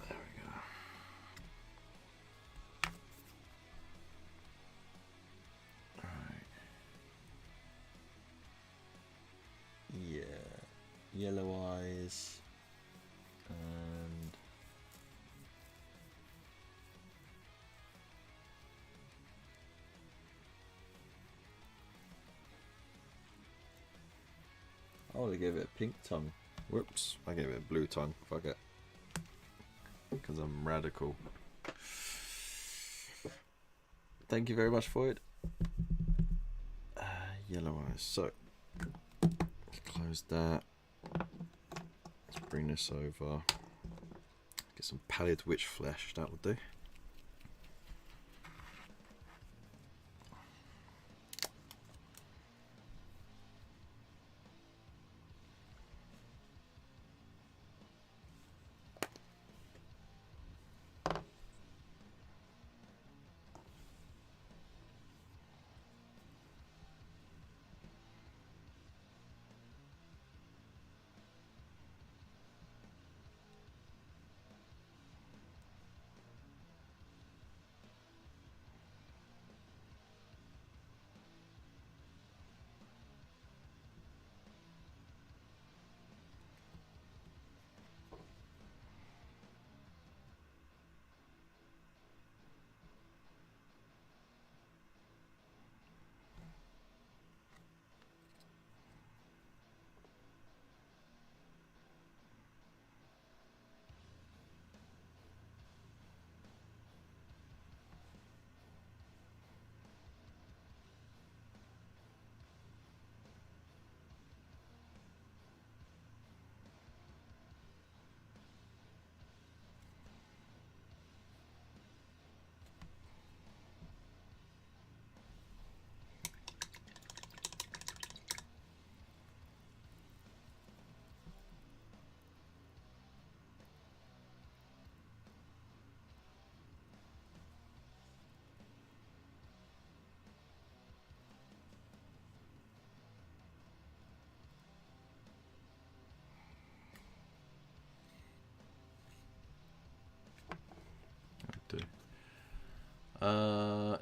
There we go. Alright. Yeah. Yellow eyes. And I would have gave it a pink tongue. Whoops, I gave it a blue tongue. Fuck it. Because I'm radical. Thank you very much for it. Yellow eyes. So, let's close that. Let's bring this over. Get some pallid witch flesh. That will do.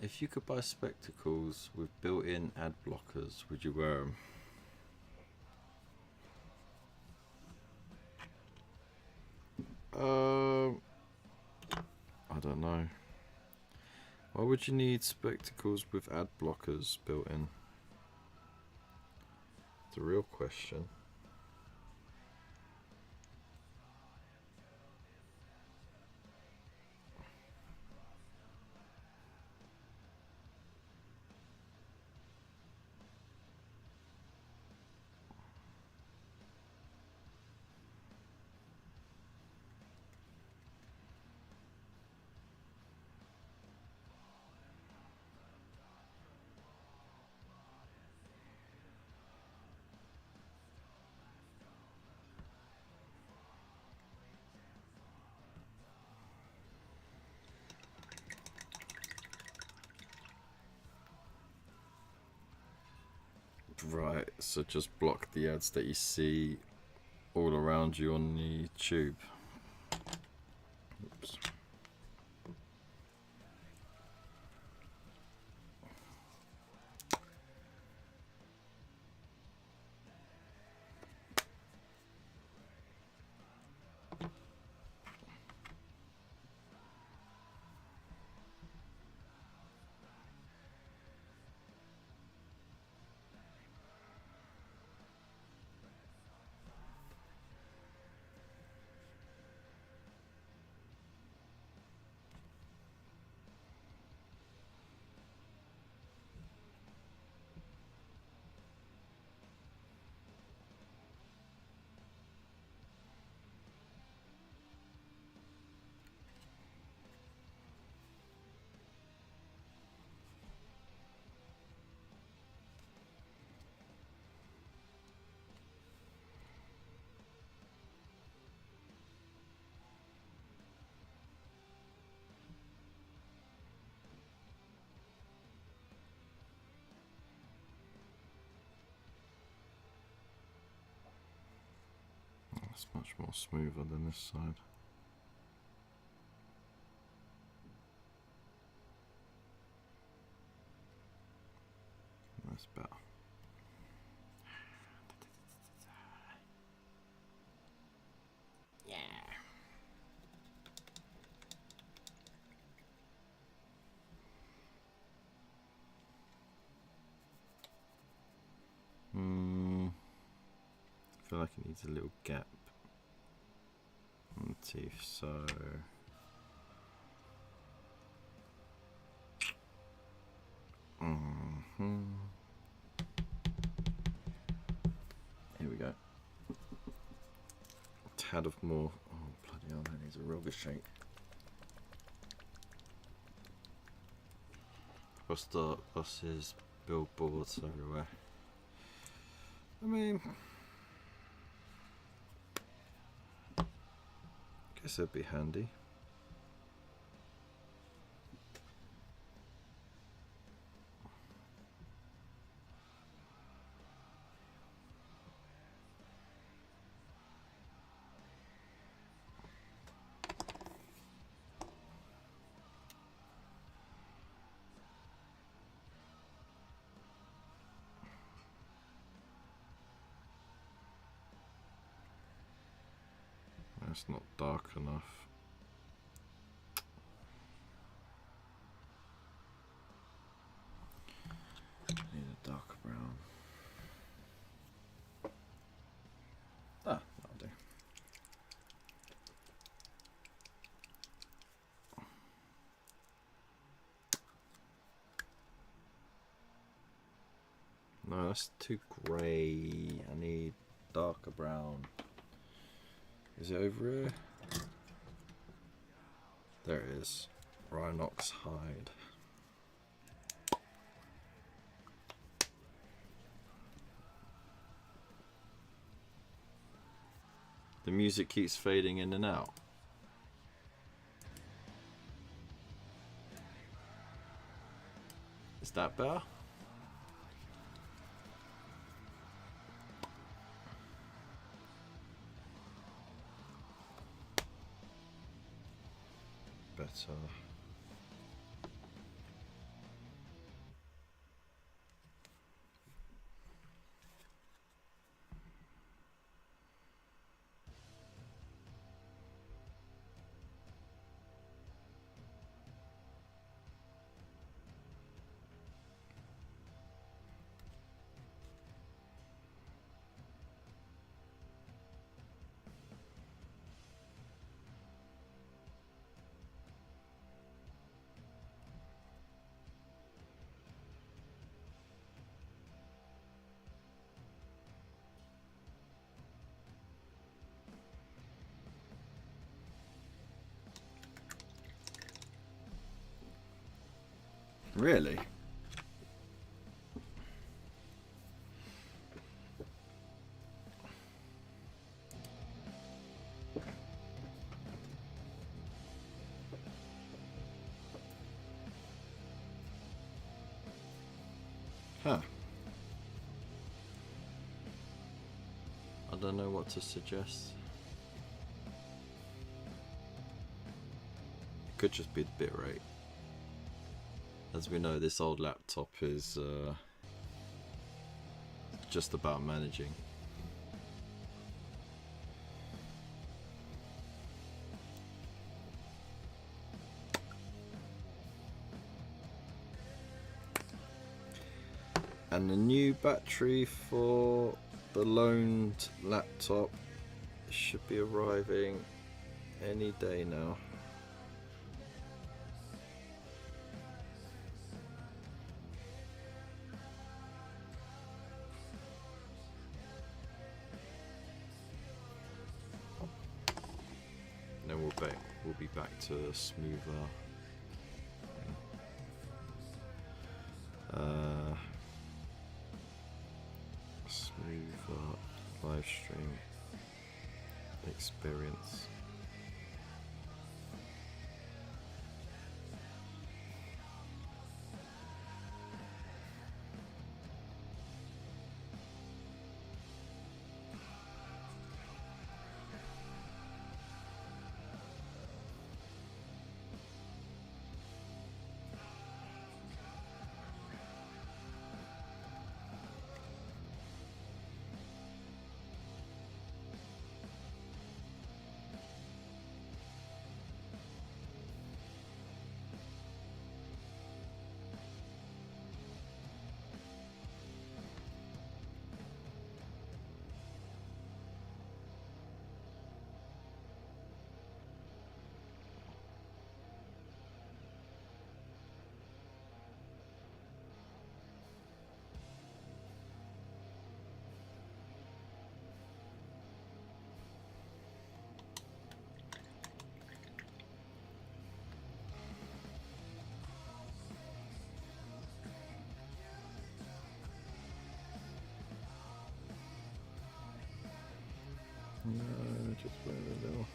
If you could buy spectacles with built-in ad blockers, would you wear them? I don't know. Why would you need spectacles with ad blockers built in? It's a real question. Right, so just block the ads that you see all around you on the tube. Oops. It's much more smoother than this side. That's better. Yeah. I feel like it needs a little gap on the teeth, so here we go. A tad of more. Oh bloody hell, that needs a real good shake. Poster buses, billboards everywhere. I mean, guess it'd be handy. That's not dark enough. Need a darker brown. Ah, that'll do. No, that's too grey. I need darker brown. Is it over here? There it is. Rhinox hide. The music keeps fading in and out. Is that better? Better. Really? Huh. I don't know what to suggest. It could just be the bitrate. As we know, this old laptop is just about managing. And the new battery for the loaned laptop should be arriving any day now. Then we'll be back to smoother. Smoother live stream experience. No, just wait a little.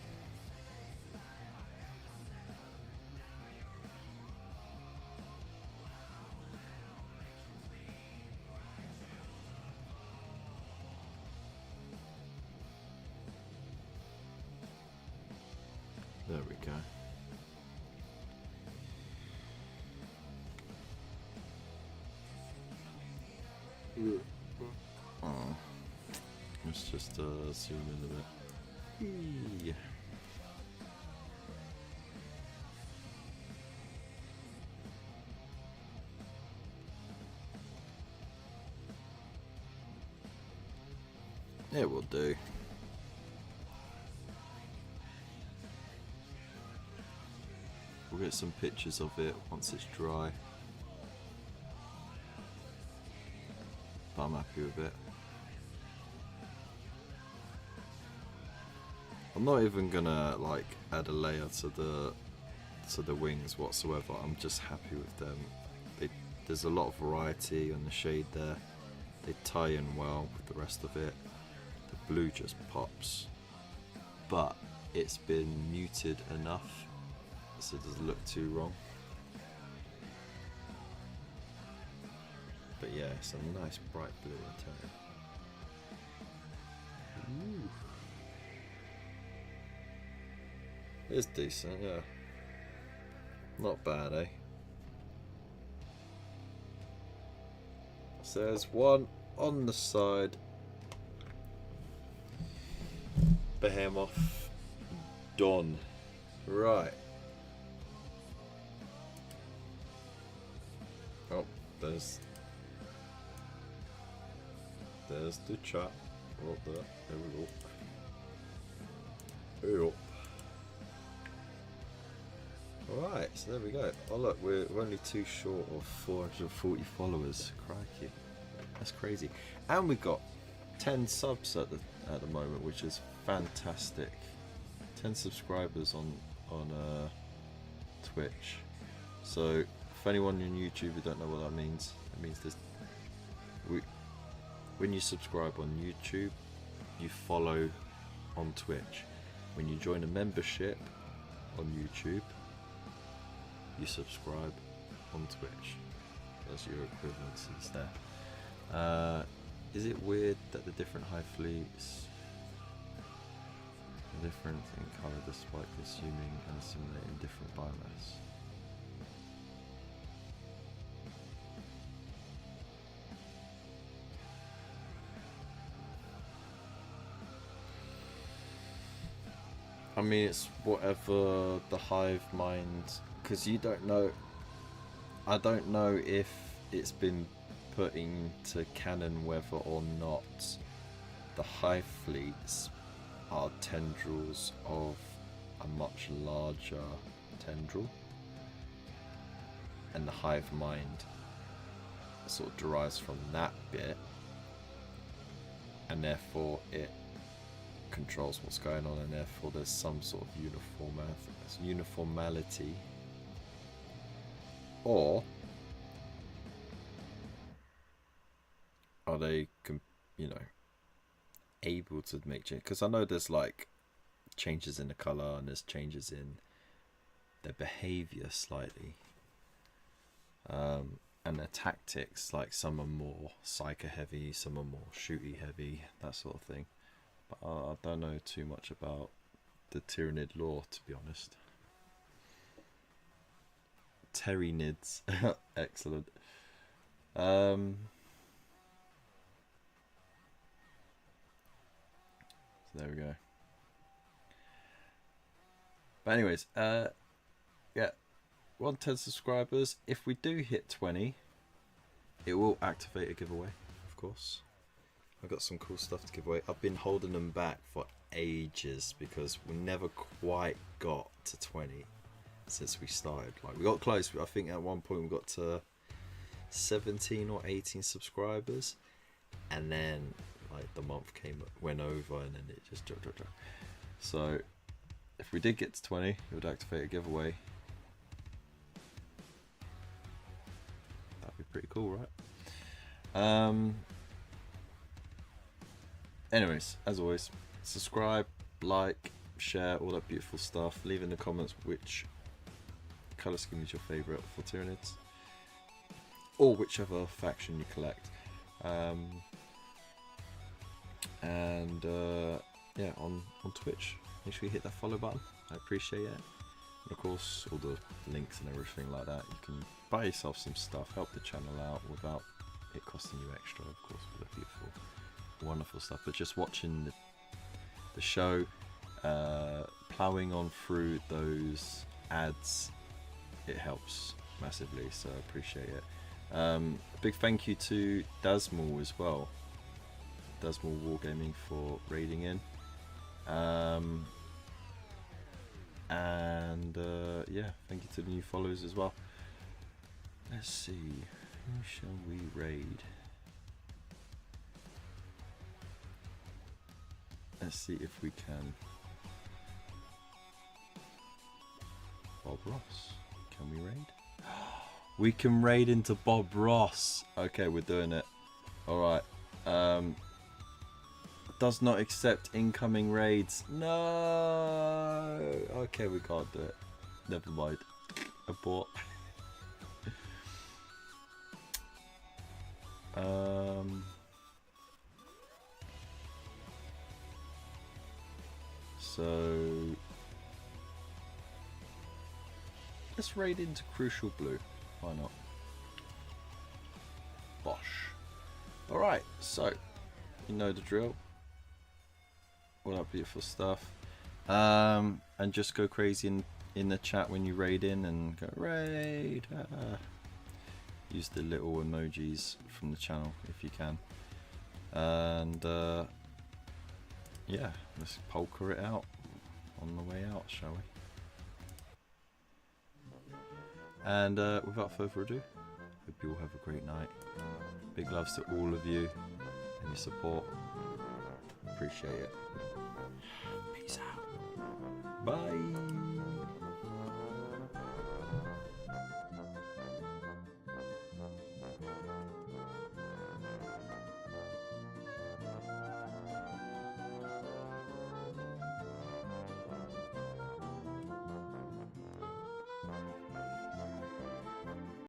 There we go. Oh. Let's just zoom in a bit. Yeah. It will do. We'll get some pictures of it once it's dry. But I'm happy with it. I'm not even gonna like add a layer to the wings whatsoever. I'm just happy with them. There's a lot of variety on the shade there. They tie in well with the rest of it. The blue just pops, but it's been muted enough so it doesn't look too wrong. But yeah, it's a nice bright blue, I tell you. Ooh. It's decent, yeah. Not bad, eh? So there's one on the side. Behemoth. Done. Right. Oh, there's the chat. Oh, there we go. There we go. Alright, so there we go. Oh look, we're only too short of 440 followers. Crikey. That's crazy. And we've got 10 subs at the moment, which is fantastic. 10 subscribers on Twitch. So if anyone on YouTube who don't know what that means, it means when you subscribe on YouTube, you follow on Twitch. When you join a membership on YouTube, you subscribe on Twitch. That's your equivalencies there. Is it weird that the different Hive fleets are different in colour despite consuming and assimilating different biomass? I mean, it's whatever the Hive mind, because you don't know. I don't know if it's been put into canon whether or not the Hive fleets are tendrils of a much larger tendril, and the Hive mind sort of derives from that bit, and therefore it controls what's going on, and therefore there's some sort of uniformality, or are they, able to make change? Because I know there's like changes in the color and there's changes in their behavior slightly, and their tactics. Like some are more psycho heavy, some are more shooty heavy, that sort of thing. But I don't know too much about the Tyrannid lore, to be honest. Terrynids, excellent. So there we go. But anyways, yeah, 110 subscribers. If we do hit 20, it will activate a giveaway, of course. I've got some cool stuff to give away. I've been holding them back for ages because we never quite got to 20 since we started. Like, we got close. I think at one point we got to 17 or 18 subscribers, and then like the month went over, and then it just dropped. So if we did get to 20, it would activate a giveaway. That'd be pretty cool, right? Anyways, as always, subscribe, like, share, all that beautiful stuff. Leave in the comments which colour scheme is your favourite for Tyranids, or whichever faction you collect. Yeah, on Twitch, make sure you hit that follow button. I appreciate it. And of course, all the links and everything like that. You can buy yourself some stuff, help the channel out without it costing you extra, of course, for the beautiful, wonderful stuff. But just watching the show, ploughing on through those ads, it helps massively, so I appreciate it. A big thank you to Dasmal as well, Dasmal Wargaming, for raiding in. Yeah, thank you to the new followers as well. Let's see, who shall we raid? Let's see if we can. Bob Ross, can we raid? We can raid into Bob Ross. Okay, we're doing it. Alright. Does not accept incoming raids. No. Okay, we can't do it. Never mind. Abort. So let's raid into Crucial Blue. Why not? Bosh. Alright, so you know the drill. All that beautiful stuff. And just go crazy in the chat when you raid in and go raid. Use the little emojis from the channel if you can. And yeah, let's polka it out on the way out, shall we? And without further ado, hope you all have a great night. Big loves to all of you and your support. Appreciate it. Peace out. Bye.